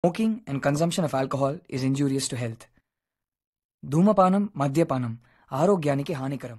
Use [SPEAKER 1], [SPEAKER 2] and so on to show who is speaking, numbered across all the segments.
[SPEAKER 1] Smoking and consumption of alcohol is injurious to health. ధూమపానం మద్యపానం ఆరోగ్యానికి హానికరం.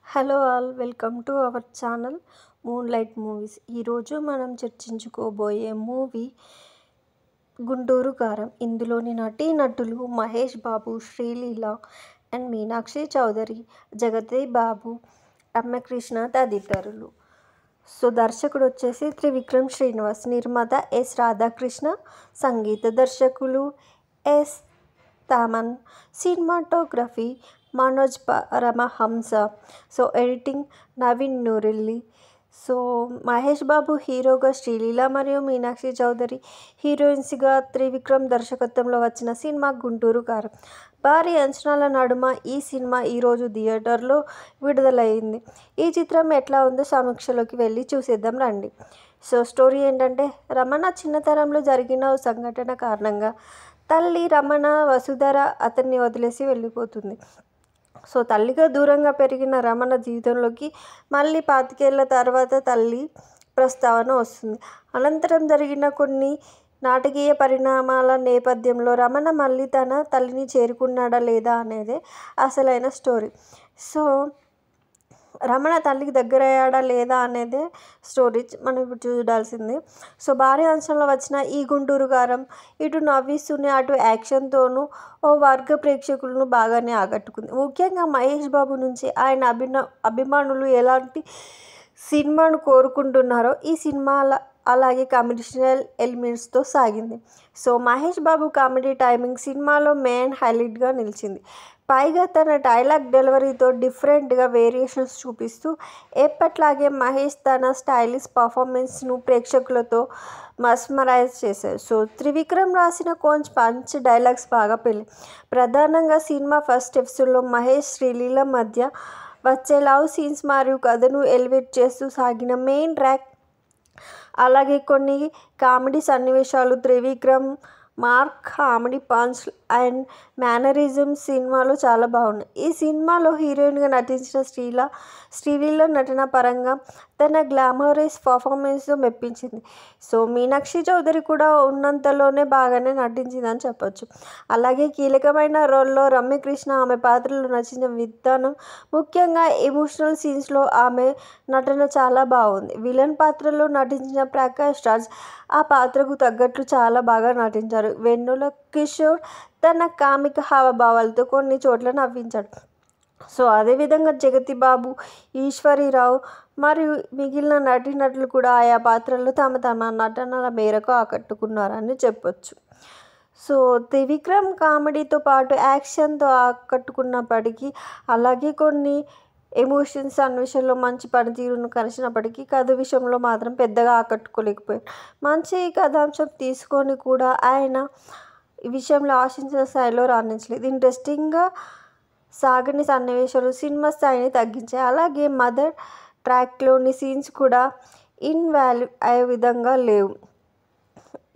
[SPEAKER 2] Hello all, welcome to our channel moonlight movies. ఈరోజు మనం చర్చించుకోబోయే మూవీ గుంటూరు కారం. ఇందులోని నటీనటులు మహేష్ బాబు, శ్రీలీల అండ్ మీనాక్షి చౌదరి, జగతి బాబు, రమ్యకృష్ణ తదితరులు. సో దర్శకుడు వచ్చేసి త్రివిక్రమ్ శ్రీనివాస్, నిర్మాత ఎస్ రాధాకృష్ణ, సంగీత దర్శకులు S Thaman, cinematography Manoj Paramahamsa, so editing Naveen Nooli. So Mahesh Babu హీరోగా, శ్రీలీల మరియు మీనాక్షి చౌదరి హీరోయిన్స్గా త్రివిక్రమ్ దర్శకత్వంలో వచ్చిన సినిమా గుంటూరు కారం. భారీ అంచనాల నడుమ ఈ సినిమా ఈరోజు థియేటర్లో విడుదలైంది. ఈ చిత్రం ఎట్లా ఉందో సమీక్షలోకి వెళ్ళి చూసేద్దాం రండి. సో స్టోరీ ఏంటంటే, రమణ చిన్నతనంలో జరిగిన ఓ సంఘటన కారణంగా తల్లి రమణ వసుధర అతన్ని వదిలేసి వెళ్ళిపోతుంది. సో తల్లిగా దూరంగా పెరిగిన రమణ జీవితంలోకి మళ్ళీ 25 ఏళ్ల తర్వాత తల్లి ప్రస్తావన వస్తుంది. అనంతరం జరిగిన కొన్ని నాటకీయ పరిణామాల నేపథ్యంలో రమణ మళ్ళీ తన తల్లిని చేరుకున్నాడా లేదా అనేదే అసలైన స్టోరీ. సో రమణ తల్లికి దగ్గరయ్యాడా లేదా అనేదే స్టోరీ మనం ఇప్పుడు చూడాల్సింది. సో భారీ అంచనాలో వచ్చిన ఈ గుంటూరు కారం ఇటు నవ్విస్తూనే అటు యాక్షన్తోనూ ఓ వర్గ ప్రేక్షకులను బాగానే ఆకట్టుకుంది. ముఖ్యంగా మహేష్ బాబు నుంచి ఆయన అభిమానులు ఎలాంటి సినిమాను కోరుకుంటున్నారో ఈ సినిమా అలాగే కమర్షియల్ ఎలిమెంట్స్తో సాగింది. సో మహేష్ బాబు కామెడీ టైమింగ్ సినిమాలో మెయిన్ హైలైట్గా నిలిచింది. పైగా తన డైలాగ్ డెలివరీతో డిఫరెంట్గా వేరియేషన్స్ చూపిస్తూ ఎప్పట్లాగే మహేష్ తన స్టైలిష్ పర్ఫార్మెన్స్ను ప్రేక్షకులతో మస్మరైజ్ చేశారు. సో త్రివిక్రమ్ రాసిన కొంచెం పంచ్ డైలాగ్స్ బాగా పెళ్ళి. ప్రధానంగా సినిమా ఫస్ట్ ఎపిసోడ్లో మహేష్ శ్రీలీల మధ్య వచ్చే లవ్ సీన్స్ మరియు కథను ఎలివేట్ చేస్తూ సాగిన మెయిన్ ట్రాక్, అలాగే కొన్ని కామెడీ సన్నివేశాలు, Trivikram mark comedy punch and mannerisms సినిమాలో చాలా బాగున్నాయి. ఈ సినిమాలో హీరోయిన్గా నటించిన శ్రీలీల నటన పరంగా తన గ్లామరస్ పర్ఫార్మెన్స్తో మెప్పించింది. సో మీనాక్షి చౌదరి కూడా ఉన్నంతలోనే బాగానే నటించిందని చెప్పొచ్చు. అలాగే కీలకమైన రోల్లో రమ్యకృష్ణ ఆమె పాత్రలో నచ్చిన విధానం, ముఖ్యంగా ఎమోషనల్ సీన్స్లో ఆమె నటన చాలా బాగుంది. విలన్ పాత్రలో నటించిన ప్రకాష్ రాజ్ ఆ పాత్రకు తగ్గట్లు చాలా బాగా నటించారు. వెన్నెల కిషోర్ తన కామిక హావభావాలతో కొన్ని చోట్ల నవ్వించాడు. సో అదేవిధంగా జగతి బాబు, ఈశ్వరీరావు మరియు మిగిలిన నటీనటులు కూడా ఆయా పాత్రల్లో తమ తమ నటనల మేరకు ఆకట్టుకున్నారని చెప్పొచ్చు. సో త్రివిక్రమ్ కామెడీతో పాటు యాక్షన్తో ఆకట్టుకున్నప్పటికీ, అలాగే కొన్ని ఎమోషన్స్ సన్నివేశాల్లో మంచి పనితీరును కలిసినప్పటికీ కథ విషయంలో మాత్రం పెద్దగా ఆకట్టుకోలేకపోయారు. మంచి కథాంశం తీసుకొని కూడా ఆయన ఈ విషయంలో ఆశించిన స్థాయిలో రాణించలేదు. ఇంట్రెస్టింగ్గా సాగని సన్నివేశాలు సినిమా స్థాయిని తగ్గించాయి. అలాగే మదర్ ట్రాక్లోని సీన్స్ కూడా ఇన్వాల్వ్ అయ్యే విధంగా లేవు.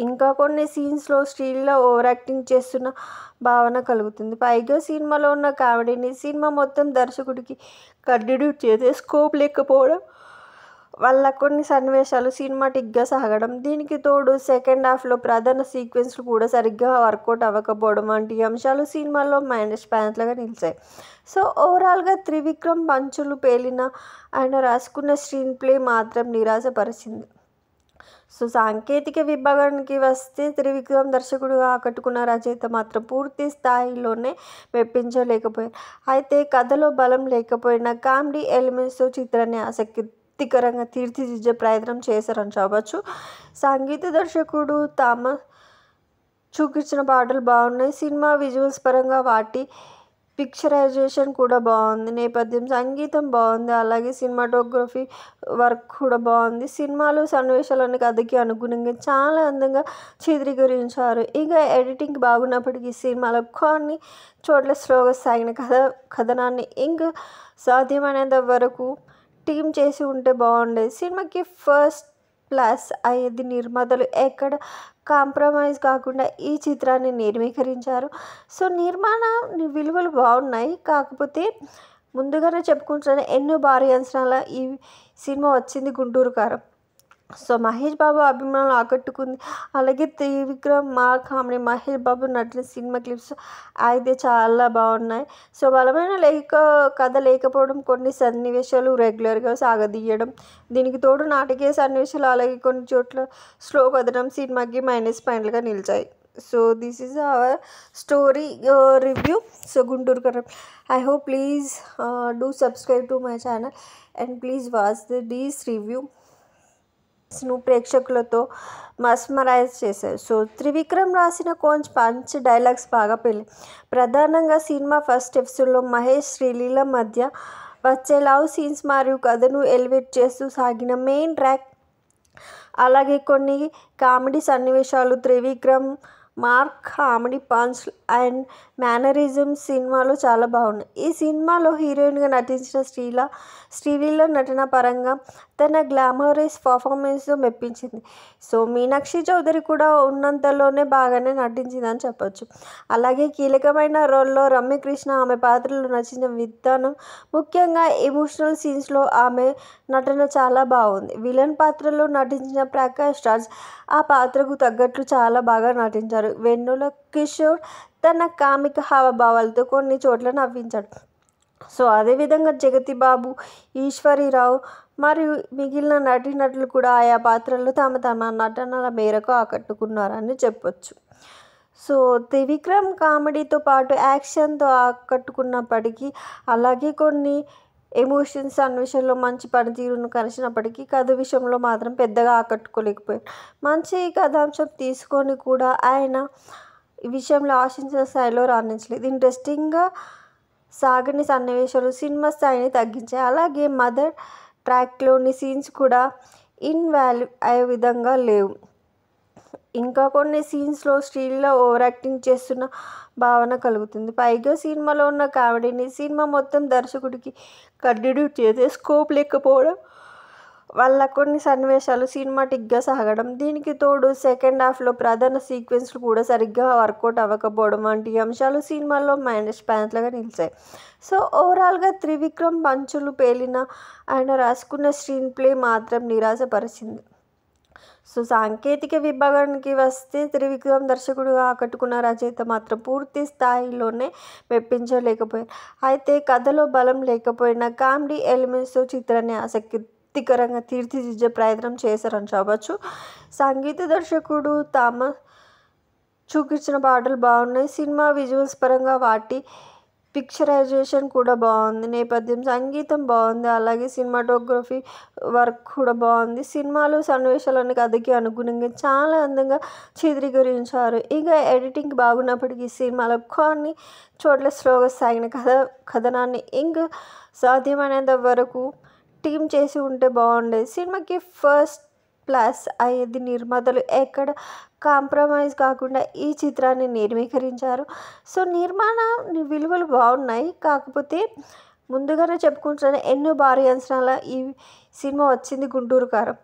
[SPEAKER 2] ఇంకా కొన్ని సీన్స్లో శ్రీలీల ఓవర్ యాక్టింగ్ చేస్తున్న భావన కలుగుతుంది. పైగా సినిమాలో ఉన్న కామెడీని సినిమా మొత్తం దర్శకుడికి కంటిన్యూ చేసే స్కోప్ లేకపోవడం వల్ల కొన్ని సన్నివేశాలు సినిమాటిక్గా సాగడం, దీనికి తోడు సెకండ్ హాఫ్లో ప్రధాన సీక్వెన్స్లు కూడా సరిగ్గా వర్కౌట్ అవ్వకపోవడం వంటి అంశాలు సినిమాలో మైనస్ పాయింట్లుగా నిలిచాయి. సో ఓవరాల్గా త్రివిక్రమ్ పంచులు పేలిన ఆయన రాసుకున్న స్క్రీన్ ప్లే మాత్రం నిరాశపరిచింది. సో సాంకేతిక విభాగానికి వస్తే త్రివిక్రమ్ దర్శకుడుగా ఆకట్టుకున్న రచయిత మాత్రం పూర్తి స్థాయిలోనే మెప్పించలేకపోయారు. అయితే కథలో బలం లేకపోయినా కామెడీ ఎలిమెంట్స్తో చిత్రాన్ని ఆసక్తికరంగా తీర్చిదిద్దే ప్రయత్నం చేశారని చెప్పవచ్చు. సంగీత దర్శకుడు థామస్ చూపించిన పాటలు బాగున్నాయి. సినిమా విజువల్స్ పరంగా వాటి పిక్చరైజేషన్ కూడా బాగుంది. నేపథ్యం సంగీతం బాగుంది. అలాగే సినిమాటోగ్రఫీ వర్క్ కూడా బాగుంది. సినిమాలో సన్నివేశాలను కథకి అనుగుణంగా చాలా అందంగా చిత్రీకరించారు. ఇక ఎడిటింగ్ బాగున్నప్పటికీ సినిమాలో కొన్ని చోట్ల స్లోగా సాగిన కథనాన్ని ఇంకా సాధ్యమైనంత వరకు టీమ్ చేసి ఉంటే బాగుండేది. సినిమాకి ఫస్ట్ ప్లస్ అయ్యేది నిర్మాతలు ఎక్కడ కాంప్రమైజ్ కాకుండా ఈ చిత్రాన్ని నిర్మీకరించారు. సో నిర్మాణ విలువలు బాగున్నాయి. కాకపోతే ముందుగానే చెప్పుకుంటున్నాను, ఎన్నో భారీ అంచనాల ఈ సినిమా వచ్చింది గుంటూరు కారం. సో మహేష్ బాబు అభిమానులు ఆకట్టుకుంది. అలాగే Trivikram mark comedy Mahesh Babu నటిన cinema clips అయితే చాలా బాగున్నాయి. సో బలమైన కథ లేకపోవడం, కొన్ని సన్నివేశాలు రెగ్యులర్గా సాగదీయడం, దీనికి తోడు నాటకీయ సన్నివేశాలు, అలాగే కొన్ని చోట్ల స్లో కథనం సినిమాకి మైనస్ పాయింట్లుగా నిలిచాయి. So this is our story review. So Guntur కారం. I hope please do subscribe to my channel and please watch this review. ప్రేక్షకులతో మస్మరైజ్ చేశారు. సో త్రివిక్రమ్ రాసిన కొంచెం పంచ్ డైలాగ్స్ బాగా పెళ్ళి. ప్రధానంగా సినిమా ఫస్ట్ ఎపిసోడ్లో మహేష్ శ్రీలీల మధ్య వచ్చే లవ్ సీన్స్ మరియు కథను ఎలివేట్ చేస్తూ సాగిన మెయిన్ ట్రాక్, అలాగే కొన్ని కామెడీ సన్నివేశాలు, Trivikram mark comedy punch and mannerisms సినిమాలో చాలా బాగున్నాయి. ఈ సినిమాలో హీరోయిన్గా నటించిన శ్రీలీల నటన పరంగా తన గ్లామరస్ పర్ఫార్మెన్స్తో మెప్పించింది. సో మీనాక్షి చౌదరి కూడా ఉన్నంతలోనే బాగానే నటించిందని చెప్పొచ్చు. అలాగే కీలకమైన రోల్లో రమ్యకృష్ణ ఆమె పాత్రలో నచ్చిన విధానం, ముఖ్యంగా ఎమోషనల్ సీన్స్లో ఆమె నటన చాలా బాగుంది. విలన్ పాత్రలో నటించిన ప్రకాష్ రాజ్ ఆ పాత్రకు తగ్గట్లు చాలా బాగా నటించారు. వెన్నెల కిషోర్ తన కామిక హావభావాలతో కొన్ని చోట్ల నవ్వించాడు. సో అదేవిధంగా జగతి బాబు, ఈశ్వరీరావు మరియు మిగిలిన నటీనటులు కూడా ఆయా పాత్రల్లో తమ తమ నటనల మేరకు ఆకట్టుకున్నారని చెప్పొచ్చు. సో త్రివిక్రమ్ కామెడీతో పాటు యాక్షన్తో ఆకట్టుకున్నప్పటికీ, అలాగే కొన్ని ఎమోషన్స్ సన్నివేశాల్లో మంచి పనితీరును కలిసినప్పటికీ కథ విషయంలో మాత్రం పెద్దగా ఆకట్టుకోలేకపోయారు. మంచి కథాంశం తీసుకొని కూడా ఆయన ఈ విషయంలో ఆశించిన స్థాయిలో రాణించలేదు. ఇంట్రెస్టింగ్గా సాగని సన్నివేశాలు సినిమా స్థాయిని తగ్గించాయి. అలాగే మదర్ ట్రాక్లోని సీన్స్ కూడా ఇన్వాల్వ్ అయ్యే విధంగా లేవు. ఇంకా కొన్ని సీన్స్లో శ్రీలీల ఓవర్ యాక్టింగ్ చేస్తున్న భావన కలుగుతుంది. పైగా సినిమాలో ఉన్న కామెడీని సినిమా మొత్తం దర్శకుడికి కంటిన్యూ చేసే స్కోప్ లేకపోవడం వల్ల కొన్ని సన్నివేశాలు సినిమాటిక్గా సాగడం, దీనికి తోడు సెకండ్ హాఫ్లో ప్రధాన సీక్వెన్స్లు కూడా సరిగ్గా వర్కౌట్ అవ్వకపోవడం వంటి అంశాలు సినిమాలో మైనస్ పాయింట్లుగా నిలిచాయి. సో ఓవరాల్గా త్రివిక్రమ్ పంచులు పేలిన ఆయన రాసుకున్న స్క్రీన్ ప్లే మాత్రం నిరాశపరిచింది. సో సాంకేతిక విభాగానికి వస్తే త్రివిక్రమ్ దర్శకుడుగా ఆకట్టుకున్న రచయిత మాత్రం పూర్తి స్థాయిలోనే మెప్పించలేకపోయారు. అయితే కథలో బలం లేకపోయినా కామెడీ ఎలిమెంట్స్తో చిత్రాన్ని ఆసక్తికరంగా తీర్చిదిద్దే ప్రయత్నం చేశారని చెప్పవచ్చు. సంగీత దర్శకుడు థామస్ చూపించిన పాటలు బాగున్నాయి. సినిమా విజువల్స్ పరంగా వాటి పిక్చరైజేషన్ కూడా బాగుంది. నేపథ్యం సంగీతం బాగుంది. అలాగే సినిమాటోగ్రఫీ వర్క్ కూడా బాగుంది. సినిమాలో సన్నివేశాలను కథకి అనుగుణంగా చాలా అందంగా చిత్రీకరించారు. ఇక ఎడిటింగ్ బాగున్నప్పటికీ సినిమాలో కొన్ని చోట్ల స్లోగా సాగిన కథనాన్ని ఇంకా సాధ్యమైనంత వరకు టీం చేసి ఉంటే బాగుండేది. సినిమాకి ఫస్ట్ ప్లస్ అయ్యేది నిర్మాతలు ఎక్కడ కాంప్రమైజ్ కాకుండా ఈ చిత్రాన్ని నిర్మీకరించారు. సో నిర్మాణ విలువలు బాగున్నాయి. కాకపోతే ముందుగానే చెప్పుకుంటున్నాను, ఎన్నో భారీ అంచనాల ఈ సినిమా వచ్చింది గుంటూరు కారం.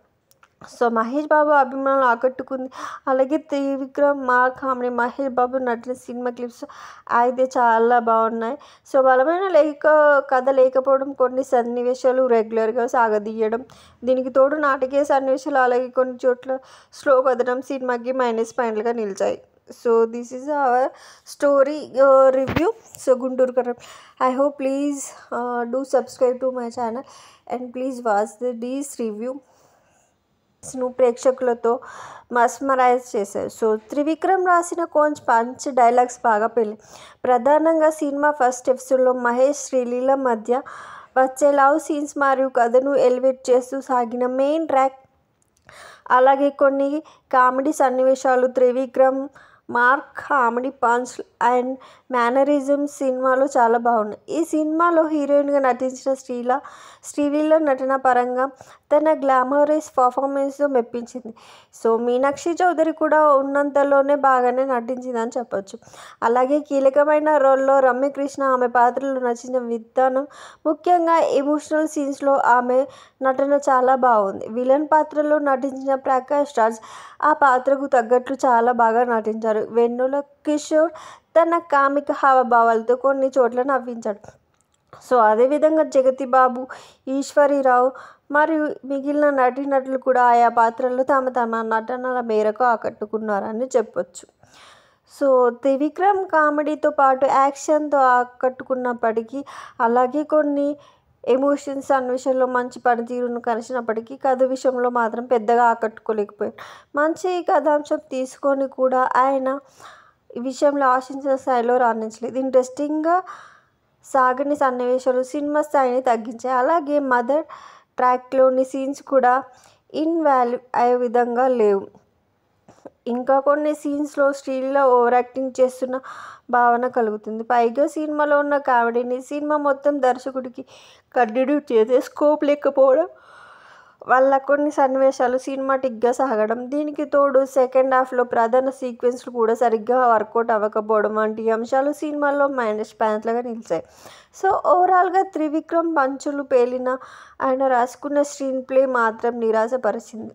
[SPEAKER 2] సో మహేష్ బాబు అభిమానులు ఆకట్టుకుంది. అలాగే Trivikram comedy Mahesh Babu నటిన cinema clips అయితే చాలా బాగున్నాయి. సో బలమైన కథ లేకపోవడం, కొన్ని సన్నివేశాలు రెగ్యులర్గా సాగదీయడం, దీనికి తోడు నాటకీయ సన్నివేశాలు, అలాగే కొన్ని చోట్ల స్లో కథనం సినిమాకి మైనస్ పాయింట్లుగా నిలిచాయి. So this is our story review. So Guntur Kaaram. I hope please do subscribe to my channel and please watch this review. ప్రేక్షకులతో మస్మరైజ్ చేశారు. సో త్రివిక్రమ్ రాసిన కొంచెం పంచ్ డైలాగ్స్ బాగా పెళ్ళి. ప్రధానంగా సినిమా ఫస్ట్ ఎపిసోడ్లో మహేష్ శ్రీలీల మధ్య వచ్చే లవ్ సీన్స్ మరియు కథను ఎలివేట్ చేస్తూ సాగిన మెయిన్ ట్రాక్, అలాగే కొన్ని కామెడీ సన్నివేశాలు, Trivikram comedy punch and mannerism సినిమాలో చాలా బాగున్నాయి. ఈ సినిమాలో హీరోయిన్గా నటించిన శ్రీలీల నటన పరంగా తన గ్లామరస్ పర్ఫార్మెన్స్తో మెప్పించింది. సో మీనాక్షి చౌదరి కూడా ఉన్నంతలోనే బాగానే నటించిందని చెప్పొచ్చు. అలాగే కీలకమైన రోల్లో రమ్యకృష్ణ ఆమె పాత్రలో నచ్చిన విధానం, ముఖ్యంగా ఎమోషనల్ సీన్స్లో ఆమె నటన చాలా బాగుంది. విలన్ పాత్రలో నటించిన ప్రకాష్ రాజ్ ఆ పాత్రకు తగ్గట్లు చాలా బాగా నటించారు. వెన్నెల కిషోర్ తన కామిక హావభావాలతో కొన్ని చోట్ల నవ్వించాడు. సో అదేవిధంగా జగతి బాబు, ఈశ్వరీరావు మరియు మిగిలిన నటీనటులు కూడా ఆయా పాత్రల్లో తమ నటనల మేరకు ఆకట్టుకున్నారని చెప్పొచ్చు. సో త్రివిక్రమ్ కామెడీతో పాటు యాక్షన్తో ఆకట్టుకున్నప్పటికీ, అలాగే కొన్ని ఎమోషన్స్ సన్నివేశాల్లో మంచి పనితీరును కలిసినప్పటికీ కథ విషయంలో మాత్రం పెద్దగా ఆకట్టుకోలేకపోయారు. మంచి కథాంశం తీసుకొని కూడా ఆయన ఈ విషయంలో ఆశించిన స్థాయిలో రాణించలేదు. ఇంట్రెస్టింగ్గా సాగని సన్నివేశాలు సినిమా స్థాయిని తగ్గించాయి. అలాగే మదర్ ట్రాక్లోని సీన్స్ కూడా ఇన్వాల్వ్ అయ్యే విధంగా లేవు. ఇంకా కొన్ని సీన్స్లో శ్రీలీల ఓవర్ యాక్టింగ్ చేస్తున్న భావన కలుగుతుంది. పైగా సినిమాలో ఉన్న కామెడీని సినిమా మొత్తం దర్శకుడికి కంటిన్యూ చేసే స్కోప్ లేకపోవడం వల్ల కొన్ని సన్నివేశాలు సినిమాటిక్గా సాగడం, దీనికి తోడు సెకండ్ హాఫ్లో ప్రధాన సీక్వెన్స్లు కూడా సరిగ్గా వర్కౌట్ అవ్వకపోవడం వంటి అంశాలు సినిమాలో మైనస్ పాయింట్లుగా నిలిచాయి. సో ఓవరాల్గా త్రివిక్రమ్ పంచులు పేలిన ఆయన రాసుకున్న స్క్రీన్ ప్లే మాత్రం నిరాశపరిచింది.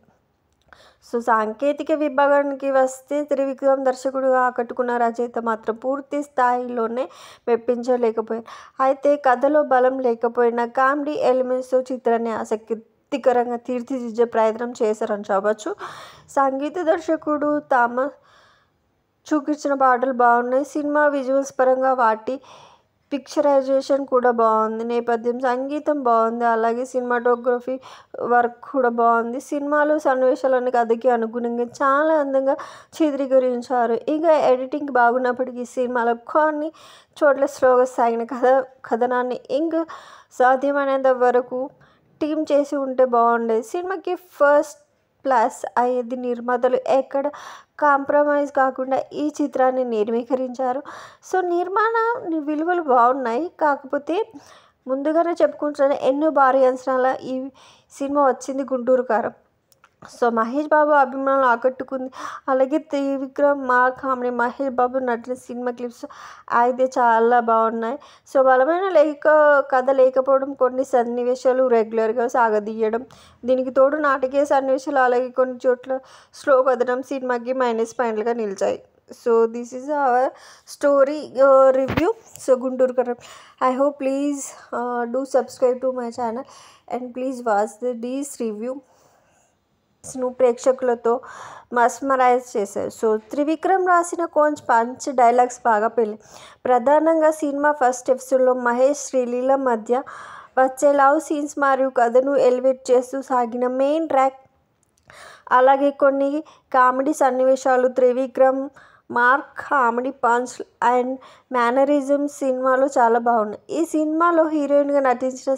[SPEAKER 2] సో సాంకేతిక విభాగానికి వస్తే త్రివిక్రమ్ దర్శకుడుగా ఆకట్టుకున్న రచయిత మాత్రం పూర్తి స్థాయిలోనే మెప్పించలేకపోయారు. అయితే కథలో బలం లేకపోయినా కామెడీ ఎలిమెంట్స్తో చిత్రాన్ని ఆసక్తికరంగా తీర్చిదిద్దే ప్రయత్నం చేశారని చెప్పవచ్చు. సంగీత దర్శకుడు థామస్ చూపించిన పాటలు బాగున్నాయి. సినిమా విజువల్స్ పరంగా వాటి పిక్చరైజేషన్ కూడా బాగుంది. నేపథ్యం సంగీతం బాగుంది. అలాగే సినిమాటోగ్రఫీ వర్క్ కూడా బాగుంది. సినిమాలో సన్నివేశాలను కథకి అనుగుణంగా చాలా అందంగా చిత్రీకరించారు. ఇక ఎడిటింగ్ బాగున్నప్పటికీ సినిమాలో కొన్ని చోట్ల స్లోగా సాగిన కథనాన్ని ఇంకా సాధ్యమైనంత వరకు టీం చేసి ఉంటే బాగుండేది. సినిమాకి ఫస్ట్ ప్లస్ అయ్యేది నిర్మాతలు ఎక్కడ కాంప్రమైజ్ కాకుండా ఈ చిత్రాన్ని నిర్మీకరించారు. సో నిర్మాణ విలువలు బాగున్నాయి. కాకపోతే ముందుగానే చెప్పుకుంటున్నాను, ఎన్నో భారీ అంచనాల ఈ సినిమా వచ్చింది గుంటూరు కారం. సో మహేష్ బాబు అభిమానులు ఆకట్టుకుంది. అలాగే త్రివిక్రమ్, మా comedy, Mahesh Babu నటిన cinema clips అయితే చాలా బాగున్నాయి. సో బలమైన కథ లేకపోవడం, కొన్ని సన్నివేశాలు రెగ్యులర్గా సాగదీయడం, దీనికి తోడు నాటకీయ సన్నివేశాలు, అలాగే కొన్ని చోట్ల స్లో కథనం సినిమాకి మైనస్ పాయింట్లుగా నిలిచాయి. So this is our story review. So Guntur Kaaram. I hope please do subscribe to my channel and please watch these review. ప్రేక్షకులతో మస్మరైజ్ చేశారు. సో త్రివిక్రమ్ రాసిన పంచ్ డైలాగ్స్ బాగా పెళ్ళి. ప్రధానంగా సినిమా ఫస్ట్ ఎపిసోడ్లో మహేష్, శ్రీలీల మధ్య వచ్చే లవ్ సీన్స్ మరియు కథను ఎలివేట్ చేస్తూ సాగిన మెయిన్ ట్రాక్, అలాగే కొన్ని కామెడీ సన్నివేశాలు, Trivikram mark comedy punch and mannerism సినిమాలో చాలా బాగున్నాయి. ఈ సినిమాలో హీరోయిన్గా నటించిన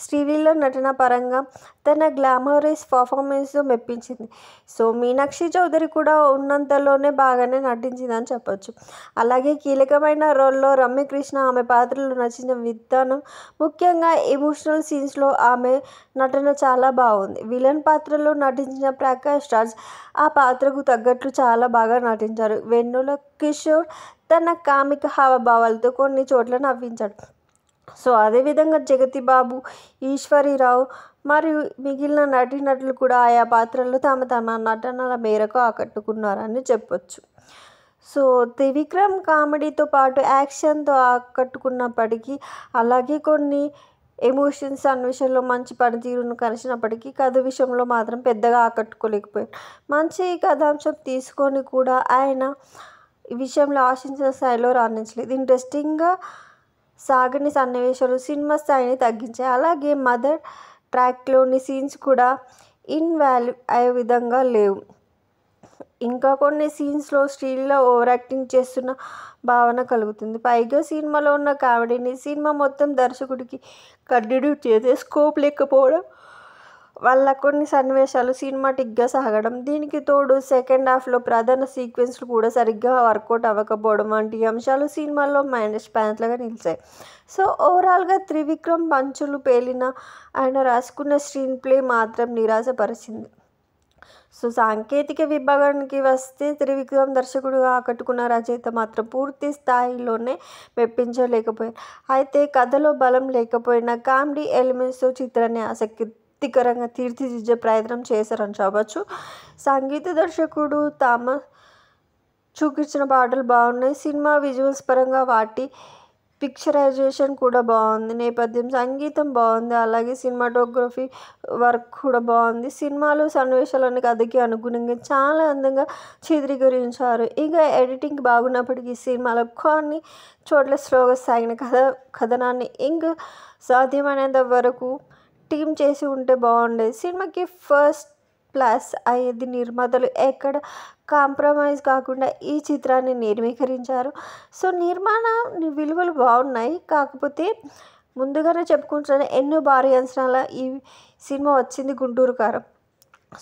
[SPEAKER 2] శ్రీలీల నటన పరంగా తన గ్లామరస్ పర్ఫార్మెన్స్తో మెప్పించింది. సో మీనాక్షి చౌదరి కూడా ఉన్నంతలోనే బాగానే నటించిందని చెప్పొచ్చు. అలాగే కీలకమైన రోల్లో రమ్యకృష్ణ ఆమె పాత్రలో నచ్చిన విధానం, ముఖ్యంగా ఎమోషనల్ సీన్స్లో ఆమె నటన చాలా బాగుంది. విలన్ పాత్రలో నటించిన ప్రకాష్ రాజ్ ఆ పాత్రకు తగ్గట్లు చాలా బాగా నటించారు. వెన్నెల కిషోర్ తన కామిక హావభావాలతో కొన్ని చోట్ల నవ్వించాడు. సో అదేవిధంగా జగతి బాబు, ఈశ్వరీరావు మరియు మిగిలిన నటీనటులు కూడా ఆయా పాత్రల్లో తమ నటనల మేరకు ఆకట్టుకున్నారని చెప్పొచ్చు. సో త్రివిక్రమ్ కామెడీతో పాటు యాక్షన్తో ఆకట్టుకున్నప్పటికీ, అలాగే కొన్ని ఎమోషన్స్ సన్నివేశాల్లో మంచి పనితీరును కనిచినప్పటికీ కథ విషయంలో మాత్రం పెద్దగా ఆకట్టుకోలేకపోయారు. మంచి కథాంశం తీసుకొని కూడా ఆయన ఈ విషయంలో ఆశించిన స్థాయిలో రాణించలేదు. ఇంట్రెస్టింగ్గా సాగని సన్నివేశాలు సినిమా స్థాయిని తగ్గించాయి. అలాగే మదర్ ట్రాక్లోని సీన్స్ కూడా ఇన్వాల్యూ అయ్యే విధంగా లేవు. ఇంకా కొన్ని సీన్స్లో శ్రీలీల ఓవర్ యాక్టింగ్ చేస్తున్న భావన కలుగుతుంది. పైగా సినిమాలో ఉన్న కామెడీని సినిమా మొత్తం దర్శకుడికి కంటిన్యూ చేసే స్కోప్ లేకపోవడం వల్ల కొన్ని సన్నివేశాలు సినిమాటిక్గా సాగడం, దీనికి తోడు సెకండ్ హాఫ్లో ప్రధాన సీక్వెన్స్లు కూడా సరిగ్గా వర్కౌట్ అవ్వకపోవడం వంటి అంశాలు సినిమాలో మైనస్ పాయింట్లుగా నిలిచాయి. సో ఓవరాల్గా త్రివిక్రమ్ పంచులు పేలిన ఆయన రాసుకున్న స్క్రీన్ ప్లే మాత్రం నిరాశపరిచింది. సో సాంకేతిక విభాగానికి వస్తే త్రివిక్రమ్ దర్శకుడుగా ఆకట్టుకున్న రచయిత మాత్రం పూర్తి స్థాయిలోనే మెప్పించలేకపోయారు. అయితే కథలో బలం లేకపోయినా కామెడీ ఎలిమెంట్స్తో చిత్రాన్ని ఆసక్తికరంగా తీర్చిదిద్దే ప్రయత్నం చేశారని చెప్పవచ్చు. సంగీత దర్శకుడు చూపించిన పాటలు బాగున్నాయి. సినిమా విజువల్స్ పరంగా వాటి పిక్చరైజేషన్ కూడా బాగుంది. నేపథ్యం సంగీతం బాగుంది. అలాగే సినిమాటోగ్రఫీ వర్క్ కూడా బాగుంది. సినిమాలో సన్నివేశాలను కథకి అనుగుణంగా చాలా అందంగా చిత్రీకరించారు. ఇక ఎడిటింగ్ బాగున్నప్పటికీ సినిమాలో కొన్ని చోట్ల స్లోగా సాగిన కథనాన్ని ఇంకా సాధ్యమైనంత వరకు టీమ్ చేసి ఉంటే బాగుండేది. సినిమాకి ఫస్ట్ ప్లస్ అయ్యేది నిర్మాతలు ఎక్కడ కాంప్రమైజ్ కాకుండా ఈ చిత్రాన్ని నిర్మీకరించారు. సో నిర్మాణ విలువలు బాగున్నాయి. కాకపోతే ముందుగానే చెప్పుకుంటున్నాను, ఎన్నో భారీ అంచనాల ఈ సినిమా వచ్చింది గుంటూరు కారం.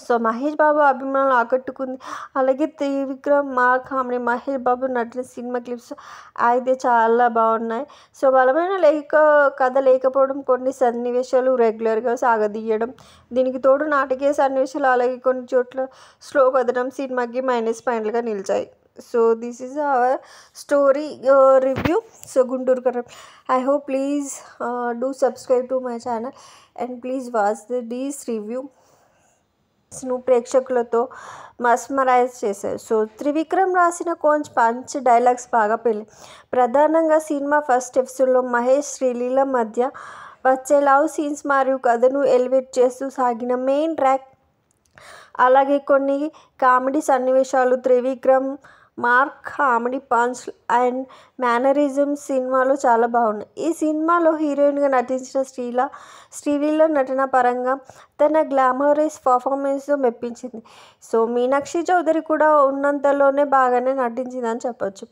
[SPEAKER 2] సో మహేష్ బాబు అభిమానులు ఆకట్టుకుంది. అలాగే త్రివిక్రమ్, మా comedy, Mahesh Babu నటిన cinema clips అయితే చాలా బాగున్నాయి. సో బలమైన కథ లేకపోవడం, కొన్ని సన్నివేశాలు రెగ్యులర్గా సాగదీయడం, దీనికి తోడు నాటకీయ సన్నివేశాలు, అలాగే కొన్ని చోట్ల స్లో కథనం సినిమాకి మైనస్ పాయింట్లుగా నిలిచాయి. So this is our story review. So Guntur Kaaram. I hope please do subscribe to my channel and please watch these review. ప్రేక్షకులతో మస్మరైజ్ చేశారు. సో త్రివిక్రమ్ రాసిన పంచ్ డైలాగ్స్ బాగా పెళ్ళి. ప్రధానంగా సినిమా ఫస్ట్ ఎపిసోడ్లో మహేష్, శ్రీలీల మధ్య వచ్చే లవ్ సీన్స్ మరియు కథను ఎలివేట్ చేస్తూ సాగిన మెయిన్ ట్రాక్, అలాగే కొన్ని కామెడీ సన్నివేశాలు, Trivikram mark comedy punch and mannerism సినిమాలో చాలా బాగున్నాయి. ఈ సినిమాలో హీరోయిన్గా నటించిన శ్రీలీల నటన పరంగా తన గ్లామరస్ పర్ఫార్మెన్స్తో మెప్పించింది. సో మీనాక్షి చౌదరి కూడా ఉన్నంతలోనే బాగానే నటించిందని చెప్పొచ్చు.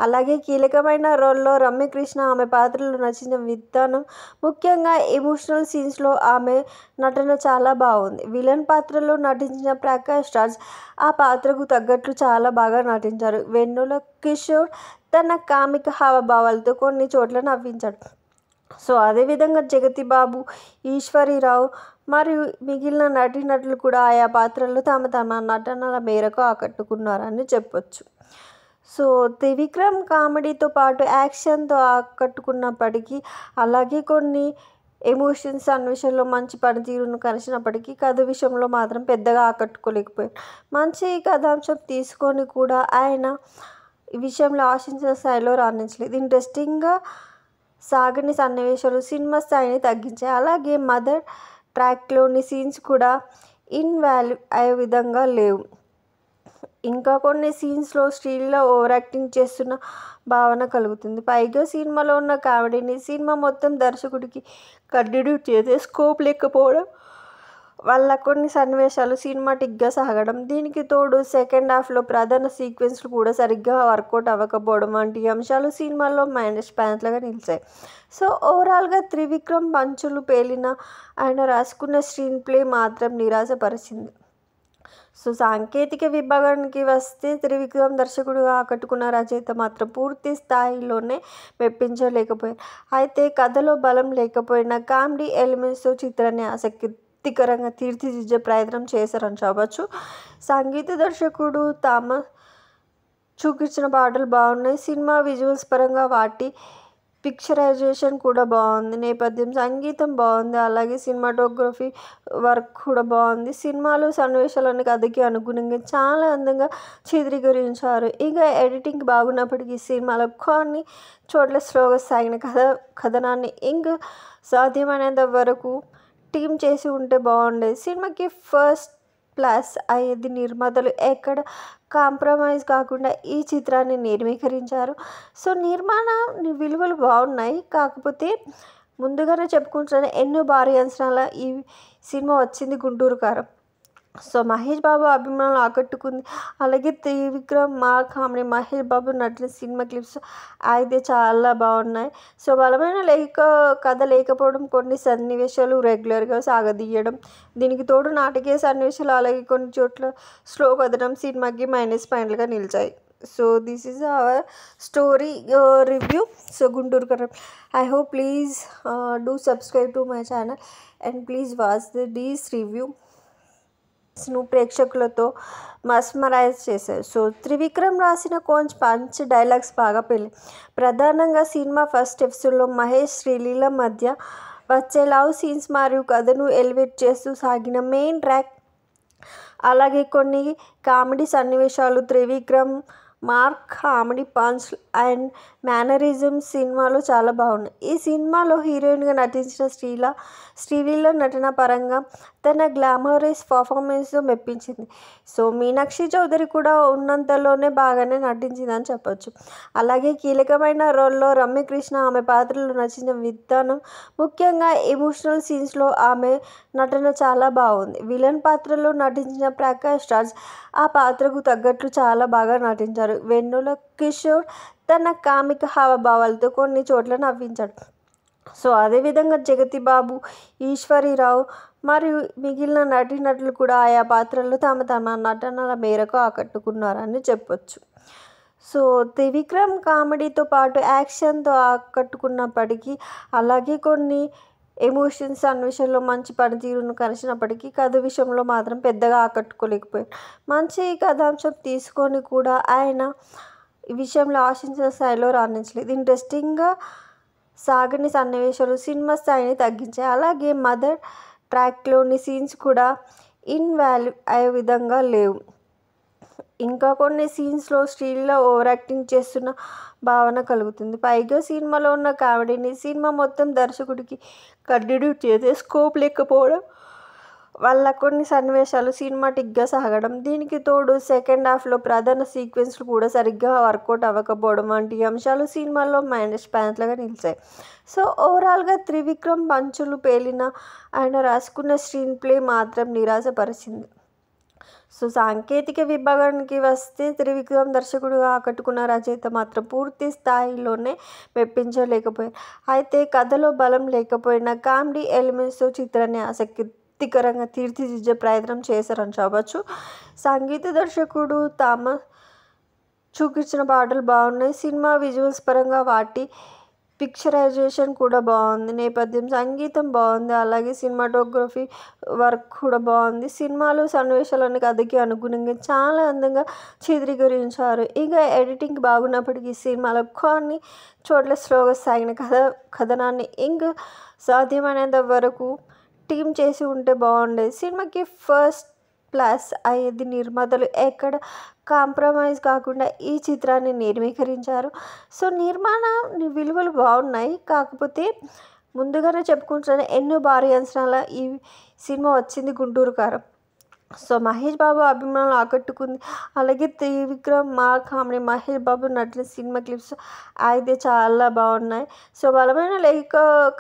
[SPEAKER 2] అలాగే కీలకమైన రోల్లో రమ్యకృష్ణ ఆమె పాత్రలో నచ్చిన విధానం, ముఖ్యంగా ఎమోషనల్ సీన్స్లో ఆమె నటన చాలా బాగుంది. విలన్ పాత్రలో నటించిన ప్రకాష్ రాజ్ ఆ పాత్రకు తగ్గట్లు చాలా బాగా నటించారు. వెన్నెల కిషోర్ తన కామిక హావభావాలతో కొన్ని చోట్ల నవ్వించాడు. సో అదేవిధంగా జగతి బాబు, ఈశ్వరీరావు మరియు మిగిలిన నటీనటులు కూడా ఆయా పాత్రల్లో తమ తమ నటనల మేరకు ఆకట్టుకున్నారని చెప్పొచ్చు. సో త్రివిక్రమ్ కామెడీతో పాటు యాక్షన్తో ఆకట్టుకున్నప్పటికీ, అలాగే కొన్ని ఎమోషన్స్ సన్నివేశాల్లో మంచి పనితీరును కనబరిచినప్పటికీ, కథ విషయంలో మాత్రం పెద్దగా ఆకట్టుకోలేకపోయారు. మంచి కథాంశం తీసుకొని కూడా ఆయన ఈ విషయంలో ఆశించిన స్థాయిలో రాణించలేదు. ఇంట్రెస్టింగ్గా సాగని సన్నివేశాలు సినిమా స్థాయిని తగ్గించాయి. అలాగే మదర్ ట్రాక్లోని సీన్స్ కూడా ఇన్వాల్వ్ అయ్యే విధంగా లేవు. ఇంకా కొన్ని సీన్స్లో శ్రీలీల ఓవర్ యాక్టింగ్ చేస్తున్న భావన కలుగుతుంది. పైగా సినిమాలో ఉన్న కామెడీని సినిమా మొత్తం దర్శకుడికి కంటిన్యూ చేసే స్కోప్ లేకపోవడం వల్ల కొన్ని సన్నివేశాలు సినిమాటిక్గా సాగడం, దీనికి తోడు సెకండ్ హాఫ్లో ప్రధాన సీక్వెన్స్లు కూడా సరిగ్గా వర్కౌట్ అవ్వకపోవడం వంటి అంశాలు సినిమాలో మైనస్ పాయింట్లుగా నిలిచాయి. సో ఓవరాల్గా త్రివిక్రమ్ పంచులు పేలిన ఆయన రాసుకున్న స్క్రీన్ ప్లే మాత్రం నిరాశపరిచింది. సో సాంకేతిక విభాగానికి వస్తే త్రివిక్రమ్ దర్శకుడుగా ఆకట్టుకున్న రచయిత మాత్రం పూర్తి స్థాయిలోనే మెప్పించలేకపోయారు. అయితే కథలో బలం లేకపోయినా కామెడీ ఎలిమెంట్స్తో చిత్రాన్ని ఆసక్తికరంగా తీర్చిదిద్దే ప్రయత్నం చేశారని చెప్పవచ్చు. సంగీత దర్శకుడు థామస్ చూపించిన పాటలు బాగున్నాయి. సినిమా విజువల్స్ పరంగా వాటి పిక్చరైజేషన్ కూడా బాగుంది. నేపథ్యం సంగీతం బాగుంది. అలాగే సినిమాటోగ్రఫీ వర్క్ కూడా బాగుంది. సినిమాలో సన్నివేశాలన్నీ కథకి అనుగుణంగా చాలా అందంగా చిత్రీకరించారు. ఇక ఎడిటింగ్ బాగున్నప్పటికీ సినిమాలో కొన్ని చోట్ల స్లోగా సాగిన కథనాన్ని ఇంకా సాధ్యమైనంత వరకు టీమ్ చేసి ఉంటే బాగుండేది. సినిమాకి ఫస్ట్ ప్లస్ అయ్యేది నిర్మాతలు ఎక్కడ కాంప్రమైజ్ కాకుండా ఈ చిత్రాన్ని నిర్మీకరించారు. సో నిర్మాణ విలువలు బాగున్నాయి. కాకపోతే ముందుగానే చెప్పుకుంటున్న ఎన్నో భారీ అంచనాల ఈ సినిమా వచ్చింది గుంటూరు కారం. సో మహేష్ బాబు అభిమానులు ఆకట్టుకుంది. అలాగే Trivikram comedy Mahesh Babu నటిన cinema clips అయితే చాలా బాగున్నాయి. సో బలమైన కథ లేకపోవడం, కొన్ని సన్నివేశాలు రెగ్యులర్గా సాగదీయడం, దీనికి తోడు నాటకీయ సన్నివేశాలు, అలాగే కొన్ని చోట్ల స్లో కథనం సినిమాకి మైనస్ పాయింట్లుగా నిలిచాయి. So this is our story review. So Guntur కారం. I hope please do subscribe to my channel and please watch this review. ప్రేక్షకులతో మస్మరైజ్ చేశారు. సో త్రివిక్రమ్ రాసిన పంచ్ డైలాగ్స్ బాగా పెళ్ళి. ప్రధానంగా సినిమా ఫస్ట్ ఎపిసోడ్లో మహేష్ శ్రీలీల మధ్య వచ్చే లవ్ సీన్స్ మరియు కథను ఎలివేట్ చేస్తూ సాగిన మెయిన్ ట్రాక్, అలాగే కొన్ని కామెడీ సన్నివేశాలు, Trivikram comedy punch and mannerism సినిమాలో చాలా బాగున్నాయి. ఈ సినిమాలో హీరోయిన్గా నటించిన శ్రీలీల నటన పరంగా తన గ్లామరస్ పర్ఫార్మెన్స్తో మెప్పించింది. సో మీనాక్షి చౌదరి కూడా ఉన్నంతలోనే బాగానే నటించిందని చెప్పొచ్చు. అలాగే కీలకమైన రోల్లో రమ్యకృష్ణ ఆమె పాత్రలో నచ్చిన విధానం, ముఖ్యంగా ఎమోషనల్ సీన్స్లో ఆమె నటన చాలా బాగుంది. విలన్ పాత్రలో నటించిన ప్రకాష్ రాజ్ ఆ పాత్రకు తగ్గట్లు చాలా బాగా నటించారు. వెన్నెల కిషోర్ తన కామిక హావభావాలతో కొన్ని చోట్ల నవ్వించాడు. సో అదేవిధంగా జగతి బాబు, ఈశ్వరీరావు మరియు మిగిలిన నటీనటులు కూడా ఆయా పాత్రల్లో తమ తమ నటనల మేరకు ఆకట్టుకున్నారని చెప్పొచ్చు. సో త్రివిక్రమ్ కామెడీతో పాటు యాక్షన్తో ఆకట్టుకున్నప్పటికీ, అలాగే కొన్ని ఎమోషన్స్ సన్నివేశాల్లో మంచి పనితీరును కనబరిచినప్పటికీ, కథ విషయంలో మాత్రం పెద్దగా ఆకట్టుకోలేకపోయారు. మంచి కథాంశం తీసుకొని కూడా ఆయన ఈ విషయంలో ఆశించిన స్థాయిలో రాణించలేదు. ఇంట్రెస్టింగ్గా సాగని సన్నివేశాలు సినిమా స్థాయిని తగ్గించాయి. అలాగే మదర్ ట్రాక్లోని సీన్స్ కూడా ఇన్వాల్వ్ అయ్యే విధంగా లేవు. ఇంకా కొన్ని సీన్స్లో శ్రీలీల ఓవర్ యాక్టింగ్ చేస్తున్న భావన కలుగుతుంది. పైగా సినిమాలో ఉన్న కామెడీని సినిమా మొత్తం దర్శకుడికి కంటిన్యూ చేసే స్కోప్ లేకపోవడం వల్ల కొన్ని సన్నివేశాలు సినిమాటిక్గా సాగడం, దీనికి తోడు సెకండ్ హాఫ్లో ప్రధాన సీక్వెన్స్లు కూడా సరిగ్గా వర్కౌట్ అవ్వకపోవడం వంటి అంశాలు సినిమాలో మైనస్ పాయింట్లుగా నిలిచాయి. సో ఓవరాల్గా త్రివిక్రమ్ పంచులు పేలిన ఆయన రాసుకున్న స్క్రీన్ ప్లే మాత్రం నిరాశపరిచింది. సో సాంకేతిక విభాగానికి వస్తే త్రివిక్రమ్ దర్శకుడుగా ఆకట్టుకున్న రచయిత మాత్రం పూర్తి స్థాయిలోనే మెప్పించలేకపోయారు. అయితే కథలో బలం లేకపోయినా కామెడీ ఎలిమెంట్స్తో చిత్రాన్ని ఆసక్తికరంగా తీర్చిదిద్దే ప్రయత్నం చేశారని చెప్పవచ్చు. సంగీత దర్శకుడు థామస్ చూపించిన పాటలు బాగున్నాయి. సినిమా విజువల్స్ పరంగా వాటి పిక్చరైజేషన్ కూడా బాగుంది, నేపథ్యం సంగీతం బాగుంది, అలాగే సినిమాటోగ్రఫీ వర్క్ కూడా బాగుంది. సినిమాలో సన్నివేశాలను కథకి అనుగుణంగా చాలా అందంగా చిత్రీకరించారు. ఇక ఎడిటింగ్ బాగున్నప్పటికీ సినిమాలో కొన్ని చోట్ల స్లోగా సాగిన కథనాన్ని ఇంకా సాధ్యమైనంత వరకు టీమ్ చేసి ఉంటే బాగుండేది. సినిమాకి ఫస్ట్ ప్లస్ అయ్యేది నిర్మాతలు ఎక్కడ కాంప్రమైజ్ కాకుండా ఈ చిత్రాన్ని నిర్మీకరించారు. సో నిర్మాణ విలువలు బాగున్నాయి, కాకపోతే ముందుగానే చెప్పుకుంటున్నాను ఎన్నో భారీ అంచనాల ఈ సినిమా వచ్చింది గుంటూరు కారం. సో మహేష్ బాబు అభిమానులు ఆకట్టుకుంది. అలాగే Trivikram comedy, Mahesh Babu నటిన cinema clips అయితే చాలా బాగున్నాయి. సో బలమైన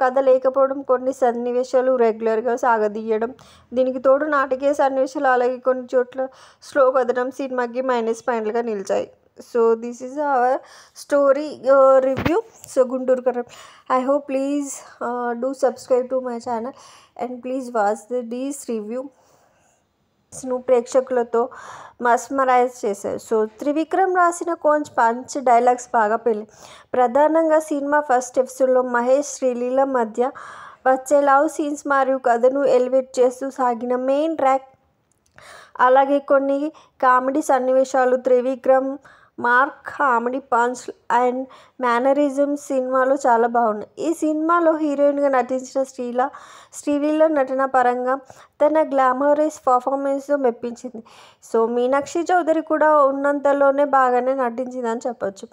[SPEAKER 2] కథ లేకపోవడం, కొన్ని సన్నివేశాలు రెగ్యులర్గా సాగదీయడం, దీనికి తోడు నాటకీయ సన్నివేశాలు, అలాగే కొన్ని చోట్ల స్లో కథనం సినిమాకి మైనస్ పాయింట్లుగా నిలిచాయి. So this is our story review. So Guntur Kaaram. I hope please do subscribe to my channel and please watch this review. ప్రేక్షకులతో మస్మరైజ్ చేశారు. సో త్రివిక్రమ్ రాసిన కొంచెం పంచ్ డైలాగ్స్ బాగా పెళ్ళి. ప్రధానంగా సినిమా ఫస్ట్ ఎపిసోడ్లో మహేష్ శ్రీలీల మధ్య వచ్చే లవ్ సీన్స్ మరియు కథను ఎలివేట్ చేస్తూ సాగిన మెయిన్ ట్రాక్, అలాగే కొన్ని కామెడీ సన్నివేశాలు, Trivikram comedy punch and mannerism సినిమాలో చాలా బాగున్నాయి. ఈ సినిమాలో హీరోయిన్గా నటించిన శ్రీలీల నటన పరంగా తన గ్లామరస్ పర్ఫార్మెన్స్తో మెప్పించింది. సో మీనాక్షి చౌదరి కూడా ఉన్నంతలోనే బాగానే నటించిందని చెప్పొచ్చు.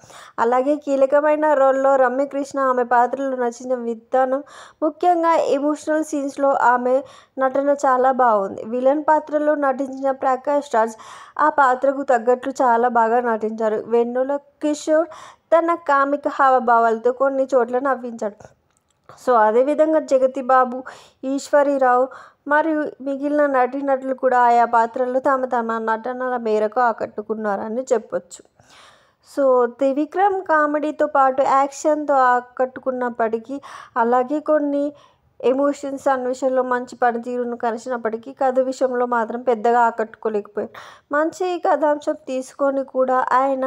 [SPEAKER 2] అలాగే కీలకమైన రోల్లో రమ్యకృష్ణ ఆమె పాత్రలో నచ్చిన విధానం, ముఖ్యంగా ఎమోషనల్ సీన్స్లో ఆమె నటన చాలా బాగుంది. విలన్ పాత్రలో నటించిన ప్రకాష్ రాజ్ ఆ పాత్రకు తగ్గట్లు చాలా బాగా నటించారు. వెన్నెల కిషోర్ తన కామిక హావభావాలతో కొన్ని చోట్ల నవ్వించాడు. సో అదేవిధంగా జగతి బాబు, ఈశ్వరీరావు మరియు మిగిలిన నటీనటులు కూడా ఆయా పాత్రల్లో తమ నటనల మేరకు ఆకట్టుకున్నారని చెప్పొచ్చు. సో త్రివిక్రమ్ కామెడీతో పాటు యాక్షన్తో ఆకట్టుకున్నప్పటికీ, అలాగే కొన్ని ఎమోషన్స్ సన్నివేశాల్లో మంచి పనితీరును కనిచినప్పటికీ కథ విషయంలో మాత్రం పెద్దగా ఆకట్టుకోలేకపోయారు. మంచి కథాంశం తీసుకొని కూడా ఆయన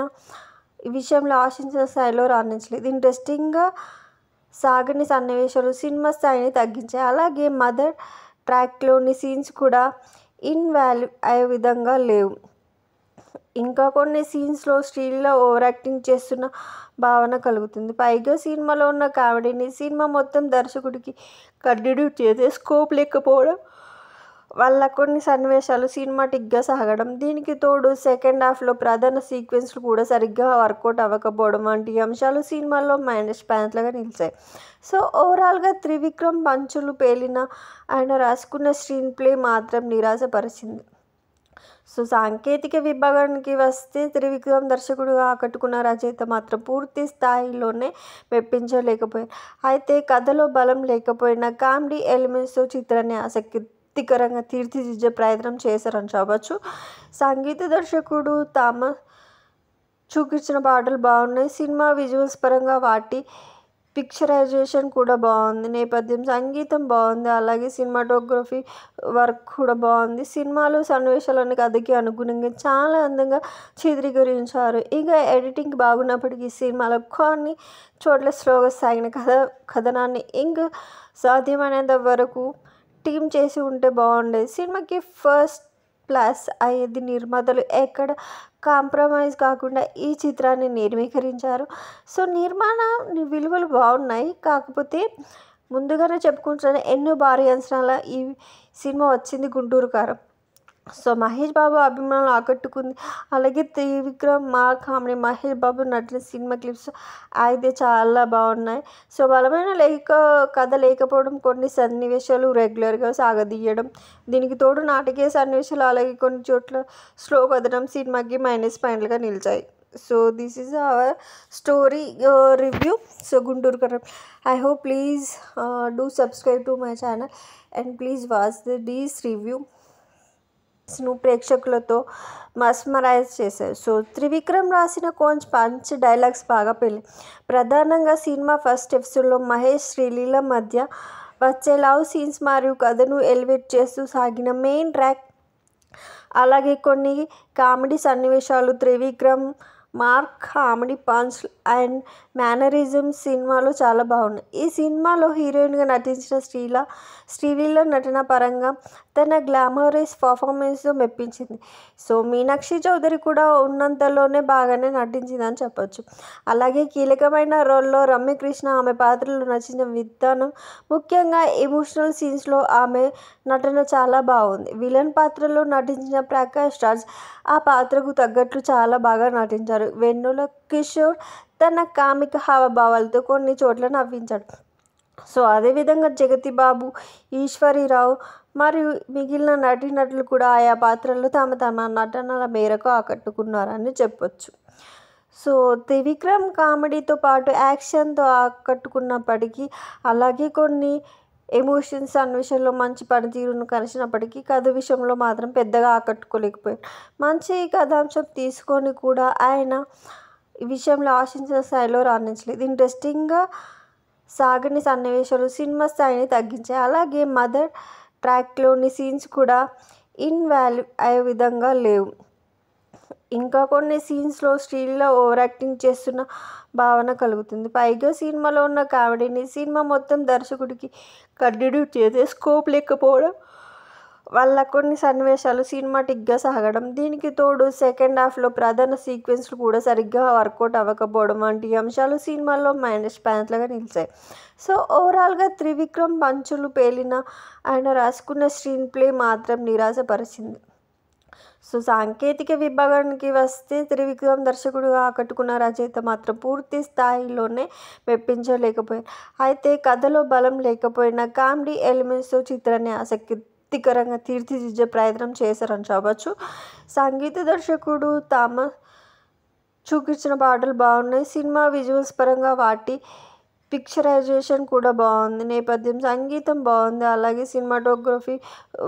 [SPEAKER 2] ఈ విషయంలో ఆశించిన స్థాయిలో రాణించలేదు. ఇంట్రెస్టింగ్గా సాగని సన్నివేశాలు సినిమా స్థాయిని తగ్గించాయి. అలాగే మదర్ ట్రాక్లోని సీన్స్ కూడా ఇన్వాల్వ్ అయ్యే విధంగా లేవు. ఇంకా కొన్ని సీన్స్లో శ్రీలీల ఓవర్ యాక్టింగ్ చేస్తున్న భావన కలుగుతుంది. పైగా సినిమాలో ఉన్న కామెడీని సినిమా మొత్తం దర్శకుడికి కంటిన్యూ చేసే స్కోప్ లేకపోవడం వల్ల కొన్ని సన్నివేశాలు సినిమాటిక్గా సాగడం, దీనికి తోడు సెకండ్ హాఫ్లో ప్రధాన సీక్వెన్స్లు కూడా సరిగ్గా వర్కౌట్ అవ్వకపోవడం వంటి అంశాలు సినిమాలో మైనస్ పాయింట్లుగా నిలిచాయి. సో ఓవరాల్గా త్రివిక్రమ్ పంచులు పేలిన ఆయన రాసుకున్న స్క్రీన్ ప్లే మాత్రం నిరాశపరిచింది. సో సాంకేతిక విభాగానికి వస్తే త్రివిక్రమ్ దర్శకుడుగా ఆకట్టుకున్న రచయిత మాత్రం పూర్తి స్థాయిలోనే మెప్పించలేకపోయారు. అయితే కథలో బలం లేకపోయినా కామెడీ ఎలిమెంట్స్తో చిత్రాన్ని ఆసక్తికరంగా తీర్చిదిద్దే ప్రయత్నం చేశారని చెప్పవచ్చు. సంగీత దర్శకుడు చూపించిన పాటలు బాగున్నాయి. సినిమా విజువల్స్ పరంగా వాటి పిక్చరైజేషన్ కూడా బాగుంది, నేపథ్యం సంగీతం బాగుంది, అలాగే సినిమాటోగ్రఫీ వర్క్ కూడా బాగుంది. సినిమాలో సన్నివేశాలను కథకి అనుగుణంగా చాలా అందంగా చిత్రీకరించారు. ఇక ఎడిటింగ్ బాగున్నప్పటికీ సినిమాలో కొన్ని చోట్ల స్లోగా సాగిన కథనాన్ని ఇంకా సాధ్యమైనంత వరకు టీమ్ చేసి ఉంటే బాగుండేది. సినిమాకి ఫస్ట్ ప్లస్ అయ్యేది నిర్మాతలు ఎక్కడ కాంప్రమైజ్ కాకుండా ఈ చిత్రాన్ని నిర్మీకరించారు. సో నిర్మాణ విలువలు బాగున్నాయి, కాకపోతే ముందుగానే చెప్పుకుంటున్నాను ఎన్నో భారీ అంచనాల ఈ సినిమా వచ్చింది గుంటూరు కారం. సో మహేష్ బాబు అభిమానులు ఆకట్టుకుంది. అలాగే Trivikram comedy, Mahesh Babu నటిన cinema clips అయితే చాలా బాగున్నాయి. సో బలమైన కథ లేకపోవడం, కొన్ని సన్నివేశాలు రెగ్యులర్గా సాగదీయడం, దీనికి తోడు నాటకీయ సన్నివేశాలు, అలాగే కొన్ని చోట్ల స్లో కథనం సినిమాకి మైనస్ పాయింట్లుగా నిలిచాయి. So this is our story review. So Guntur Kaaram. I hope please do subscribe to my channel and please watch this review. ప్రేక్షకులతో మస్మరైజ్ చేశారు. సో త్రివిక్రమ్ రాసిన కొంచెం పంచ్ డైలాగ్స్ బాగా పెళ్ళి. ప్రధానంగా సినిమా ఫస్ట్ ఎపిసోడ్లో మహేష్ శ్రీలీల మధ్య వచ్చే లవ్ సీన్స్ మరియు కథను ఎలివేట్ చేస్తూ సాగిన మెయిన్ ట్రాక్, అలాగే కొన్ని కామెడీ సన్నివేశాలు, Trivikram mark comedy punch and mannerisms సినిమాలో చాలా బాగున్నాయి. ఈ సినిమాలో హీరోయిన్గా నటించిన శ్రీలీల నటన పరంగా తన గ్లామరస్ పర్ఫార్మెన్స్తో మెప్పించింది. సో మీనాక్షి చౌదరి కూడా ఉన్నంతలోనే బాగానే నటించిందని చెప్పొచ్చు. అలాగే కీలకమైన రోల్లో రమ్యకృష్ణ ఆమె పాత్రలో నచ్చిన విధానం, ముఖ్యంగా ఎమోషనల్ సీన్స్లో ఆమె నటన చాలా బాగుంది. విలన్ పాత్రలో నటించిన ప్రకాష్ రాజ్ ఆ పాత్రకు తగ్గట్లు చాలా బాగా నటించారు. వెన్నెల కిషోర్ తన కామిక హావభావాలతో కొన్ని చోట్ల నవ్వించాడు. సో అదేవిధంగా జగతి బాబు, ఈశ్వరీరావు మరియు మిగిలిన నటీనటులు కూడా ఆయా పాత్రల్లో తమ నటనల మేరకు ఆకట్టుకున్నారని చెప్పొచ్చు. సో త్రివిక్రమ్ కామెడీతో పాటు యాక్షన్తో ఆకట్టుకున్నప్పటికీ, అలాగే కొన్ని ఎమోషన్స్ సన్నివేశాల్లో మంచి పనితీరును కనిసినప్పటికీ కథ విషయంలో మాత్రం పెద్దగా ఆకట్టుకోలేకపోయారు. మంచి కథాంశం తీసుకొని కూడా ఆయన ఈ విషయంలో ఆశించిన స్థాయిలో రాణించలేదు. ఇంట్రెస్టింగ్గా సాగని సన్నివేశాలు సినిమా స్థాయిని తగ్గించాయి. అలాగే మదర్ ట్రాక్లోని సీన్స్ కూడా ఇన్వాల్వ్ అయ్యే విధంగా లేవు. ఇంకా కొన్ని సీన్స్లో శ్రీలీల ఓవర్ యాక్టింగ్ చేస్తున్న భావన కలుగుతుంది. పైగా సినిమాలో ఉన్న కామెడీని సినిమా మొత్తం దర్శకుడికి కంటిన్యూ చేసే స్కోప్ లేకపోవడం వల్ల కొన్ని సన్నివేశాలు సినిమాటిక్గా సాగడం, దీనికి తోడు సెకండ్ హాఫ్లో ప్రధాన సీక్వెన్స్లు కూడా సరిగ్గా వర్కౌట్ అవ్వకపోవడం వంటి అంశాలు సినిమాలో మైనస్ పాయింట్లుగా నిలిచాయి. సో ఓవరాల్గా త్రివిక్రమ్ పంచులు పేలిన ఆయన రాసుకున్న స్క్రీన్ ప్లే మాత్రం నిరాశపరిచింది. సో సాంకేతిక విభాగానికి వస్తే త్రివిక్రమ్ దర్శకుడుగా ఆకట్టుకున్న రచయిత మాత్రం పూర్తి స్థాయిలోనే మెప్పించలేకపోయారు. అయితే కథలో బలం లేకపోయినా కామెడీ ఎలిమెంట్స్తో చిత్రాన్ని ఆసక్తికరంగా తీర్చిదిద్దే ప్రయత్నం చేశారని చెప్పవచ్చు. సంగీత దర్శకుడు థామస్ చూపించిన పాటలు బాగున్నాయి. సినిమా విజువల్స్ పరంగా వాటి పిక్చరైజేషన్ కూడా బాగుంది. నేపథ్యం సంగీతం బాగుంది. అలాగే సినిమాటోగ్రఫీ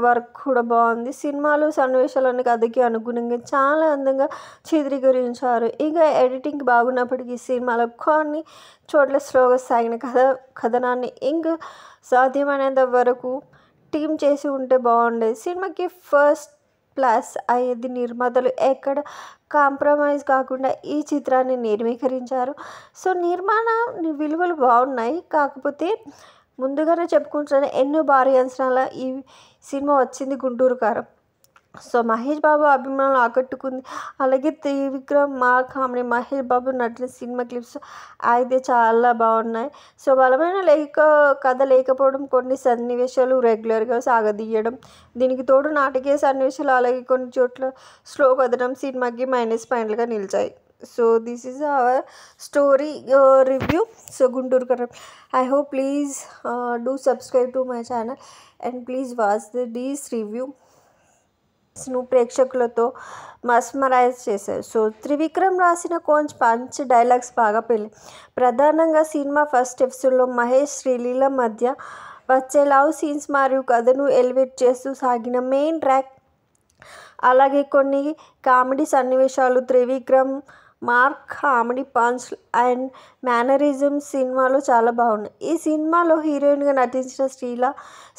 [SPEAKER 2] వర్క్ కూడా బాగుంది. సినిమాలో సన్నివేశాలను కథకి అనుగుణంగా చాలా అందంగా చిత్రీకరించారు. ఇక ఎడిటింగ్ బాగున్నప్పటికీ సినిమాలో కొన్ని చోట్ల స్లోగా సాగిన కథనాన్ని ఇంకా సాధ్యమైనంత వరకు టీమ్ చేసి ఉంటే బాగుండేది. సినిమాకి ఫస్ట్ ప్లస్ అయ్యేది నిర్మాతలు ఎక్కడ కాంప్రమైజ్ కాకుండా ఈ చిత్రాన్ని నిర్మీకరించారు. సో నిర్మాణ విలువలు బాగున్నాయి. కాకపోతే ముందుగానే చెప్పుకుంటున్నాను, ఎన్నో భారీ అంచనాల ఈ సినిమా వచ్చింది గుంటూరు కారం. సో మహేష్ బాబు అభిమానులు ఆకట్టుకుంది. అలాగే Trivikram, mark comedy, Mahesh Babu నటిన cinema clips అయితే చాలా బాగున్నాయి. సో బలమైన కథ లేకపోవడం, కొన్ని సన్నివేశాలు రెగ్యులర్గా సాగదీయడం, దీనికి తోడు నాటకీయ సన్నివేశాలు, అలాగే కొన్ని చోట్ల స్లో కథనం సినిమాకి మైనస్ పాయింట్లుగా నిలిచాయి. So this is our story review. So Guntur కారం. I hope please do subscribe to my channel and please watch this review. ప్రేక్షకులతో మస్మరైజ్ చేశారు. సో త్రివిక్రమ్ రాసిన కొంచెం పంచ్ డైలాగ్స్ బాగా పెళ్ళి. ప్రధానంగా సినిమా ఫస్ట్ ఎపిసోడ్లో మహేష్ శ్రీలీల మధ్య వచ్చే లవ్ సీన్స్ మరియు కథను ఎలివేట్ చేస్తూ సాగిన మెయిన్ ట్రాక్, అలాగే కొన్ని కామెడీ సన్నివేశాలు, Trivikram mark comedy punch and mannerisms సినిమాలో చాలా బాగున్నాయి. ఈ సినిమాలో హీరోయిన్గా నటించిన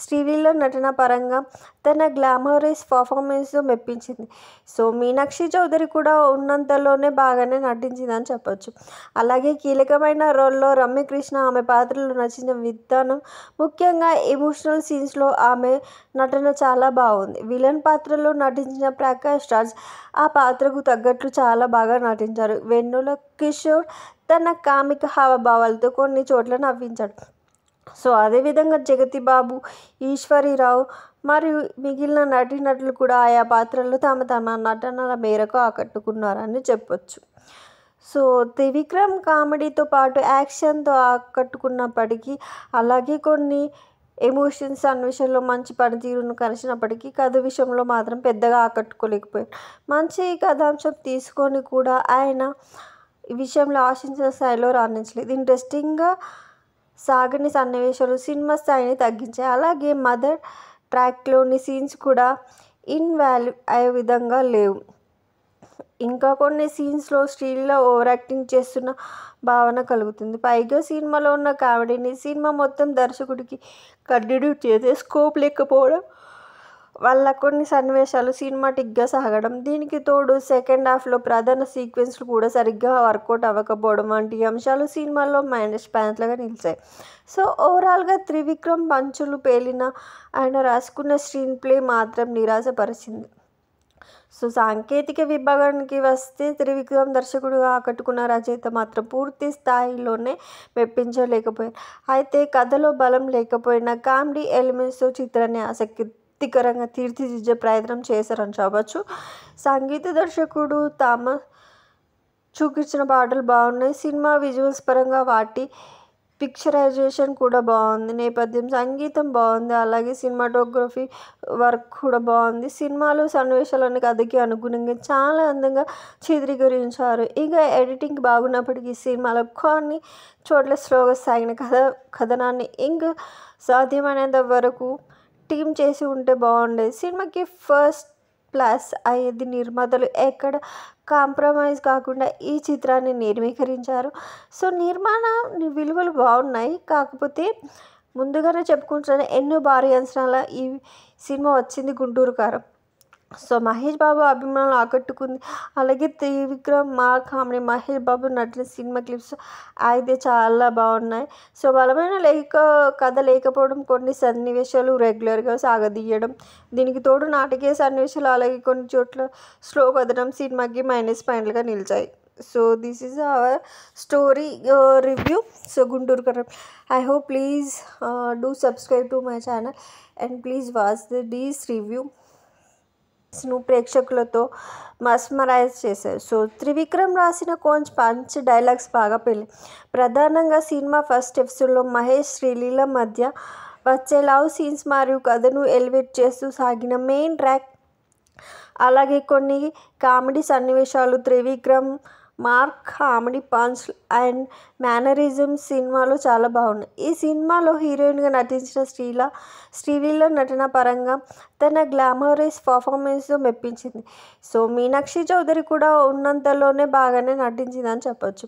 [SPEAKER 2] శ్రీలీల నటన పరంగా తన గ్లామరస్ పర్ఫార్మెన్స్తో మెప్పించింది. సో మీనాక్షి చౌదరి కూడా ఉన్నంతలోనే బాగానే నటించిందని చెప్పొచ్చు. అలాగే కీలకమైన రోల్లో రమ్యకృష్ణ ఆమె పాత్రలో నచ్చిన విధానం, ముఖ్యంగా ఎమోషనల్ సీన్స్లో ఆమె నటన చాలా బాగుంది. విలన్ పాత్రలో నటించిన ప్రకాష్ రాజ్ ఆ పాత్రకు తగ్గట్లు చాలా బాగా నటించారు. వెన్నెల కిషోర్ తన కామిక హావభావాలతో కొన్ని చోట్ల నవ్వించాడు. సో అదేవిధంగా జగతి బాబు, ఈశ్వరీరావు మరియు మిగిలిన నటీనటులు కూడా ఆయా పాత్రల్లో తమ నటనల మేరకు ఆకట్టుకున్నారని చెప్పొచ్చు. సో త్రివిక్రమ్ కామెడీతో పాటు యాక్షన్తో ఆకట్టుకున్నప్పటికీ, అలాగే కొన్ని ఎమోషన్స్ సన్నివేశాల్లో మంచి పనితీరును కనిసినప్పటికీ కథ విషయంలో మాత్రం పెద్దగా ఆకట్టుకోలేకపోయారు. మంచి కథాంశం తీసుకొని కూడా ఆయన ఈ విషయంలో ఆశించిన స్థాయిలో రాణించలేదు. ఇంట్రెస్టింగ్గా సాగని సన్నివేశాలు సినిమా స్థాయిని తగ్గించాయి. అలాగే మదర్ ట్రాక్లోని సీన్స్ కూడా ఇన్వాల్వ్ అయ్యే విధంగా లేవు. ఇంకా కొన్ని సీన్స్లో శ్రీలీల ఓవర్ యాక్టింగ్ చేస్తున్న భావన కలుగుతుంది. పైగా సినిమాలో ఉన్న కామెడీని సినిమా మొత్తం దర్శకుడికి కంటిన్యూ చేసే స్కోప్ లేకపోవడం వాళ్ళ కొన్ని సన్నివేశాలు సినిమాటిక్గా సాగడం, దీనికి తోడు సెకండ్ హాఫ్లో ప్రధాన సీక్వెన్స్లు కూడా సరిగ్గా వర్కౌట్ అవ్వకపోవడం వంటి అంశాలు సినిమాలో మైనస్ పాయింట్లుగా నిలిచాయి. సో ఓవరాల్గా త్రివిక్రమ్ పంచులు పేలిన ఆయన రాసుకున్న స్క్రీన్ ప్లే మాత్రం నిరాశపరిచింది. సో సాంకేతిక విభాగానికి వస్తే త్రివిక్రమ్ దర్శకుడుగా ఆకట్టుకున్న రచయిత మాత్రం పూర్తి స్థాయిలోనే మెప్పించలేకపోయారు. అయితే కథలో బలం లేకపోయినా కామెడీ ఎలిమెంట్స్తో చిత్రాన్ని ఆసక్తికరంగా తీర్చిదిద్దే ప్రయత్నం చేశారని చెప్పవచ్చు. సంగీత దర్శకుడు థామస్ చూపించిన పాటలు బాగున్నాయి. సినిమా విజువల్స్ పరంగా వాటి పిక్చరైజేషన్ కూడా బాగుంది. నేపథ్యం సంగీతం బాగుంది. అలాగే సినిమాటోగ్రఫీ వర్క్ కూడా బాగుంది. సినిమాలో సన్నివేశాలను కథకి అనుగుణంగా చాలా అందంగా చిత్రీకరించారు. ఇక ఎడిటింగ్ బాగున్నప్పటికీ సినిమాలో కొన్ని చోట్ల స్లోగా సాగిన కథనాన్ని ఇంకా సాధ్యమైనంత వరకు టీమ్ చేసి ఉంటే బాగుండేది. సినిమాకి ఫస్ట్ ప్లస్ అయ్యేది నిర్మాతలు ఎక్కడ కాంప్రమైజ్ కాకుండా ఈ చిత్రాన్ని నిర్మీకరించారు. సో నిర్మాణ విలువలు బాగున్నాయి. కాకపోతే ముందుగానే చెప్పుకుంటున్నాను, ఎన్నో భారీ అంచనాల ఈ సినిమా వచ్చింది గుంటూరు కారం. సో మహేష్ బాబు అభిమానులు ఆకట్టుకుంది. అలాగే Trivikram comedy Mahesh Babu నటిన cinema clips అయితే చాలా బాగున్నాయి. సో బలమైన కథ లేకపోవడం, కొన్ని సన్నివేశాలు రెగ్యులర్గా సాగదీయడం, దీనికి తోడు నాటకీయ సన్నివేశాలు, అలాగే కొన్ని చోట్ల స్లో కథనం సినిమాకి మైనస్ పాయింట్లుగా నిలిచాయి. So this is our story review. So Guntur Kaaram. I hope please do subscribe to my channel and please watch this review. ప్రేక్షకులతో మస్మరైజ్ చేశారు. సో త్రివిక్రమ్ రాసిన కొంచెం పంచ్ డైలాగ్స్ బాగా పెళ్ళి. ప్రధానంగా సినిమా ఫస్ట్ ఎపిసోడ్లో మహేష్ శ్రీలీల మధ్య వచ్చే లవ్ సీన్స్ మరియు కథను ఎలివేట్ చేస్తూ సాగిన మెయిన్ ట్రాక్, అలాగే కొన్ని కామెడీ సన్నివేశాలు, Trivikram comedy punch and mannerism సినిమాలో చాలా బాగున్నాయి. ఈ సినిమాలో హీరోయిన్గా నటించిన శ్రీలీల నటన పరంగా తన గ్లామరస్ పర్ఫార్మెన్స్తో మెప్పించింది. సో మీనాక్షి చౌదరి కూడా ఉన్నంతలోనే బాగానే నటించిందని చెప్పొచ్చు.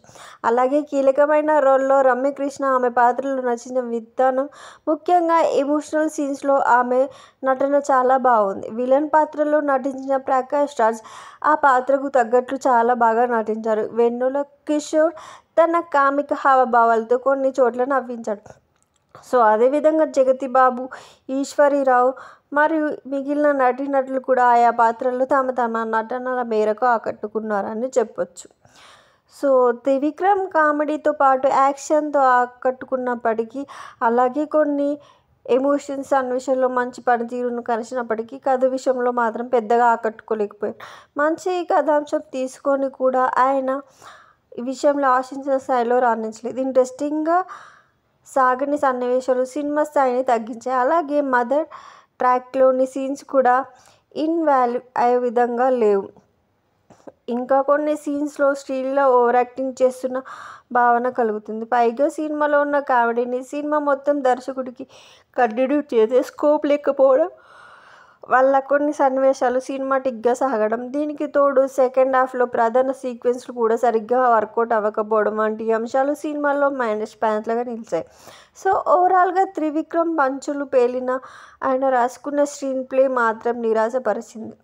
[SPEAKER 2] అలాగే కీలకమైన రోల్లో రమ్యకృష్ణ ఆమె పాత్రలో నచ్చిన విధానం, ముఖ్యంగా ఎమోషనల్ సీన్స్లో ఆమె నటన చాలా బాగుంది. విలన్ పాత్రలో నటించిన ప్రకాష్ రాజ్ ఆ పాత్రకు తగ్గట్లు చాలా బాగా నటించారు. వెన్నెల కిషోర్ తన కామిక హావభావాలతో కొన్ని చోట్ల నవ్వించాడు. సో అదేవిధంగా జగతి బాబు, ఈశ్వరీరావు మరియు మిగిలిన నటీనటులు కూడా ఆయా పాత్రల్లో తమ నటనల మేరకు ఆకట్టుకున్నారని చెప్పొచ్చు. సో త్రివిక్రమ్ కామెడీతో పాటు యాక్షన్తో ఆకట్టుకున్నప్పటికీ, అలాగే కొన్ని ఎమోషన్స్ సన్నివేశాల్లో మంచి పనితీరును కలిసినప్పటికీ కథ విషయంలో మాత్రం పెద్దగా ఆకట్టుకోలేకపోయారు. మంచి కథాంశం తీసుకొని కూడా ఆయన ఈ విషయంలో ఆశించిన స్థాయిలో రాణించలేదు. ఇంట్రెస్టింగ్గా సాగని సన్నివేశాలు సినిమా స్థాయిని తగ్గించాయి. అలాగే మదర్ ట్రాక్లోని సీన్స్ కూడా ఇన్వాల్వ్ అయ్యే విధంగా లేవు. ఇంకా కొన్ని సీన్స్లో శ్రీలీల ఓవర్ యాక్టింగ్ చేస్తున్న భావన కలుగుతుంది. పైగా సినిమాలో ఉన్న కామెడీని సినిమా మొత్తం దర్శకుడికి కంటిన్యూ చేసే స్కోప్ లేకపోవడం వల్ల కొన్ని సన్నివేశాలు సినిమాటిక్గా సాగడం, దీనికి తోడు సెకండ్ హాఫ్లో ప్రధాన సీక్వెన్స్లు కూడా సరిగ్గా వర్కౌట్ అవ్వకపోవడం వంటి అంశాలు సినిమాలో మైనస్ పాయింట్లుగా నిలిచాయి. సో ఓవరాల్గా త్రివిక్రమ్ పంచులు పేలిన ఆయన రాసుకున్న స్క్రీన్ ప్లే మాత్రం నిరాశపరిచింది.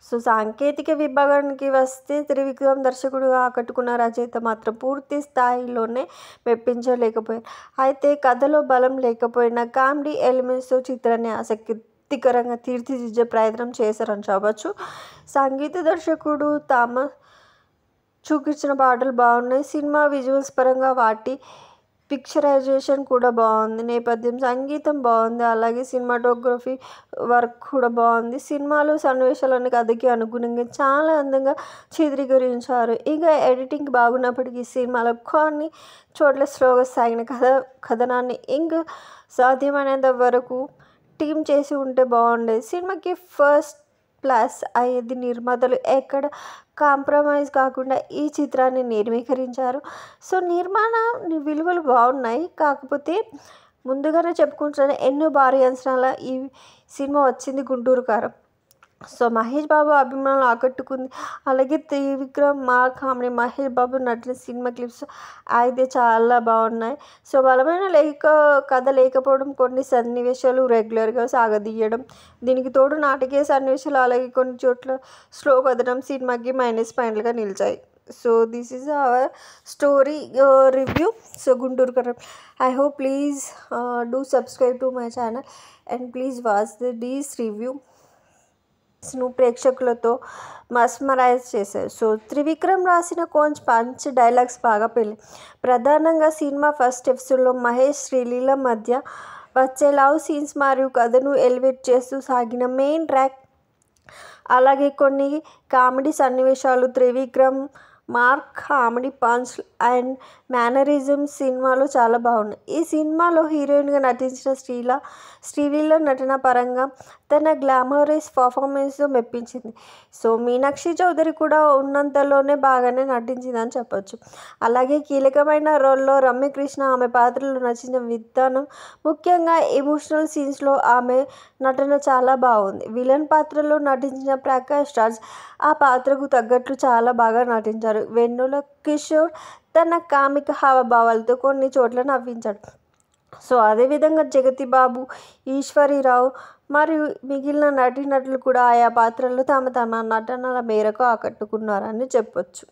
[SPEAKER 2] సో సాంకేతిక విభాగానికి వస్తే త్రివిక్రమ్ దర్శకుడుగా ఆకట్టుకున్న రచయిత మాత్రం పూర్తి స్థాయిలోనే మెప్పించలేకపోయారు. అయితే కథలో బలం లేకపోయినా కామెడీ ఎలిమెంట్స్తో చిత్రాన్ని ఆసక్తికరంగా తీర్చిదిద్దే ప్రయత్నం చేశారని చెప్పవచ్చు. సంగీత దర్శకుడు థామస్ చూపించిన పాటలు బాగున్నాయి. సినిమా విజువల్స్ పరంగా వాటి పిక్చరైజేషన్ కూడా బాగుంది. నేపథ్యం సంగీతం బాగుంది. అలాగే సినిమాటోగ్రఫీ వర్క్ కూడా బాగుంది. సినిమాలో సన్నివేశాలను కథకి అనుగుణంగా చాలా అందంగా చిత్రీకరించారు. ఇక ఎడిటింగ్ బాగున్నప్పటికీ సినిమాలో కొన్ని చోట్ల స్లోగా సాగిన కథనాన్ని ఇంకా సాధ్యమైనంత వరకు టీమ్ చేసి ఉంటే బాగుండేది. సినిమాకి ఫస్ట్ ప్లస్ అయ్యేది నిర్మాతలు ఎక్కడ కాంప్రమైజ్ కాకుండా ఈ చిత్రాన్ని నిర్మీకరించారు. సో నిర్మాణ విలువలు బాగున్నాయి. కాకపోతే ముందుగానే చెప్పుకుంటున్నాను, ఎన్నో భారీ అంచనాల ఈ సినిమా వచ్చింది గుంటూరు కారం. సో మహేష్ బాబు అభిమానులు ఆకట్టుకుంది. అలాగే Trivikram, comedy Mahesh Babu నటిన cinema clips అయితే చాలా బాగున్నాయి. సో బలమైన కథ లేకపోవడం, కొన్ని సన్నివేశాలు రెగ్యులర్గా సాగదీయడం, దీనికి తోడు నాటకీయ సన్నివేశాలు, అలాగే కొన్ని చోట్ల స్లో కథనం సినిమాకి మైనస్ పాయింట్లుగా నిలిచాయి. So this is our story review. So Guntur Kaaram. I hope please do subscribe to my channel and please watch these review. ప్రేక్షకులతో మస్మరైజ్ చేశారు. సో త్రివిక్రమ్ రాసిన పంచ్ డైలాగ్స్ బాగా పెళ్ళి. ప్రధానంగా సినిమా ఫస్ట్ ఎపిసోడ్లో మహేష్, శ్రీలీల మధ్య వచ్చే లవ్ సీన్స్ మరియు కథను ఎలివేట్ చేస్తూ సాగిన మెయిన్ ట్రాక్, అలాగే కొన్ని కామెడీ సన్నివేశాలు, Trivikram comedy punch and mannerism సినిమాలో చాలా బాగున్నాయి. ఈ సినిమాలో హీరోయిన్గా నటించిన శ్రీలీల నటన పరంగా తన గ్లామరస్ పర్ఫార్మెన్స్తో మెప్పించింది. సో మీనాక్షి చౌదరి కూడా ఉన్నంతలోనే బాగానే నటించిందని చెప్పొచ్చు. అలాగే కీలకమైన రోల్లో రమ్యకృష్ణ ఆమె పాత్రలో నచ్చిన విధానం, ముఖ్యంగా ఎమోషనల్ సీన్స్లో ఆమె నటన చాలా బాగుంది. విలన్ పాత్రలో నటించిన ప్రకాష్ రాజ్ ఆ పాత్రకు తగ్గట్లు చాలా బాగా నటించారు. వెన్నెల కిషోర్ తన కామిక హావభావాలతో కొన్ని చోట్ల నవ్వించాడు. సో అదేవిధంగా జగతి బాబు, ఈశ్వరీరావు మరియు మిగిలిన నటీనటులు కూడా ఆయా పాత్రల్లో తమ నటనల మేరకు ఆకట్టుకున్నారని చెప్పొచ్చు.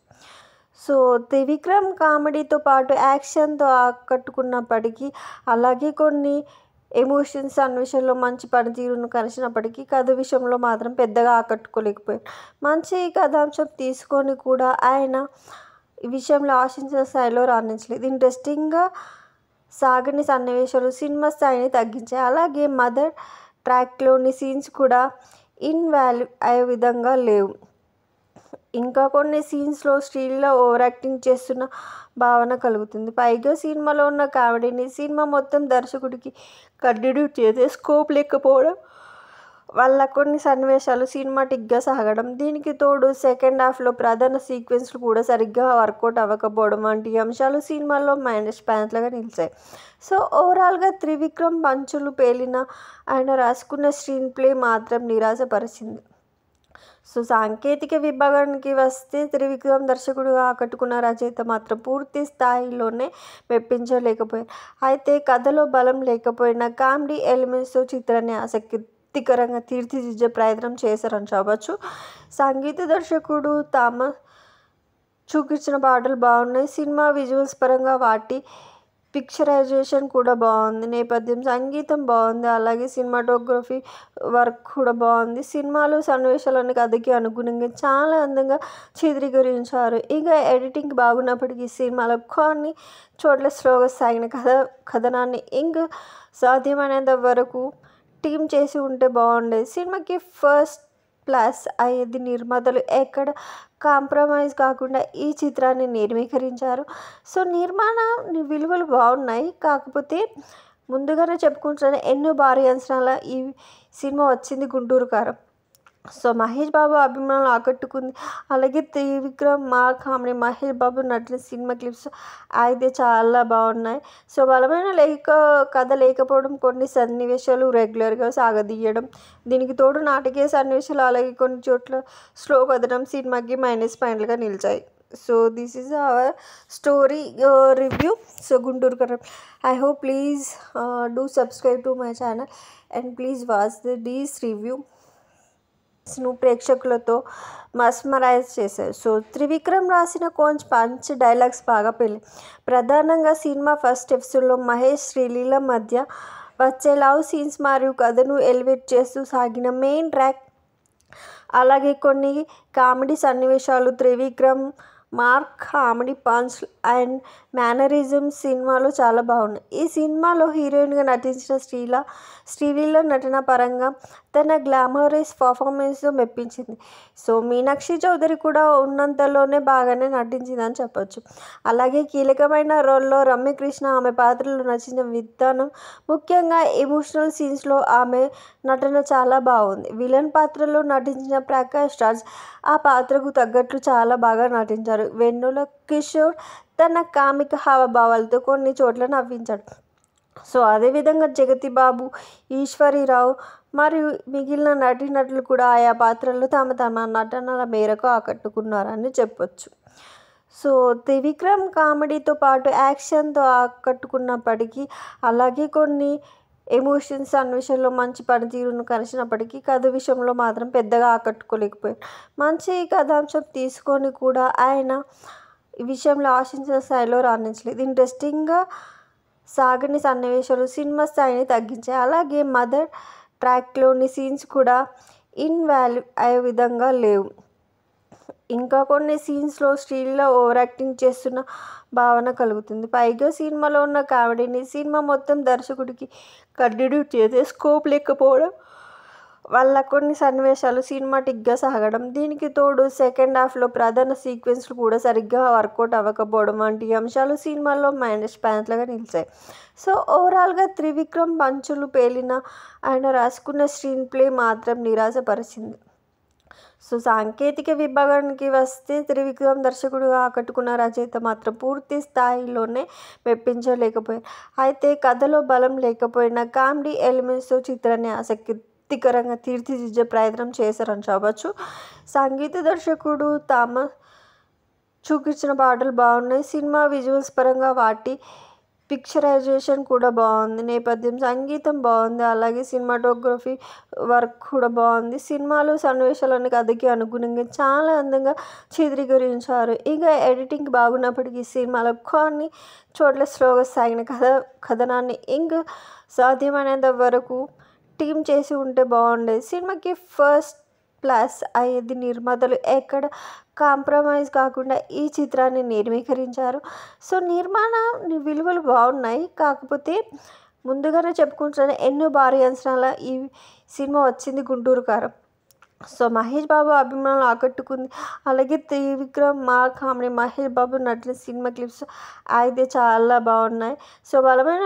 [SPEAKER 2] సో త్రివిక్రమ్ కామెడీతో పాటు యాక్షన్తో ఆకట్టుకున్నప్పటికీ, అలాగే కొన్ని ఎమోషన్స్ సన్నివేశాల్లో మంచి పనితీరును కలిసినప్పటికీ కథ విషయంలో మాత్రం పెద్దగా ఆకట్టుకోలేకపోయారు. మంచి కథాంశం తీసుకొని కూడా ఆయన ఈ విషయంలో ఆశించిన స్థాయిలో రాణించలేదు. ఇంట్రెస్టింగ్గా సాగని సన్నివేశాలు సినిమా స్థాయిని తగ్గించాయి. అలాగే మదర్ ట్రాక్లోని సీన్స్ కూడా ఇన్వాల్యూ అయ్యే విధంగా లేవు. ఇంకా కొన్ని సీన్స్లో శ్రీలీల ఓవర్ యాక్టింగ్ చేస్తున్న భావన కలుగుతుంది. పైగా సినిమాలో ఉన్న కామెడీని సినిమా మొత్తం దర్శకుడికి కంటిన్యూ చేసే స్కోప్ లేకపోవడం వల్ల కొన్ని సన్నివేశాలు సినిమాటిక్గా సాగడం, దీనికి తోడు సెకండ్ హాఫ్లో ప్రధాన సీక్వెన్స్లు కూడా సరిగ్గా వర్కౌట్ అవ్వకపోవడం వంటి అంశాలు సినిమాలో మైనస్ పాయింట్లుగా నిలిచాయి. సో ఓవరాల్గా త్రివిక్రమ్ పంచులు పేలిన ఆయన రాసుకున్న స్క్రీన్ ప్లే మాత్రం నిరాశపరిచింది. సో సాంకేతిక విభాగానికి వస్తే త్రివిక్రమ్ దర్శకుడుగా ఆకట్టుకున్న రచయిత మాత్రం పూర్తి స్థాయిలోనే మెప్పించలేకపోయారు. అయితే కథలో బలం లేకపోయినా కామెడీ ఎలిమెంట్స్తో చిత్రాన్ని ఆసక్తికరంగా తీర్చిదిద్దే ప్రయత్నం చేశారని చెప్పవచ్చు. సంగీత దర్శకుడు థామస్ చూపించిన పాటలు బాగున్నాయి. సినిమా విజువల్స్ పరంగా వాటి పిక్చరైజేషన్ కూడా బాగుంది. నేపథ్యం సంగీతం బాగుంది. అలాగే సినిమాటోగ్రఫీ వర్క్ కూడా బాగుంది. సినిమాలో సన్నివేశాలను కథకి అనుగుణంగా చాలా అందంగా చిత్రీకరించారు. ఇక ఎడిటింగ్ బాగున్నప్పటికీ సినిమాలో కొన్ని చోట్ల స్లోగా సాగిన కథనాన్ని ఇంకా సాధ్యమైనంత వరకు టీమ్ చేసి ఉంటే బాగుండేది. సినిమాకి ఫస్ట్ ప్లస్ అయ్యేది నిర్మాతలు ఎక్కడ కాంప్రమైజ్ కాకుండా ఈ చిత్రాన్ని నిర్మీకరించారు. సో నిర్మాణ విలువలు బాగున్నాయి. కాకపోతే ముందుగానే చెప్పుకుంటున్నాను, ఎన్నో భారీ అంచనాల ఈ సినిమా వచ్చింది గుంటూరు కారం. సో మహేష్ బాబు అభిమానులు ఆకట్టుకుంది. అలాగే Trivikram, comedy Mahesh Babu నటిన cinema clips అయితే చాలా బాగున్నాయి. సో బలమైన కథ లేకపోవడం, కొన్ని సన్నివేశాలు రెగ్యులర్గా సాగదీయడం, దీనికి తోడు నాటకీయ సన్నివేశాలు, అలాగే కొన్ని చోట్ల స్లో కథనం సినిమాకి మైనస్ పాయింట్లుగా నిలిచాయి. So this is our story review. So Guntur Kaaram. I hope please do subscribe to my channel and please watch these review. ప్రేక్షకులతో మస్మరైజ్ చేశారు. సో త్రివిక్రమ్ రాసిన పంచ్ డైలాగ్స్ బాగా పెళ్ళి. ప్రధానంగా సినిమా ఫస్ట్ ఎపిసోడ్లో మహేష్, శ్రీలీల మధ్య వచ్చే లవ్ సీన్స్ మరియు కథను ఎలివేట్ చేస్తూ సాగిన మెయిన్ ట్రాక్, అలాగే కొన్ని కామెడీ సన్నివేశాలు, Trivikram comedy punch and mannerism సినిమాలో చాలా బాగున్నాయి. ఈ సినిమాలో హీరోయిన్గా నటించిన శ్రీలీల నటన పరంగా తన గ్లామరస్ పర్ఫార్మెన్స్తో మెప్పించింది. సో మీనాక్షి చౌదరి కూడా ఉన్నంతలోనే బాగానే నటించిందని చెప్పొచ్చు. అలాగే కీలకమైన రోల్లో రమ్యకృష్ణ ఆమె పాత్రలో నచ్చిన విధానం, ముఖ్యంగా ఎమోషనల్ సీన్స్లో ఆమె నటన చాలా బాగుంది. విలన్ పాత్రలో నటించిన ప్రకాష్ రాజ్ ఆ పాత్రకు తగ్గట్లు చాలా బాగా నటించారు. వెన్నెల కిషోర్ తన కామిక హావభావాలతో కొన్ని చోట్ల నవ్వించాడు. సో అదేవిధంగా జగతి బాబు, ఈశ్వరీరావు మరియు మిగిలిన నటీనటులు కూడా ఆయా పాత్రల్లో తమ తమ నటనల మేరకు ఆకట్టుకున్నారని చెప్పొచ్చు. సో త్రివిక్రమ్ కామెడీతో పాటు యాక్షన్తో ఆకట్టుకున్నప్పటికీ, అలాగే కొన్ని ఎమోషన్స్ సన్నివేశాల్లో మంచి పనితీరును కనబరిచినప్పటికీ కథ విషయంలో మాత్రం పెద్దగా ఆకట్టుకోలేకపోయారు. మంచి కథాంశం తీసుకొని కూడా ఆయన ఈ విషయంలో ఆశించిన స్థాయిలో రాణించలేదు. ఇంట్రెస్టింగ్గా సాగని సన్నివేశాలు సినిమా స్థాయిని తగ్గించాయి. అలాగే మదర్ ట్రాక్లోని సీన్స్ కూడా ఇన్వాల్వ్ అయ్యే విధంగా లేవు. ఇంకా కొన్ని సీన్స్లో శ్రీలీల ఓవర్ యాక్టింగ్ చేస్తున్న భావన కలుగుతుంది. పైగా సినిమాలో ఉన్న కామెడీని సినిమా మొత్తం దర్శకుడికి కంటిన్యూ చేసే స్కోప్ లేకపోవడం వల్ల కొన్ని సన్నివేశాలు సినిమాటిక్గా సాగడం, దీనికి తోడు సెకండ్ హాఫ్లో ప్రధాన సీక్వెన్స్లు కూడా సరిగ్గా వర్కౌట్ అవ్వకపోవడం వంటి అంశాలు సినిమాలో మైనస్ పాయింట్లుగా నిలిచాయి. సో ఓవరాల్గా త్రివిక్రమ్ పంచులు పేలిన ఆయన రాసుకున్న స్క్రీన్ ప్లే మాత్రం నిరాశపరిచింది. సో సాంకేతిక విభాగానికి వస్తే త్రివిక్రమ్ దర్శకుడుగా ఆకట్టుకున్న రచయిత మాత్రం పూర్తి స్థాయిలోనే మెప్పించలేకపోయారు. అయితే కథలో బలం లేకపోయినా కామెడీ ఎలిమెంట్స్తో చిత్రాన్ని ఆసక్తికరంగా తీర్చిదిద్దే ప్రయత్నం చేశారని చెప్పవచ్చు. సంగీత దర్శకుడు థామస్ చూపించిన పాటలు బాగున్నాయి. సినిమా విజువల్స్ పరంగా వాటి పిక్చరైజేషన్ కూడా బాగుంది. నేపథ్యం సంగీతం బాగుంది. అలాగే సినిమాటోగ్రఫీ వర్క్ కూడా బాగుంది. సినిమాలో సన్నివేశాలను కథకి అనుగుణంగా చాలా అందంగా చిత్రీకరించారు. ఇక ఎడిటింగ్ బాగున్నప్పటికీ సినిమాలో కొన్ని చోట్ల స్లోగా సాగిన కథనాన్ని ఇంకా సాధ్యమైనంత వరకు టీమ్ చేసి ఉంటే బాగుండేది. సినిమాకి ఫస్ట్ ప్లస్ అయ్యేది నిర్మాతలు ఎక్కడ కాంప్రమైజ్ కాకుండా ఈ చిత్రాన్ని నిర్మీకరించారు. సో నిర్మాణ విలువలు బాగున్నాయి. కాకపోతే ముందుగానే చెప్పుకుంటున్న ఎన్నో భారీ అంచనాల ఈ సినిమా వచ్చింది గుంటూరు కారం. సో మహేష్ బాబు అభిమానులు ఆకట్టుకుంది. అలాగే Trivikram comedy Mahesh Babu నటిన cinema clips అయితే చాలా బాగున్నాయి. సో బలమైన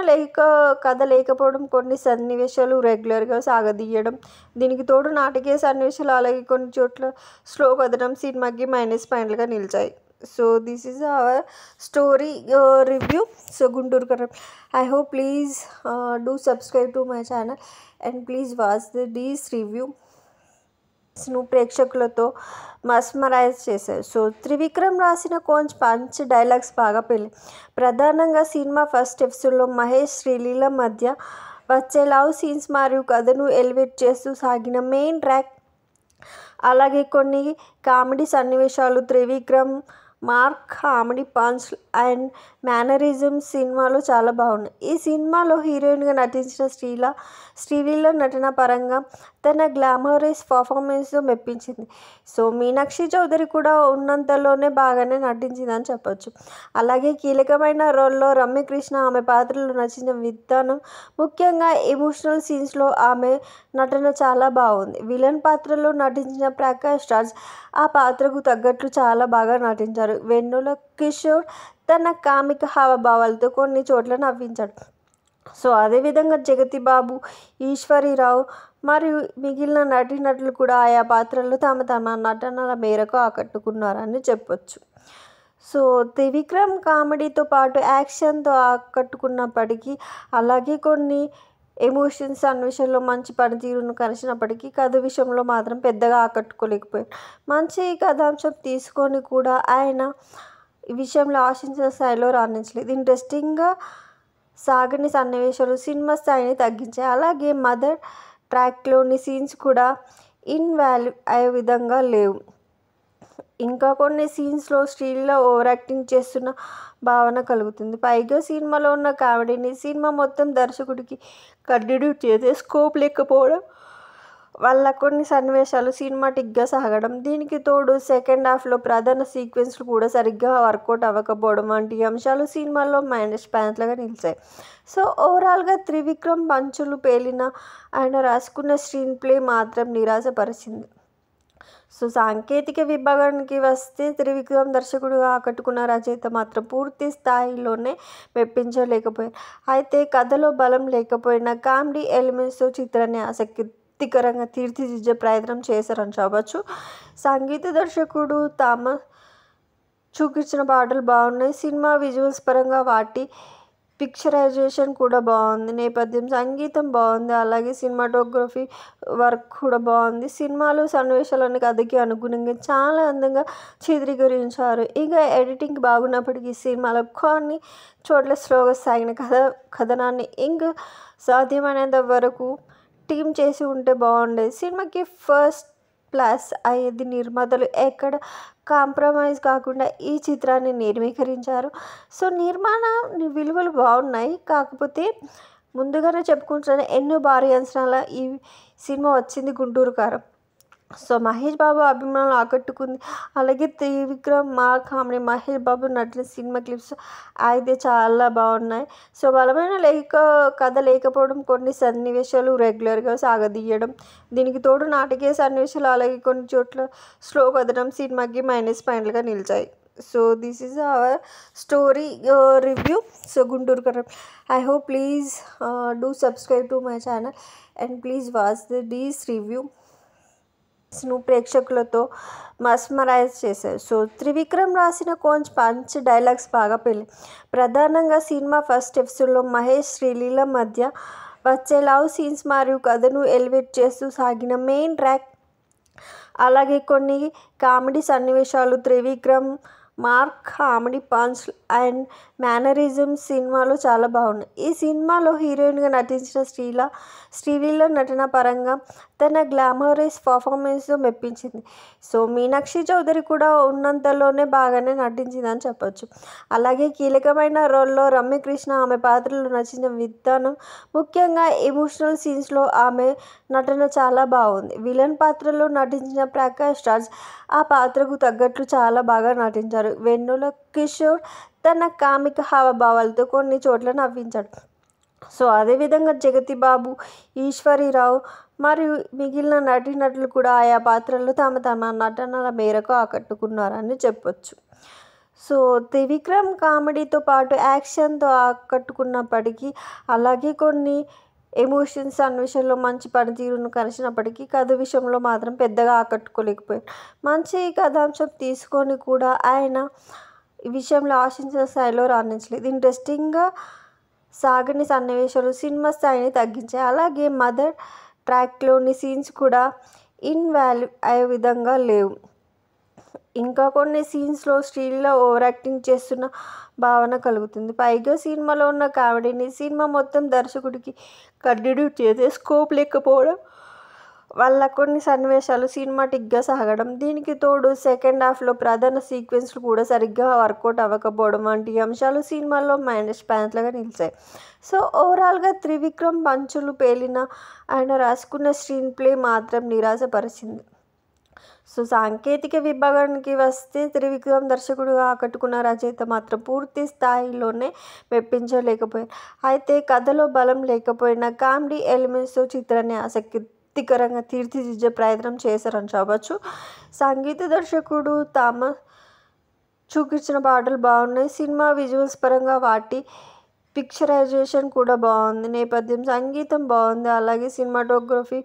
[SPEAKER 2] కథ లేకపోవడం, కొన్ని సన్నివేశాలు రెగ్యులర్గా సాగదీయడం, దీనికి తోడు నాటకీయ సన్నివేశాలు, అలాగే కొన్ని చోట్ల స్లో కథనం సినిమాకి మైనస్ పాయింట్లుగా నిలిచాయి. So this is our story review. So Guntur Kaaram. I hope please do subscribe to my channel and please watch this review. ప్రేక్షకులతో మస్మరైజ్ చేశారు. సో త్రివిక్రమ్ రాసిన కొంచెం పంచ్ డైలాగ్స్ బాగా పెళ్ళి. ప్రధానంగా సినిమా ఫస్ట్ ఎపిసోడ్లో మహేష్ శ్రీలీల మధ్య వచ్చే లవ్ సీన్స్ మరియు కథను ఎలివేట్ చేస్తూ సాగిన మెయిన్ ట్రాక్, అలాగే కొన్ని కామెడీ సన్నివేశాలు, Trivikram comedy punch and mannerism సినిమాలో చాలా బాగున్నాయి. ఈ సినిమాలో హీరోయిన్గా నటించిన శ్రీలీల నటన పరంగా తన గ్లామరస్ పర్ఫార్మెన్స్తో మెప్పించింది. సో మీనాక్షి చౌదరి కూడా ఉన్నంతలోనే బాగానే నటించిందని చెప్పొచ్చు. అలాగే కీలకమైన రోల్లో రమ్యకృష్ణ ఆమె పాత్రలో నచ్చిన విధానం, ముఖ్యంగా ఎమోషనల్ సీన్స్లో ఆమె నటన చాలా బాగుంది. విలన్ పాత్రలో నటించిన ప్రకాష్ రాజ్ ఆ పాత్రకు తగ్గట్లు చాలా బాగా నటించారు. వెన్నెల కిషోర్ తన కామిక హావభావాలతో కొన్ని చోట్ల నవ్వించాడు. సో అదేవిధంగా జగతి బాబు, ఈశ్వరీరావు మరియు మిగిలిన నటీనటులు కూడా ఆయా పాత్రల్లో తమ తమ నటనల మేరకు ఆకట్టుకున్నారని చెప్పొచ్చు. సో త్రివిక్రమ్ కామెడీతో పాటు యాక్షన్తో ఆకట్టుకున్నప్పటికీ, అలాగే కొన్ని ఎమోషన్స్ సన్నివేశాల్లో మంచి పనితీరును కనబరిచినప్పటికీ కథ విషయంలో మాత్రం పెద్దగా ఆకట్టుకోలేకపోయారు. మంచి కథాంశం తీసుకొని కూడా ఆయన ఈ విషయంలో ఆశించిన స్థాయిలో రాణించలేదు. ఇంట్రెస్టింగ్గా సాగని సన్నివేశాలు సినిమా స్థాయిని తగ్గించాయి. అలాగే మదర్ ట్రాక్లోని సీన్స్ కూడా ఇన్వాల్వ్ అయ్యే విధంగా లేవు. ఇంకా కొన్ని సీన్స్లో శ్రీలీల ఓవర్ యాక్టింగ్ చేస్తున్న భావన కలుగుతుంది. పైగా సినిమాలో ఉన్న కామెడీని సినిమా మొత్తం దర్శకుడికి కంటిన్యూ చేసే స్కోప్ లేకపోవడం వల్ల కొన్ని సన్నివేశాలు సినిమాటిక్గా సాగడం, దీనికి తోడు సెకండ్ హాఫ్లో ప్రధాన సీక్వెన్స్లు కూడా సరిగ్గా వర్కౌట్ అవ్వకపోవడం వంటి అంశాలు సినిమాలో మైనస్ పాయింట్లుగా నిలిచాయి. సో ఓవరాల్గా త్రివిక్రమ్ పంచులు పేలిన ఆయన రాసుకున్న స్క్రీన్ ప్లే మాత్రం నిరాశపరిచింది. సో సాంకేతిక విభాగానికి వస్తే త్రివిక్రమ్ దర్శకుడుగా ఆకట్టుకున్న రచయిత మాత్రం పూర్తి స్థాయిలోనే మెప్పించలేకపోయారు. అయితే కథలో బలం లేకపోయినా కామెడీ ఎలిమెంట్స్తో చిత్రాన్ని ఆసక్తికరంగా తీర్చిదిద్దే ప్రయత్నం చేశారని చెప్పవచ్చు. సంగీత దర్శకుడు థామస్ చూపించిన పాటలు బాగున్నాయి. సినిమా విజువల్స్ పరంగా వాటి పిక్చరైజేషన్ కూడా బాగుంది, నేపథ్యం సంగీతం బాగుంది, అలాగే సినిమాటోగ్రఫీ వర్క్ కూడా బాగుంది. సినిమాలో సన్నివేశాలను కథకి అనుగుణంగా చాలా అందంగా చిత్రీకరించారు. ఇక ఎడిటింగ్ బాగున్నప్పటికీ సినిమాలో కొన్ని చోట్ల స్లోగా సాగిన కథనాన్ని ఇంకా సాధ్యమైనంత వరకు టీమ్ చేసి ఉంటే బాగుండేది. సినిమాకి ఫస్ట్ ప్లస్ అయ్యేది నిర్మాతలు ఎక్కడ కాంప్రమైజ్ కాకుండా ఈ చిత్రాన్ని నిర్మీకరించారు. సో నిర్మాణ విలువలు బాగున్నాయి, కాకపోతే ముందుగానే చెప్పుకుంటున్నాను ఎన్నో భారీ అంచనాల ఈ సినిమా వచ్చింది గుంటూరు కారం. సో మహేష్ బాబు అభిమానులు ఆకట్టుకుంది. అలాగే Trivikram comedy, Mahesh Babu నటిన cinema clips అయితే చాలా బాగున్నాయి. సో బలమైన కథ లేకపోవడం, కొన్ని సన్నివేశాలు రెగ్యులర్గా సాగదీయడం, దీనికి తోడు నాటకీయ సన్నివేశాలు, అలాగే కొన్ని చోట్ల స్లో కథనం సినిమాకి మైనస్ పాయింట్లుగా నిలిచాయి. So this is our story review. So Guntur Kaaram. I hope please do subscribe to my channel and please watch this review. ప్రేక్షకులతో మస్మరైజ్ చేశారు. సో త్రివిక్రమ్ రాసిన కొంచెం పంచ్ డైలాగ్స్ బాగా పెళ్ళి. ప్రధానంగా సినిమా ఫస్ట్ ఎపిసోడ్లో మహేష్ శ్రీలీల మధ్య వచ్చే లవ్ సీన్స్ మరియు కథను ఎలివేట్ చేస్తూ సాగిన మెయిన్ ట్రాక్, అలాగే కొన్ని కామెడీ సన్నివేశాలు, Trivikram comedy punch and mannerism సినిమాలో చాలా బాగున్నాయి. ఈ సినిమాలో హీరోయిన్గా నటించిన శ్రీలీల నటన పరంగా తన గ్లామరస్ పర్ఫార్మెన్స్తో మెప్పించింది. సో మీనాక్షి చౌదరి కూడా ఉన్నంతలోనే బాగానే నటించిందని చెప్పొచ్చు. అలాగే కీలకమైన రోల్లో రమ్యకృష్ణ ఆమె పాత్రలో నచ్చిన విధానం, ముఖ్యంగా ఎమోషనల్ సీన్స్లో ఆమె నటన చాలా బాగుంది. విలన్ పాత్రలో నటించిన ప్రకాష్ రాజ్ ఆ పాత్రకు తగ్గట్లు చాలా బాగా నటించారు. వెన్నెల కిషోర్ తన కామిక హావభావాలతో కొన్ని చోట్ల నవ్వించాడు. సో అదేవిధంగా జగతి బాబు, ఈశ్వరీరావు మరియు మిగిలిన నటీనటులు కూడా ఆయా పాత్రల్లో తమ నటనల మేరకు ఆకట్టుకున్నారని చెప్పొచ్చు. సో త్రివిక్రమ్ కామెడీతో పాటు యాక్షన్తో ఆకట్టుకున్నప్పటికీ, అలాగే కొన్ని ఎమోషన్స్ సన్నివేశాల్లో మంచి పనితీరును కలిసినప్పటికీ కథ విషయంలో మాత్రం పెద్దగా ఆకట్టుకోలేకపోయారు. మంచి కథాంశం తీసుకొని కూడా ఆయన ఈ విషయంలో ఆశించిన స్థాయిలో రాణించలేదు. ఇంట్రెస్టింగ్గా సాగని సన్నివేశాలు సినిమా స్థాయిని తగ్గించాయి. అలాగే మదర్ ట్రాక్లోని సీన్స్ కూడా ఇన్వాల్వ్ అయ్యే విధంగా లేవు. ఇంకా కొన్ని సీన్స్లో శ్రీలీల ఓవర్ యాక్టింగ్ చేస్తున్న భావన కలుగుతుంది. పైగా సినిమాలో ఉన్న కామెడీని సినిమా మొత్తం దర్శకుడికి కంటిన్యూ చేసే స్కోప్ లేకపోవడం వల్ల కొన్ని సన్నివేశాలు సినిమాటిక్గా సాగడం, దీనికి తోడు సెకండ్ హాఫ్లో ప్రధాన సీక్వెన్స్లు కూడా సరిగ్గా వర్కౌట్ అవ్వకపోవడం వంటి అంశాలు సినిమాలో మైనస్ పాయింట్లుగా నిలిచాయి. సో ఓవరాల్గా త్రివిక్రమ్ పంచులు పేలిన ఆయన రాసుకున్న స్క్రీన్ ప్లే మాత్రం నిరాశపరిచింది. సో సాంకేతిక విభాగానికి వస్తే త్రివిక్రమ్ దర్శకుడుగా ఆకట్టుకున్న రచయిత మాత్రం పూర్తి స్థాయిలోనే మెప్పించలేకపోయారు. అయితే కథలో బలం లేకపోయినా కామెడీ ఎలిమెంట్స్తో చిత్రాన్ని ఆసక్తికరంగా తీర్చిదిద్దే ప్రయత్నం చేశారని చెప్పవచ్చు. సంగీత దర్శకుడు చూపించిన పాటలు బాగున్నాయి. సినిమా విజువల్స్ పరంగా వాటి పిక్చరైజేషన్ కూడా బాగుంది, నేపథ్యం సంగీతం బాగుంది, అలాగే సినిమాటోగ్రఫీ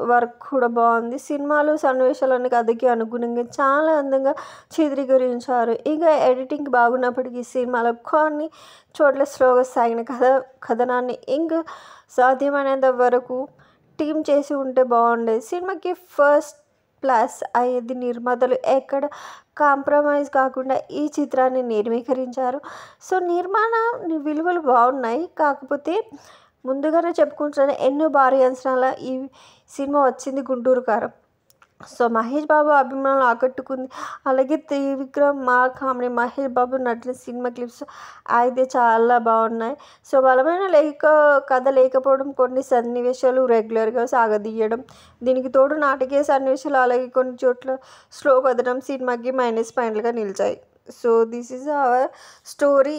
[SPEAKER 2] వర్క్ కూడా బాగుంది. సినిమాలో సన్నివేశాలను కథకి అనుగుణంగా చాలా అందంగా చిత్రీకరించారు. ఇక ఎడిటింగ్ బాగున్నప్పటికీ సినిమాలో కొన్ని చోట్ల స్లోగా సాగిన కథనాన్ని ఇంకా సాధ్యమైనంత వరకు టీమ్ చేసి ఉంటే బాగుండేది. సినిమాకి ఫస్ట్ ప్లస్ అయ్యేది నిర్మాతలు ఎక్కడ కాంప్రమైజ్ కాకుండా ఈ చిత్రాన్ని నిర్మీకరించారు. సో నిర్మాణ విలువలు బాగున్నాయి, కాకపోతే ముందుగానే చెప్పుకుంటున్నాను ఎన్నో భారీ అంచనాల ఈ సినిమా వచ్చింది గుంటూరు కారం. సో మహేష్ బాబు అభిమానులు ఆకట్టుకుంది. అలాగే Trivikram comedy, Mahesh Babu నటిన cinema clips అయితే చాలా బాగున్నాయి. సో బలమైన కథ లేకపోవడం, కొన్ని సన్నివేశాలు రెగ్యులర్గా సాగదీయడం, దీనికి తోడు నాటకీయ సన్నివేశాలు, అలాగే కొన్ని చోట్ల స్లో కథనం సినిమాకి మైనస్ పాయింట్లుగా నిలిచాయి. So this is our story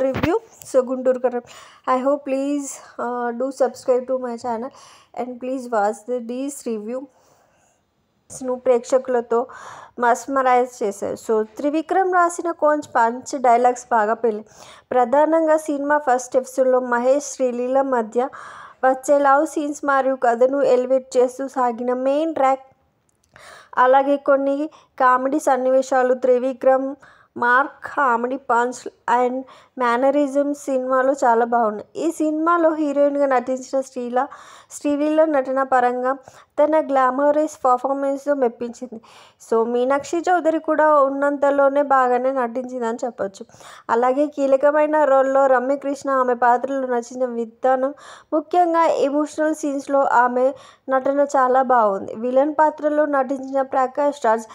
[SPEAKER 2] review. So Guntur Kaaram. I hope please do subscribe to my channel and please watch this review. ప్రేక్షకులతో మస్మరైజ్ చేశారు. సో త్రివిక్రమ్ రాసిన కొంచెం పంచ్ డైలాగ్స్ బాగా పెళ్ళి. ప్రధానంగా సినిమా ఫస్ట్ ఎపిసోడ్లో మహేష్ శ్రీలీల మధ్య వచ్చే లవ్ సీన్స్ మరియు కథను ఎలివేట్ చేస్తూ సాగిన మెయిన్ ట్రాక్, అలాగే కొన్ని కామెడీ సన్నివేశాలు, Trivikram mark comedy punch and mannerism సినిమాలో చాలా బాగున్నాయి. ఈ సినిమాలో హీరోయిన్గా నటించిన శ్రీలీల నటన పరంగా తన గ్లామరస్ పర్ఫార్మెన్స్తో మెప్పించింది. సో మీనాక్షి చౌదరి కూడా ఉన్నంతలోనే బాగానే నటించిందని చెప్పొచ్చు. అలాగే కీలకమైన రోల్లో రమ్యకృష్ణ ఆమె పాత్రలో నచ్చిన విధానం, ముఖ్యంగా ఎమోషనల్ సీన్స్లో ఆమె నటన చాలా బాగుంది. విలన్ పాత్రలో నటించిన ప్రకాష్ రాజ్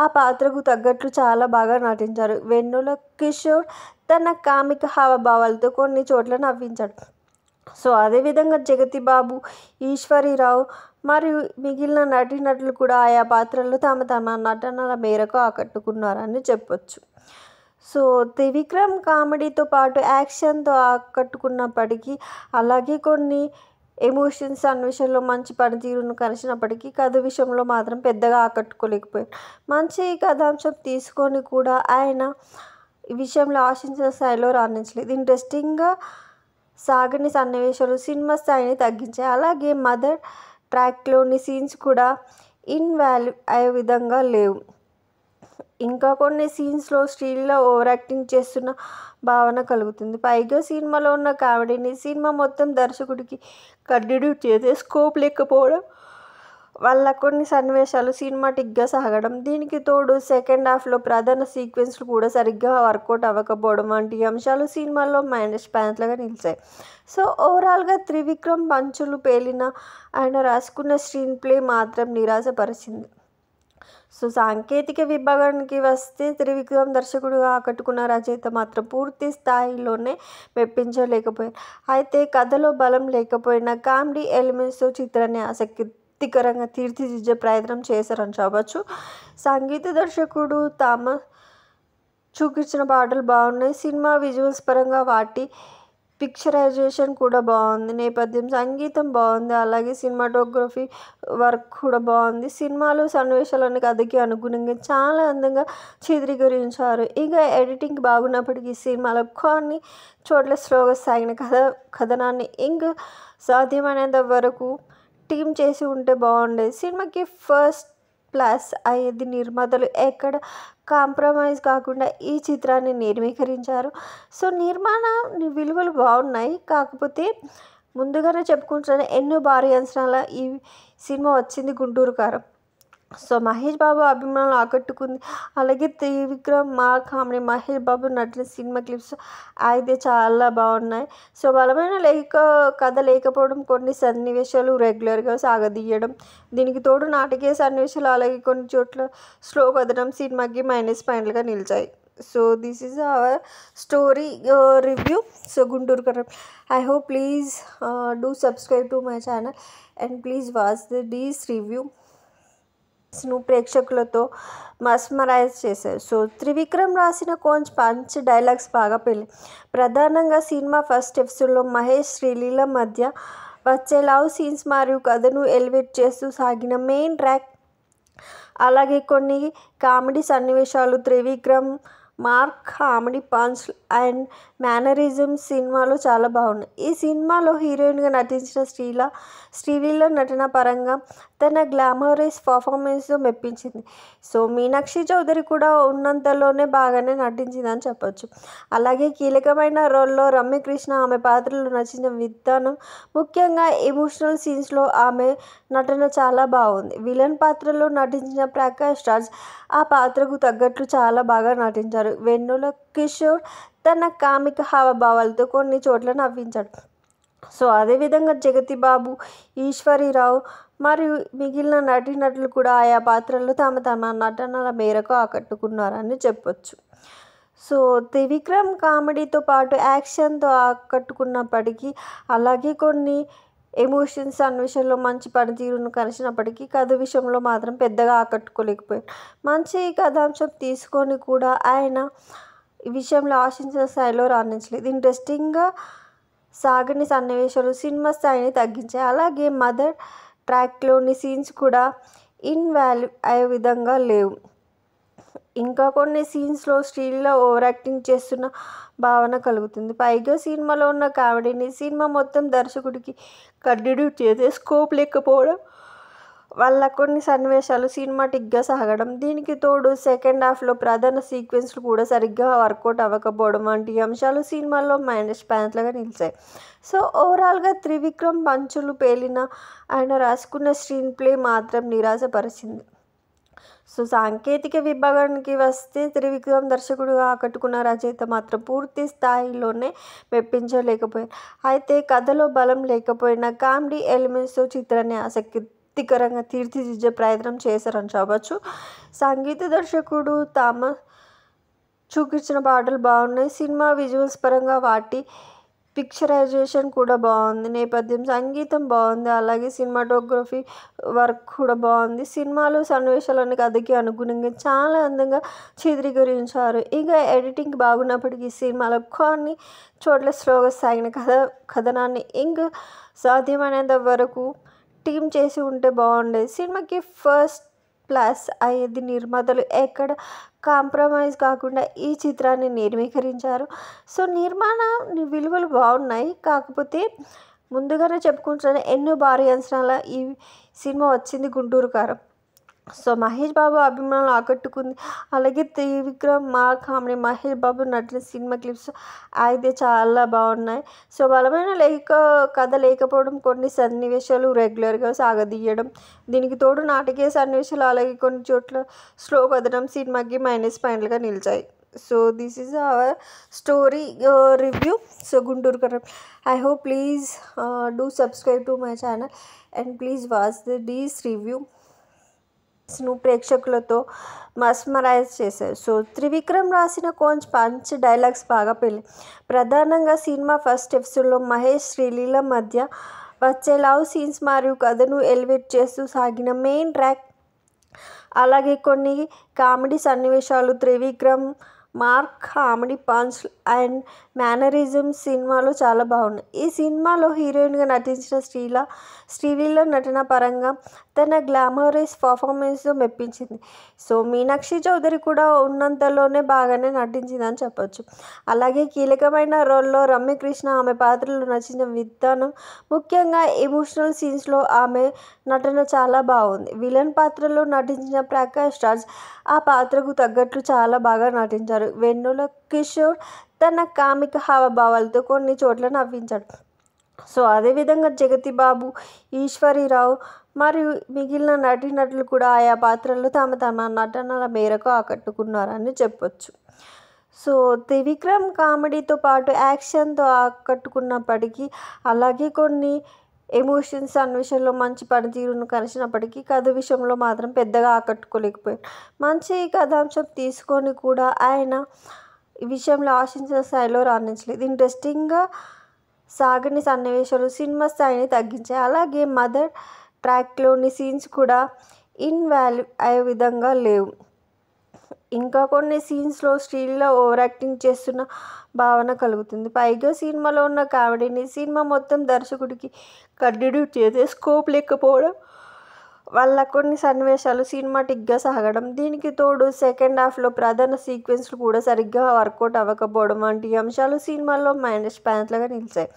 [SPEAKER 2] ఆ పాత్రకు తగ్గట్లు చాలా బాగా నటించారు. వెన్నెల కిషోర్ తన కామిక హావభావాలతో కొన్ని చోట్ల నవ్వించాడు. సో అదేవిధంగా జగతి బాబు, ఈశ్వరీరావు మరియు మిగిలిన నటీనటులు కూడా ఆయా పాత్రల్లో తమ నటనల మేరకు ఆకట్టుకున్నారని చెప్పొచ్చు. సో త్రివిక్రమ్ కామెడీతో పాటు యాక్షన్తో ఆకట్టుకున్నప్పటికీ, అలాగే కొన్ని ఎమోషన్స్ సన్నివేశాల్లో మంచి పనితీరును కనిచినప్పటికీ కథ విషయంలో మాత్రం పెద్దగా ఆకట్టుకోలేకపోయారు. మంచి కథాంశం తీసుకొని కూడా ఆయన ఈ విషయంలో ఆశించిన స్థాయిలో రాణించలేదు. ఇంట్రెస్టింగ్గా సాగని సన్నివేశాలు సినిమా స్థాయిని తగ్గించాయి. అలాగే మదర్ ట్రాక్లోని సీన్స్ కూడా ఇన్వాల్వ్ అయ్యే విధంగా లేవు. ఇంకా కొన్ని సీన్స్లో శ్రీలీల ఓవర్ యాక్టింగ్ చేస్తున్న భావన కలుగుతుంది. పైగా సినిమాలో ఉన్న కామెడీని సినిమా మొత్తం దర్శకుడికి కంటిన్యూ చేసే స్కోప్ లేకపోవడం వల్ల కొన్ని సన్నివేశాలు సినిమాటిక్గా సాగడం, దీనికి తోడు సెకండ్ హాఫ్లో ప్రధాన సీక్వెన్స్లు కూడా సరిగ్గా వర్కౌట్ అవ్వకపోవడం వంటి అంశాలు సినిమాలో మైనస్ పాయింట్లుగా నిలిచాయి. సో ఓవరాల్గా త్రివిక్రమ్ పంచులు పేలిన ఆయన రాసుకున్న స్క్రీన్ ప్లే మాత్రం నిరాశపరిచింది. సో సాంకేతిక విభాగానికి వస్తే త్రివిక్రమ్ దర్శకుడుగా ఆకట్టుకున్న రచయిత మాత్రం పూర్తి స్థాయిలోనే మెప్పించలేకపోయారు. అయితే కథలో బలం లేకపోయినా కామెడీ ఎలిమెంట్స్తో చిత్రాన్ని ఆసక్తికరంగా తీర్చిదిద్దే ప్రయత్నం చేశారని చెప్పవచ్చు. సంగీత దర్శకుడు థామస్ చూపించిన పాటలు బాగున్నాయి. సినిమా విజువల్స్ పరంగా వాటి పిక్చరైజేషన్ కూడా బాగుంది. నేపథ్యం సంగీతం బాగుంది. అలాగే సినిమాటోగ్రఫీ వర్క్ కూడా బాగుంది. సినిమాలో సన్నివేశాలన్నీ కథకి అనుగుణంగా చాలా అందంగా చిత్రీకరించారు. ఇక ఎడిటింగ్ బాగున్నప్పటికీ సినిమాలో కొన్ని చోట్ల స్లోగా సాగిన కథనాన్ని ఇంకా సాధ్యమైనంత వరకు టీమ్ చేసి ఉంటే బాగుండేది. సినిమాకి ఫస్ట్ ప్లస్ అయ్యేది నిర్మాతలు ఎక్కడ కాంప్రమైజ్ కాకుండా ఈ చిత్రాన్ని నిర్మీకరించారు. సో నిర్మాణ విలువలు బాగున్నాయి. కాకపోతే ముందుగానే చెప్పుకుంటున్నాను, ఎన్నో భారీ అంచనాల ఈ సినిమా వచ్చింది గుంటూరు కారం. సో మహేష్ బాబు అభిమానులు ఆకట్టుకుంది. అలాగే Trivikram, mark comedy, Mahesh Babu నటిన cinema clips అయితే చాలా బాగున్నాయి. సో బలమైన కథ లేకపోవడం, కొన్ని సన్నివేశాలు రెగ్యులర్గా సాగదీయడం, దీనికి తోడు నాటకీయ సన్నివేశాలు, అలాగే కొన్ని చోట్ల స్లో కథనం సినిమాకి మైనస్ పాయింట్లుగా నిలిచాయి. So this is our story review. So Guntur కారం. I hope please do subscribe to my channel and please watch this review. ప్రేక్షకులతో మస్మరైజ్ చేశారు. సో త్రివిక్రమ్ రాసిన పంచ్ డైలాగ్స్ బాగా పెళ్ళి. ప్రధానంగా సినిమా ఫస్ట్ ఎపిసోడ్లో మహేష్ శ్రీలీల మధ్య వచ్చే లవ్ సీన్స్ మరియు కథను ఎలివేట్ చేస్తూ సాగిన మెయిన్ ట్రాక్, అలాగే కొన్ని కామెడీ సన్నివేశాలు, Trivikram mark comedy punch and mannerism సినిమాలో చాలా బాగున్నాయి. ఈ సినిమాలో హీరోయిన్గా నటించిన శ్రీలీల నటన పరంగా తన గ్లామరస్ పర్ఫార్మెన్స్తో మెప్పించింది. సో మీనాక్షి చౌదరి కూడా ఉన్నంతలోనే బాగానే నటించిందని చెప్పొచ్చు. అలాగే కీలకమైన రోల్లో రమ్యకృష్ణ ఆమె పాత్రలో నచ్చిన విధానం, ముఖ్యంగా ఎమోషనల్ సీన్స్లో ఆమె నటన చాలా బాగుంది. విలన్ పాత్రలో నటించిన ప్రకాష్ రాజ్ ఆ పాత్రకు తగ్గట్లు చాలా బాగా నటించారు. వెన్నెల కిషోర్ తన కామిక హావభావాలతో కొన్ని చోట్ల నవ్వించాడు. సో అదేవిధంగా జగతి బాబు, ఈశ్వరీరావు మరియు మిగిలిన నటీనటులు కూడా ఆయా పాత్రల్లో తమ నటనల మేరకు ఆకట్టుకున్నారని చెప్పొచ్చు. సో త్రివిక్రమ్ కామెడీతో పాటు యాక్షన్తో ఆకట్టుకున్నప్పటికీ, అలాగే కొన్ని ఎమోషన్స్ సన్నివేశాల్లో మంచి పనితీరును కనిచినప్పటికీ కథ విషయంలో మాత్రం పెద్దగా ఆకట్టుకోలేకపోయారు. మంచి కథాంశం తీసుకొని కూడా ఆయన ఈ విషయంలో ఆశించిన స్థాయిలో రాణించలేదు. ఇంట్రెస్టింగ్గా సాగని సన్నివేశాలు సినిమా స్థాయిని తగ్గించాయి. అలాగే మదర్ ట్రాక్లోని సీన్స్ కూడా ఇన్వాల్వ్ అయ్యే విధంగా లేవు. ఇంకా కొన్ని సీన్స్లో శ్రీలీల ఓవర్ యాక్టింగ్ చేస్తున్న భావన కలుగుతుంది. పైగా సినిమాలో ఉన్న కామెడీని సినిమా మొత్తం దర్శకుడికి కంటిన్యూ చేసే స్కోప్ లేకపోవడం వాళ్ళ కొన్ని సన్నివేశాలు సినిమాటిక్గా సాగడం, దీనికి తోడు సెకండ్ హాఫ్లో ప్రధాన సీక్వెన్స్లు కూడా సరిగ్గా వర్కౌట్ అవ్వకపోవడం వంటి అంశాలు సినిమాలో మైనస్ పాయింట్లుగా నిలిచాయి. సో ఓవరాల్గా త్రివిక్రమ్ పంచులు పేలిన ఆయన రాసుకున్న స్క్రీన్ ప్లే మాత్రం నిరాశపరిచింది. సో సాంకేతిక విభాగానికి వస్తే త్రివిక్రమ్ దర్శకుడుగా ఆకట్టుకున్న రచయిత మాత్రం పూర్తి స్థాయిలోనే మెప్పించలేకపోయారు. అయితే కథలో బలం లేకపోయినా కామెడీ ఎలిమెంట్స్తో చిత్రాన్ని ఆసక్తికరంగా తీర్చిదిద్దే ప్రయత్నం చేశారని చెప్పవచ్చు. సంగీత దర్శకుడు థామస్ చూపించిన పాటలు బాగున్నాయి. సినిమా విజువల్స్ పరంగా వాటి పిక్చరైజేషన్ కూడా బాగుంది. నేపథ్యం సంగీతం బాగుంది. అలాగే సినిమాటోగ్రఫీ వర్క్ కూడా బాగుంది. సినిమాలో సన్నివేశాలను కథకి అనుగుణంగా చాలా అందంగా చిత్రీకరించారు. ఇక ఎడిటింగ్ బాగున్నప్పటికీ సినిమాలో కొన్ని చోట్ల స్లోగా సాగిన కథనాన్ని ఇంకా సాధ్యమైనంత వరకు టీమ్ చేసి ఉంటే బాగుండేది. సినిమాకి ఫస్ట్ ప్లస్ అయ్యేది నిర్మాతలు ఎక్కడ కాంప్రమైజ్ కాకుండా ఈ చిత్రాన్ని నిర్మీకరించారు. సో నిర్మాణ విలువలు బాగున్నాయి. కాకపోతే ముందుగానే చెప్పుకుంటున్నాను, ఎన్నో భారీ అంచనాల ఈ సినిమా వచ్చింది గుంటూరు కారం. సో మహేష్ బాబు అభిమానులు ఆకట్టుకుంది. అలాగే త్రివిక్రమ్ మా comedy Mahesh Babu నటిన cinema clips అయితే చాలా బాగున్నాయి. సో బలమైన కథ లేకపోవడం, కొన్ని సన్నివేశాలు రెగ్యులర్గా సాగదీయడం, దీనికి తోడు నాటకీయ సన్నివేశాలు అలాగే కొన్ని చోట్ల స్లో కథనం సినిమాకి మైనస్ పాయింట్లుగా నిలిచాయి. So this is our story review. So Guntur Kaaram. I hope please do subscribe to my channel and please watch this review. ప్రేక్షకులతో మస్మరైజ్ చేశారు. సో త్రివిక్రమ్ రాసిన కొంచెం పంచ్ డైలాగ్స్ బాగా పెళ్ళి. ప్రధానంగా సినిమా ఫస్ట్ ఎపిసోడ్లో మహేష్ శ్రీలీల మధ్య వచ్చే లవ్ సీన్స్ మరియు కథను ఎలివేట్ చేస్తూ సాగిన మెయిన్ ట్రాక్, అలాగే కొన్ని కామెడీ సన్నివేశాలు, Trivikram mark comedy punch and mannerism సినిమాలో చాలా బాగున్నాయి. ఈ సినిమాలో హీరోయిన్గా నటించిన శ్రీలీల నటన పరంగా తన గ్లామరస్ పర్ఫార్మెన్స్తో మెప్పించింది. సో మీనాక్షి చౌదరి కూడా ఉన్నంతలోనే బాగానే నటించిందని చెప్పొచ్చు. అలాగే కీలకమైన రోల్లో రమ్యకృష్ణ ఆమె పాత్రలో నచ్చిన విధానం, ముఖ్యంగా ఎమోషనల్ సీన్స్లో ఆమె నటన చాలా బాగుంది. విలన్ పాత్రలో నటించిన ప్రకాష్ రాజ్ ఆ పాత్రకు తగ్గట్లు చాలా బాగా నటించారు. వెన్నెల కిషోర్ తన కామిక హావభావాలతో కొన్ని చోట్ల నవ్వించాడు. సో అదేవిధంగా జగతి బాబు, ఈశ్వరీరావు మరియు మిగిలిన నటీనటులు కూడా ఆయా పాత్రల్లో తమ నటనల మేరకు ఆకట్టుకున్నారని చెప్పొచ్చు. సో త్రివిక్రమ్ కామెడీతో పాటు యాక్షన్తో ఆకట్టుకున్నప్పటికీ, అలాగే కొన్ని ఎమోషన్స్ సన్నివేశాల్లో మంచి పనితీరును కలిసినప్పటికీ కథ విషయంలో మాత్రం పెద్దగా ఆకట్టుకోలేకపోయారు. మంచి కథాంశం తీసుకొని కూడా ఆయన ఈ విషయంలో ఆశించిన స్థాయిలో రాణించలేదు. ఇంట్రెస్టింగ్గా సాగని సన్నివేశాలు సినిమా స్థాయిని తగ్గించాయి. అలాగే మదర్ ట్రాక్లోని సీన్స్ కూడా ఇన్వాల్యూ అయ్యే విధంగా లేవు. ఇంకా కొన్ని సీన్స్లో శ్రీలీల ఓవర్ యాక్టింగ్ చేస్తున్న భావన కలుగుతుంది. పైగా సినిమాలో ఉన్న కామెడీని సినిమా మొత్తం దర్శకుడికి కంటిన్యూ చేసే స్కోప్ లేకపోవడం వల్ల కొన్ని సన్నివేశాలు సినిమాటిక్గా సాగడం, దీనికి తోడు సెకండ్ హాఫ్లో ప్రధాన సీక్వెన్స్లు కూడా సరిగ్గా వర్కౌట్ అవ్వకపోవడం వంటి అంశాలు సినిమాలో మైనస్ పాయింట్లుగా నిలిచాయి.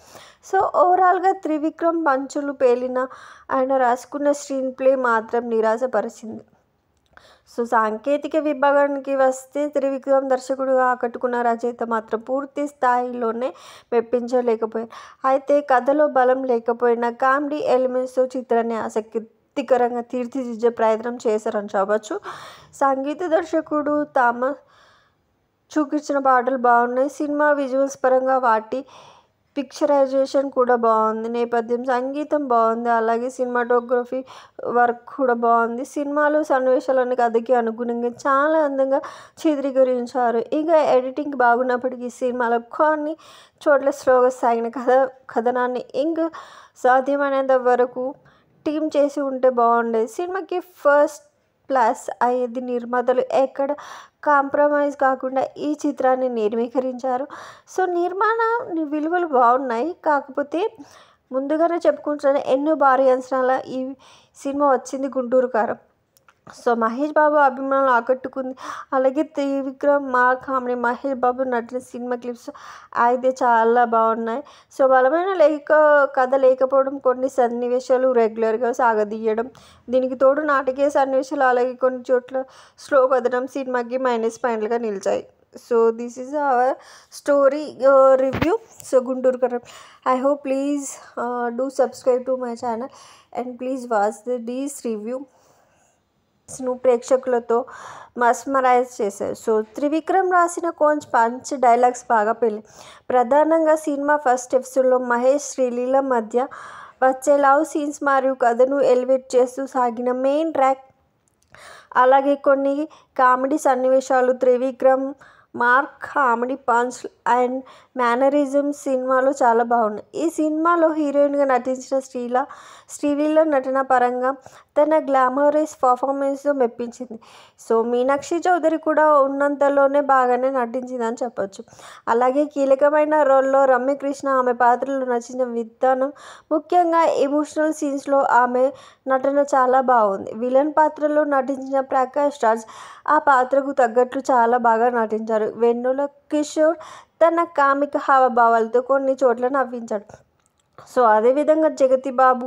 [SPEAKER 2] సో ఓవరాల్గా త్రివిక్రమ్ పంచులు పేలిన ఆయన రాసుకున్న స్క్రీన్ ప్లే మాత్రం నిరాశపరిచింది. సో సాంకేతిక విభాగానికి వస్తే త్రివిక్రమ్ దర్శకుడుగా ఆకట్టుకున్న రచయిత మాత్రం పూర్తి స్థాయిలోనే మెప్పించలేకపోయారు. అయితే కథలో బలం లేకపోయినా కామెడీ ఎలిమెంట్స్తో చిత్రాన్ని ఆసక్తికరంగా తీర్చిదిద్దే ప్రయత్నం చేశారని చెప్పవచ్చు. సంగీత దర్శకుడు థామస్ చూపించిన పాటలు బాగున్నాయి. సినిమా విజువల్స్ పరంగా వాటి పిక్చరైజేషన్ కూడా బాగుంది. నేపథ్యం సంగీతం బాగుంది. అలాగే సినిమాటోగ్రఫీ వర్క్ కూడా బాగుంది. సినిమాలో సన్నివేశాలను కథకి అనుగుణంగా చాలా అందంగా చిత్రీకరించారు. ఇక ఎడిటింగ్ బాగున్నప్పటికీ సినిమాలో కొన్ని చోట్ల స్లోగా సాగిన కథనాన్ని ఇంకా సాధ్యమైనంత వరకు టీమ్ చేసి ఉంటే బాగుండేది. సినిమాకి ఫస్ట్ ప్లస్ అయ్యేది నిర్మాతలు ఎక్కడ కాంప్రమైజ్ కాకుండా ఈ చిత్రాన్ని నిర్మీకరించారు. సో నిర్మాణ విలువలు బాగున్నాయి. కాకపోతే ముందుగానే చెప్పుకుంటున్నాను, ఎన్నో భారీ అంచనాల ఈ సినిమా వచ్చింది గుంటూరు కారం. సో మహేష్ బాబు అభిమానులు ఆకట్టుకుంది. అలాగే Trivikram, comedy Mahesh Babu నటిన cinema clips అయితే చాలా బాగున్నాయి. సో బలమైన కథ లేకపోవడం, కొన్ని సన్నివేశాలు రెగ్యులర్గా సాగదీయడం, దీనికి తోడు నాటకీయ సన్నివేశాలు, అలాగే కొన్ని చోట్ల స్లో కథనం సినిమాకి మైనస్ పాయింట్లుగా నిలిచాయి. So this is our story review. So Guntur Kaaram. I hope please do subscribe to my channel and please watch these review. ప్రేక్షకులతో మస్మరైజ్ చేశారు. సో త్రివిక్రమ్ రాసిన పంచ్ డైలాగ్స్ బాగా పెళ్ళి. ప్రధానంగా సినిమా ఫస్ట్ ఎపిసోడ్లో మహేష్, శ్రీలీల మధ్య వచ్చే లవ్ సీన్స్ మరియు కథను ఎలివేట్ చేస్తూ సాగిన మెయిన్ ట్రాక్, అలాగే కొన్ని కామెడీ సన్నివేశాలు, Trivikram comedy punch and mannerism సినిమాలో చాలా బాగున్నాయి. ఈ సినిమాలో హీరోయిన్గా నటించిన శ్రీలీల నటన పరంగా తన గ్లామరస్ పర్ఫార్మెన్స్తో మెప్పించింది. సో మీనాక్షి చౌదరి కూడా ఉన్నంతలోనే బాగానే నటించిందని చెప్పొచ్చు. అలాగే కీలకమైన రోల్లో రమ్యకృష్ణ ఆమె పాత్రలో నచ్చిన విధానం, ముఖ్యంగా ఎమోషనల్ సీన్స్లో ఆమె నటన చాలా బాగుంది. విలన్ పాత్రలో నటించిన ప్రకాష్ రాజ్ ఆ పాత్రకు తగ్గట్లు చాలా బాగా నటించారు. వెన్నెల కిషోర్ తన కామిక హావభావాలతో కొన్ని చోట్ల నవ్వించాడు. సో అదేవిధంగా జగతి బాబు,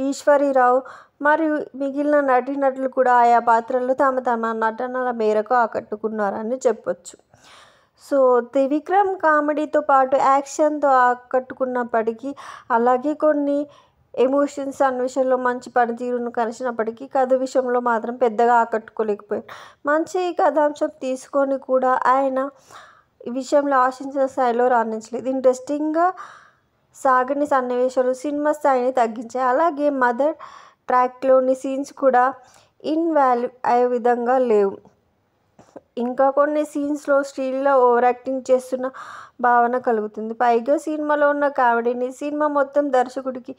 [SPEAKER 2] ఈశ్వరీరావు మరియు మిగిలిన నటీనటులు కూడా ఆయా పాత్రల్లో తమ నటనల మేరకు ఆకట్టుకున్నారని చెప్పొచ్చు. సో త్రివిక్రమ్ కామెడీతో పాటు యాక్షన్తో ఆకట్టుకున్నప్పటికీ, అలాగే కొన్ని ఎమోషన్స్ సన్నివేశాల్లో మంచి పనితీరును కలిసినప్పటికీ కథ విషయంలో మాత్రం పెద్దగా ఆకట్టుకోలేకపోయారు. మంచి కథాంశం తీసుకొని కూడా ఆయన ఈ విషయంలో ఆశించిన స్థాయిలో రాణించలేదు. ఇంట్రెస్టింగ్గా సాగని సన్నివేశాలు సినిమా స్థాయిని తగ్గించాయి. అలాగే మదర్ ట్రాక్లోని సీన్స్ కూడా ఇన్వాల్యూ అయ్యే విధంగా లేవు. ఇంకా కొన్ని సీన్స్లో శ్రీలీల ఓవర్ యాక్టింగ్ చేస్తున్న భావన కలుగుతుంది. పైగా సినిమాలో ఉన్న కామెడీని సినిమా మొత్తం దర్శకుడికి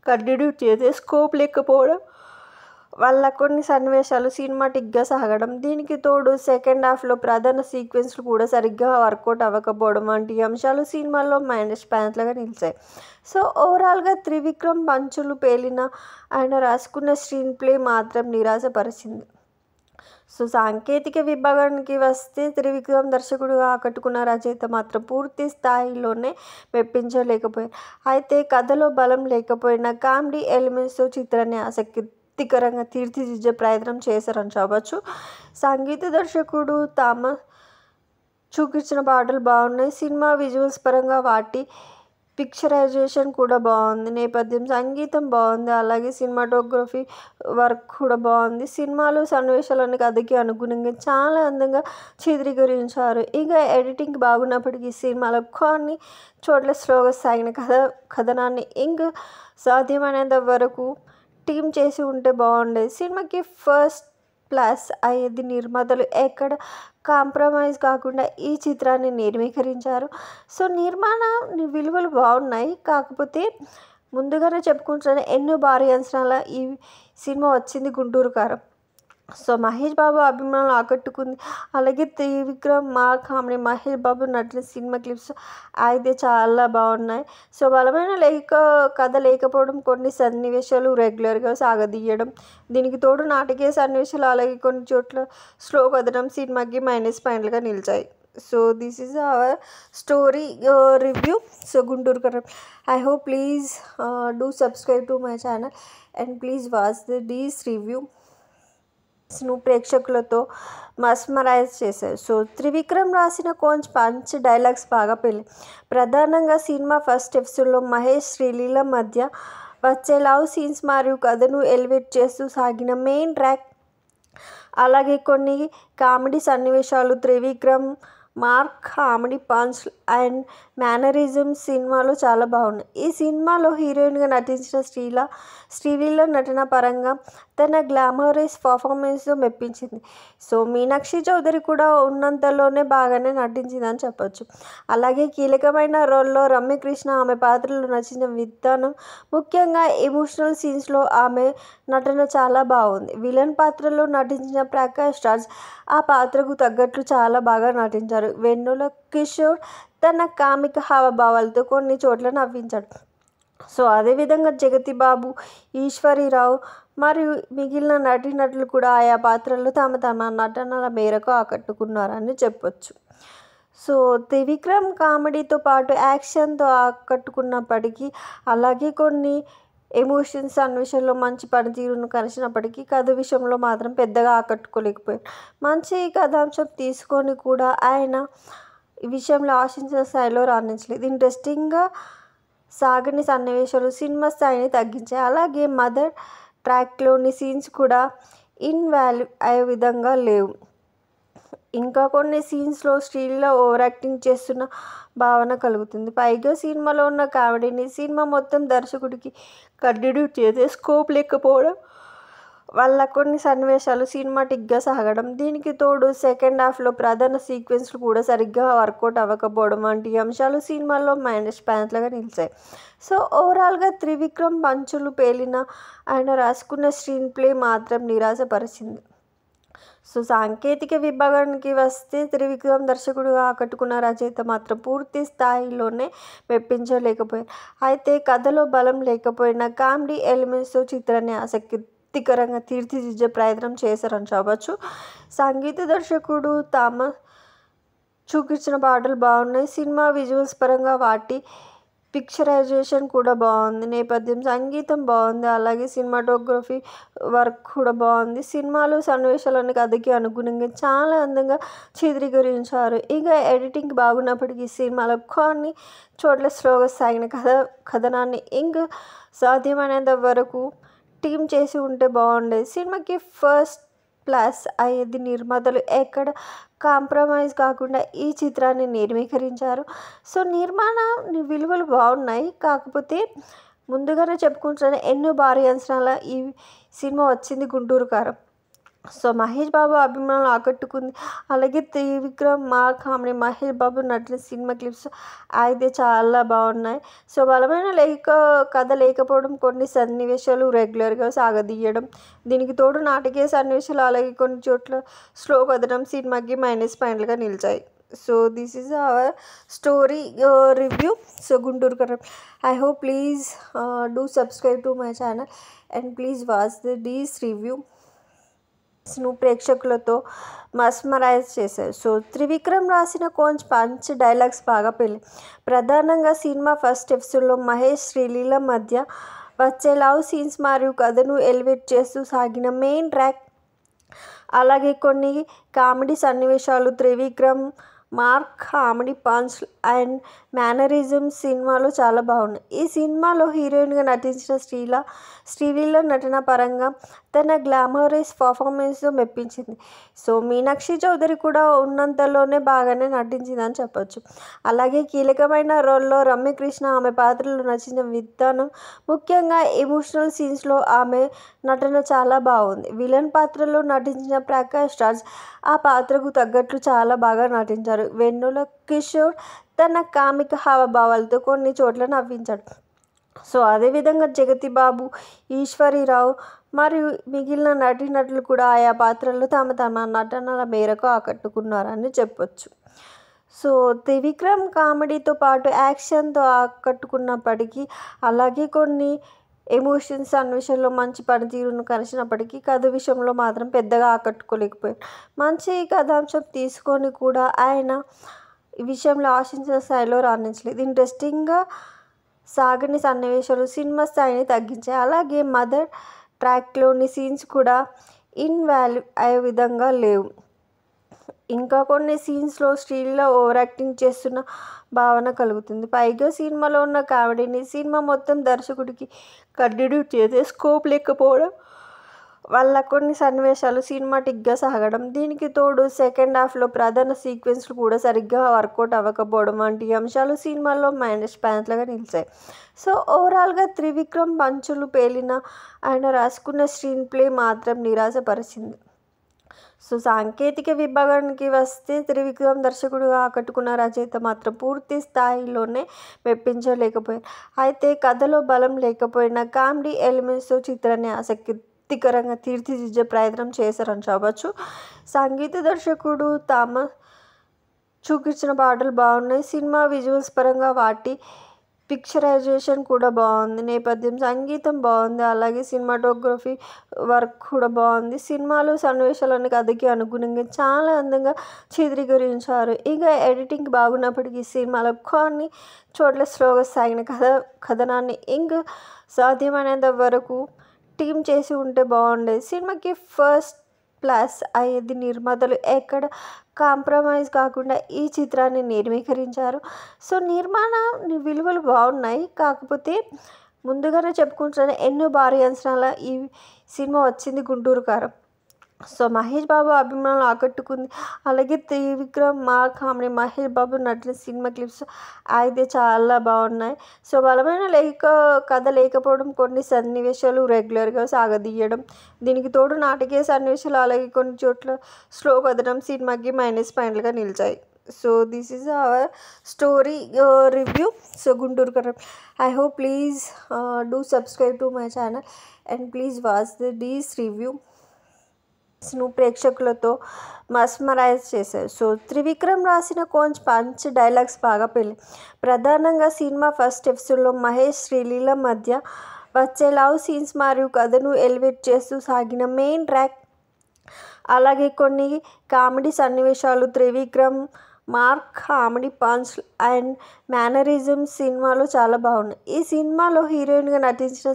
[SPEAKER 2] కంటిన్యూ చేసే స్కోప్ లేకపోవడం వల్ల కొన్ని సన్నివేశాలు సినిమాటిక్గా సాగడం, దీనికి తోడు సెకండ్ హాఫ్లో ప్రధాన సీక్వెన్స్లు కూడా సరిగ్గా వర్కౌట్ అవ్వకపోవడం వంటి అంశాలు సినిమాలో మైనస్ పాయింట్లుగా నిలిచాయి. సో ఓవరాల్గా త్రివిక్రమ్ పంచులు పేలిన ఆయన రాసుకున్న స్క్రీన్ ప్లే మాత్రం నిరాశపరిచింది. సో సాంకేతిక విభాగానికి వస్తే త్రివిక్రమ్ దర్శకుడుగా ఆకట్టుకున్న రచయిత మాత్రం పూర్తి స్థాయిలోనే మెప్పించలేకపోయారు. అయితే కథలో బలం లేకపోయినా కామెడీ ఎలిమెంట్స్తో చిత్రాన్ని ఆసక్తికరంగా తీర్చిదిద్దే ప్రయత్నం చేశారని చెప్పవచ్చు. సంగీత దర్శకుడు థామస్ చూపించిన పాటలు బాగున్నాయి. సినిమా విజువల్స్ పరంగా వాటి పిక్చరైజేషన్ కూడా బాగుంది. నేపథ్యం సంగీతం బాగుంది. అలాగే సినిమాటోగ్రఫీ వర్క్ కూడా బాగుంది. సినిమాలో సన్నివేశాలను కథకి అనుగుణంగా చాలా అందంగా చిత్రీకరించారు. ఇక ఎడిటింగ్ బాగున్నప్పటికీ సినిమాలో కొన్ని చోట్ల స్లోగా సాగిన కథనాన్ని ఇంకా సాధ్యమైనంత వరకు టీమ్ చేసి ఉంటే బాగుండేది. సినిమాకి ఫస్ట్ ప్లస్ అయ్యేది నిర్మాతలు ఎక్కడ కాంప్రమైజ్ కాకుండా ఈ చిత్రాన్ని నిర్మీకరించారు. సో నిర్మాణ విలువలు బాగున్నాయి. కాకపోతే ముందుగానే చెప్పుకుంటున్నాను, ఎన్నో భారీ అంచనాల ఈ సినిమా వచ్చింది గుంటూరు కారం. సో మహేష్ బాబు అభిమానులు ఆకట్టుకుంది. అలాగే Trivikram, comedy Mahesh Babu నటిన cinema clips అయితే చాలా బాగున్నాయి. సో బలమైన కథ లేకపోవడం, కొన్ని సన్నివేశాలు రెగ్యులర్గా సాగదీయడం, దీనికి తోడు నాటకీయ సన్నివేశాలు, అలాగే కొన్ని చోట్ల స్లో కథనం సినిమాకి మైనస్ పాయింట్లుగా నిలిచాయి. So this is our story review. So Guntur Kaaram. I hope please do subscribe to my channel and please watch these review. ప్రేక్షకులతో మస్మరైజ్ చేశారు. సో త్రివిక్రమ్ రాసిన పంచ్ డైలాగ్స్ బాగా పెళ్ళి. ప్రధానంగా సినిమా ఫస్ట్ ఎపిసోడ్లో మహేష్, శ్రీలీల మధ్య వచ్చే లవ్ సీన్స్ మరియు కథను ఎలివేట్ చేస్తూ సాగిన మెయిన్ ట్రాక్, అలాగే కొన్ని కామెడీ సన్నివేశాలు, Trivikram comedy punch and mannerism సినిమాలో చాలా బాగున్నాయి. ఈ సినిమాలో హీరోయిన్గా నటించిన శ్రీలీల నటన పరంగా తన గ్లామరస్ పర్ఫార్మెన్స్తో మెప్పించింది. సో మీనాక్షి చౌదరి కూడా ఉన్నంతలోనే బాగానే నటించిందని చెప్పొచ్చు. అలాగే కీలకమైన రోల్లో రమ్యకృష్ణ ఆమె పాత్రలో నచ్చిన విధానం, ముఖ్యంగా ఎమోషనల్ సీన్స్లో ఆమె నటన చాలా బాగుంది. విలన్ పాత్రలో నటించిన ప్రకాష్ రాజ్ ఆ పాత్రకు తగ్గట్లు చాలా బాగా నటించారు. వెన్నెల కిషోర్ తన కామిక హావభావాలతో కొన్ని చోట్ల నవ్వించాడు. సో అదేవిధంగా జగతి బాబు, ఈశ్వరీరావు మరియు మిగిలిన నటీనటులు కూడా ఆయా పాత్రల్లో తమ తమ నటనల మేరకు ఆకట్టుకున్నారని చెప్పొచ్చు. సో త్రివిక్రమ్ కామెడీతో పాటు యాక్షన్తో ఆకట్టుకున్నప్పటికీ, అలాగే కొన్ని ఎమోషన్స్ సన్నివేశాల్లో మంచి పనితీరును కనబరిచినప్పటికీ కథ విషయంలో మాత్రం పెద్దగా ఆకట్టుకోలేకపోయారు. మంచి కథాంశం తీసుకొని కూడా ఆయన ఈ విషయంలో ఆశించిన స్థాయిలో రాణించలేదు. ఇంట్రెస్టింగ్గా సాగని సన్నివేశాలు సినిమా స్థాయిని తగ్గించాయి. అలాగే మదర్ ట్రాక్లోని సీన్స్ కూడా ఇన్వాల్వ్ అయ్యే విధంగా లేవు. ఇంకా కొన్ని సీన్స్లో శ్రీలీల ఓవర్ యాక్టింగ్ చేస్తున్న భావన కలుగుతుంది. పైగా సినిమాలో ఉన్న కామెడీని సినిమా మొత్తం దర్శకుడికి కంటిన్యూ చేసే స్కోప్ లేకపోవడం వల్ల కొన్ని సన్నివేశాలు సినిమాటిక్గా సాగడం, దీనికి తోడు సెకండ్ హాఫ్లో ప్రధాన సీక్వెన్స్లు కూడా సరిగ్గా వర్కౌట్ అవ్వకపోవడం వంటి అంశాలు సినిమాలో మైనస్ పాయింట్లుగా నిలిచాయి. సో ఓవరాల్గా త్రివిక్రమ్ పంచులు పేలిన ఆయన రాసుకున్న స్క్రీన్ ప్లే మాత్రం నిరాశపరిచింది. సో సాంకేతిక విభాగానికి వస్తే త్రివిక్రమ్ దర్శకుడిగా ఆకట్టుకున్న రచయిత మాత్రం పూర్తి స్థాయిలోనే మెప్పించలేకపోయారు. అయితే కథలో బలం లేకపోయినా కామెడీ ఎలిమెంట్స్తో చిత్రాన్ని ఆసక్తికరంగా తీర్చిదిద్దే ప్రయత్నం చేశారని చెప్పవచ్చు. సంగీత దర్శకుడు థామస్ చూపించిన పాటలు బాగున్నాయి. సినిమా విజువల్స్ పరంగా వాటి పిక్చరైజేషన్ కూడా బాగుంది. నేపథ్యం సంగీతం బాగుంది. అలాగే సినిమాటోగ్రఫీ వర్క్ కూడా బాగుంది. సినిమాలో సన్నివేశాలను కథకి అనుగుణంగా చాలా అందంగా చిత్రీకరించారు. ఇక ఎడిటింగ్ బాగున్నప్పటికీ సినిమాలో కొన్ని చోట్ల స్లోగా సాగిన కథనాన్ని ఇంకా సాధ్యమైనంత వరకు టీం చేసి ఉంటే బాగుండేది. సినిమాకి ఫస్ట్ ప్లస్ అయ్యేది నిర్మాతలు ఎక్కడ కాంప్రమైజ్ కాకుండా ఈ చిత్రాన్ని నిర్మీకరించారు. సో నిర్మాణ విలువలు బాగున్నాయి. కాకపోతే ముందుగానే చెప్పుకుంటున్నాను, ఎన్నో భారీ అంచనాల ఈ సినిమా వచ్చింది గుంటూరు కారం. సో మహేష్ బాబు అభిమానులు ఆకట్టుకుంది. అలాగే Trivikram comedy Mahesh Babu నటిన cinema clips అయితే చాలా బాగున్నాయి. సో బలమైన కథ లేకపోవడం, కొన్ని సన్నివేశాలు రెగ్యులర్గా సాగదీయడం, దీనికి తోడు నాటకీయ సన్నివేశాలు, అలాగే కొన్ని చోట్ల స్లో కథనం సినిమాకి మైనస్ పాయింట్లుగా నిలిచాయి. So this is our story review. So Guntur Kaaram. I hope please do subscribe to my channel and please watch this review. ప్రేక్షకులతో మస్మరైజ్ చేశారు. సో త్రివిక్రమ్ రాసిన కొంచెం పంచ్ డైలాగ్స్ బాగా పెళ్ళి. ప్రధానంగా సినిమా ఫస్ట్ ఎపిసోడ్లో మహేష్ శ్రీలీల మధ్య వచ్చే లవ్ సీన్స్ మరియు కథను ఎలివేట్ చేస్తూ సాగిన మెయిన్ ట్రాక్, అలాగే కొన్ని కామెడీ సన్నివేశాలు, Trivikram comedy punch and mannerisms సినిమాలో చాలా బాగున్నాయి. ఈ సినిమాలో హీరోయిన్గా నటించిన శ్రీలీల నటన పరంగా తన గ్లామరస్ పర్ఫార్మెన్స్తో మెప్పించింది. సో మీనాక్షి చౌదరి కూడా ఉన్నంతలోనే బాగానే నటించిందని చెప్పొచ్చు. అలాగే కీలకమైన రోల్లో రమ్యకృష్ణ ఆమె పాత్రలో నచ్చిన విధానం, ముఖ్యంగా ఎమోషనల్ సీన్స్లో ఆమె నటన చాలా బాగుంది. విలన్ పాత్రలో నటించిన ప్రకాష్ రాజ్ ఆ పాత్రకు తగ్గట్లు చాలా బాగా నటించారు. వెన్నెల కిషోర్ తన కామిక హావభావాలతో కొన్ని చోట్ల నవ్వించాడు. సో అదేవిధంగా జగతి బాబు, ఈశ్వరీరావు మరియు మిగిలిన నటీనటులు కూడా ఆయా పాత్రల్లో తమ తమ నటనల మేరకు ఆకట్టుకున్నారని చెప్పొచ్చు. సో త్రివిక్రమ్ కామెడీతో పాటు యాక్షన్తో ఆకట్టుకున్నప్పటికీ, అలాగే కొన్ని ఎమోషన్స్ సన్నివేశాల్లో మంచి పనితీరును కనబరిచినప్పటికీ కథ విషయంలో మాత్రం పెద్దగా ఆకట్టుకోలేకపోయారు. మంచి కథాంశం తీసుకొని కూడా ఆయన ఈ విషయంలో ఆశించిన స్థాయిలో రాణించలేదు. ఇంట్రెస్టింగ్గా సాగని సన్నివేశాలు సినిమా స్థాయిని తగ్గించాయి. అలాగే మదర్ ట్రాక్లోని సీన్స్ కూడా ఇన్వాల్వ్ అయ్యే విధంగా లేవు. ఇంకా కొన్ని సీన్స్లో శ్రీలీల ఓవర్ యాక్టింగ్ చేస్తున్న భావన కలుగుతుంది. పైగా సినిమాలో ఉన్న కామెడీని సినిమా మొత్తం దర్శకుడికి కంటిన్యూ చేసే స్కోప్ లేకపోవడం వల్ల కొన్ని సన్నివేశాలు సినిమాటిక్గా సాగడం, దీనికి తోడు సెకండ్ హాఫ్లో ప్రధాన సీక్వెన్స్లు కూడా సరిగ్గా వర్కౌట్ అవ్వకపోవడం వంటి అంశాలు సినిమాలో మైనస్ పాయింట్లుగా నిలిచాయి. సో ఓవరాల్గా త్రివిక్రమ్ పంచులు పేలిన ఆయన రాసుకున్న స్క్రీన్ ప్లే మాత్రం నిరాశపరిచింది. సో సాంకేతిక విభాగానికి వస్తే త్రివిక్రమ్ దర్శకుడిగా ఆకట్టుకున్న రచయిత మాత్రం పూర్తి స్థాయిలోనే మెప్పించలేకపోయారు. అయితే కథలో బలం లేకపోయినా కామెడీ ఎలిమెంట్స్తో చిత్రాన్ని ఆసక్తికరంగా తీర్చిదిద్దే ప్రయత్నం చేశారని చెప్పవచ్చు. సంగీత దర్శకుడు థామస్ చూపించిన పాటలు బాగున్నాయి. సినిమా విజువల్స్ పరంగా వాటి పిక్చరైజేషన్ కూడా బాగుంది, నేపథ్యం సంగీతం బాగుంది, అలాగే సినిమాటోగ్రఫీ వర్క్ కూడా బాగుంది. సినిమాలో సన్నివేశాలను కథకి అనుగుణంగా చాలా అందంగా చిత్రీకరించారు. ఇక ఎడిటింగ్ బాగున్నప్పటికీ సినిమాలో కొన్ని చోట్ల స్లోగా సాగిన కథనాన్ని ఇంకా సాధ్యమైనంత వరకు టీమ్ చేసి ఉంటే బాగుండేది. సినిమాకి ఫస్ట్ ప్లస్ అయ్యేది నిర్మాతలు ఎక్కడ కాంప్రమైజ్ కాకుండా ఈ చిత్రాన్ని నిర్మీకరించారు. సో నిర్మాణ విలువలు బాగున్నాయి, కాకపోతే ముందుగానే చెప్పుకుంటున్నాను ఎన్నో భారీ అంచనాల ఈ సినిమా వచ్చింది గుంటూరు కారం. సో మహేష్ బాబు అభిమానులు ఆకట్టుకుంది. అలాగే Trivikram comedy Mahesh Babu నటిన cinema clips అయితే చాలా బాగున్నాయి. సో బలమైన కథ లేకపోవడం, కొన్ని సన్నివేశాలు రెగ్యులర్గా సాగదీయడం, దీనికి తోడు నాటకీయ సన్నివేశాలు, అలాగే కొన్ని చోట్ల స్లో కథనం సినిమాకి మైనస్ పాయింట్లుగా నిలిచాయి. So this is our story review. So Guntur Kaaram. I hope please do subscribe to my channel and please watch this review. ప్రేక్షకులతో మస్మరైజ్ చేశారు. సో త్రివిక్రమ్ రాసిన పంచ్ డైలాగ్స్ బాగా పెళ్ళి. ప్రధానంగా సినిమా ఫస్ట్ ఎపిసోడ్లో మహేష్ శ్రీలీల మధ్య వచ్చే లవ్ సీన్స్ మరియు కథను ఎలివేట్ చేస్తూ సాగిన మెయిన్ ట్రాక్, అలాగే కొన్ని కామెడీ సన్నివేశాలు, Trivikram comedy punch and mannerism సినిమాలో చాలా బాగున్నాయి. ఈ సినిమాలో హీరోయిన్గా నటించిన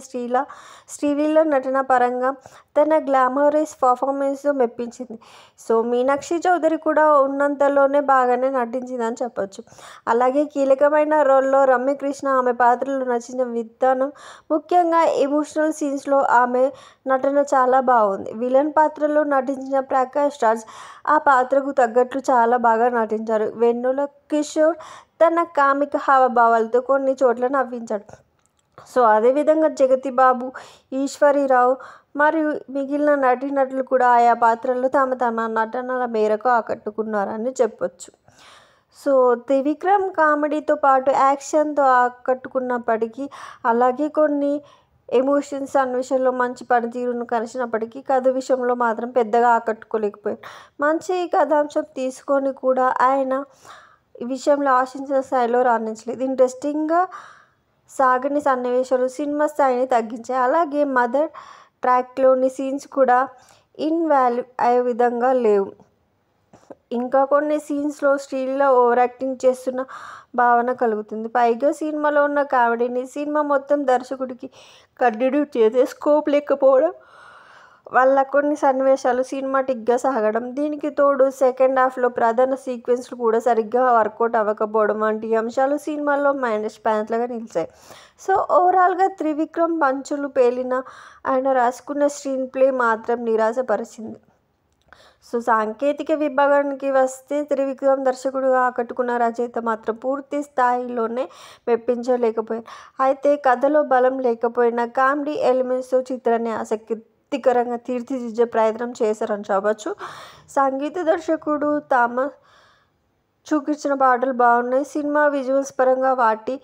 [SPEAKER 2] శ్రీలీల నటన పరంగా తన గ్లామరస్ పర్ఫార్మెన్స్తో మెప్పించింది. సో మీనాక్షి చౌదరి కూడా ఉన్నంతలోనే బాగానే నటించిందని చెప్పొచ్చు. అలాగే కీలకమైన రోల్లో రమ్యకృష్ణ ఆమె పాత్రలో నచ్చిన విధానం, ముఖ్యంగా ఎమోషనల్ సీన్స్లో ఆమె నటన చాలా బాగుంది. విలన్ పాత్రలో నటించిన ప్రకాష్ రాజ్ ఆ పాత్రకు తగ్గట్లు చాలా బాగా నటించారు. వెన్నెల కిషోర్ తన కామిక హావభావాలతో కొన్ని చోట్ల నవ్వించాడు. సో అదేవిధంగా జగతి బాబు, ఈశ్వరీరావు మరియు మిగిలిన నటీనటులు కూడా ఆయా పాత్రల్లో తమ నటనల మేరకు ఆకట్టుకున్నారని చెప్పొచ్చు. సో త్రివిక్రమ్ కామెడీతో పాటు యాక్షన్తో ఆకట్టుకున్నప్పటికీ, అలాగే కొన్ని ఎమోషన్స్ సన్నివేశాల్లో మంచి పనితీరును కనిచినప్పటికీ కథ విషయంలో మాత్రం పెద్దగా ఆకట్టుకోలేకపోయారు. మంచి కథాంశం తీసుకొని కూడా ఆయన ఈ విషయంలో ఆశించిన స్థాయిలో రాణించలేదు. ఇంట్రెస్టింగ్గా సాగని సన్నివేశాలు సినిమా స్థాయిని తగ్గించాయి. అలాగే మదర్ ట్రాక్లోని సీన్స్ కూడా ఇన్వాల్యూ అయ్యే విధంగా లేవు. ఇంకా కొన్ని సీన్స్లో శ్రీలీల ఓవర్ యాక్టింగ్ చేస్తున్న భావన కలుగుతుంది. పైగా సినిమాలో ఉన్న కామెడీని సినిమా మొత్తం దర్శకుడికి కంటిన్యూ చేసే స్కోప్ లేకపోవడం వల్ల కొన్ని సన్నివేశాలు సినిమాటిక్గా సాగడం, దీనికి తోడు సెకండ్ హాఫ్లో ప్రధాన సీక్వెన్స్లు కూడా సరిగ్గా వర్కౌట్ అవ్వకపోవడం వంటి అంశాలు సినిమాలో మైనస్ పాయింట్లుగా నిలిచాయి. సో ఓవరాల్గా త్రివిక్రమ్ పంచులు పేలిన ఆయన రాసుకున్న స్క్రీన్ ప్లే మాత్రం నిరాశపరిచింది. సో సాంకేతిక విభాగానికి వస్తే త్రివిక్రమ్ దర్శకుడుగా ఆకట్టుకున్న రచయిత మాత్రం పూర్తి స్థాయిలోనే మెప్పించలేకపోయారు. అయితే కథలో బలం లేకపోయినా కామెడీ ఎలిమెంట్స్తో చిత్రాన్ని ఆసక్తికరంగా తీర్చిదిద్దే ప్రయత్నం చేశారని చెప్పవచ్చు. సంగీత దర్శకుడు చూపించిన పాటలు బాగున్నాయి. సినిమా విజువల్స్ పరంగా వాటి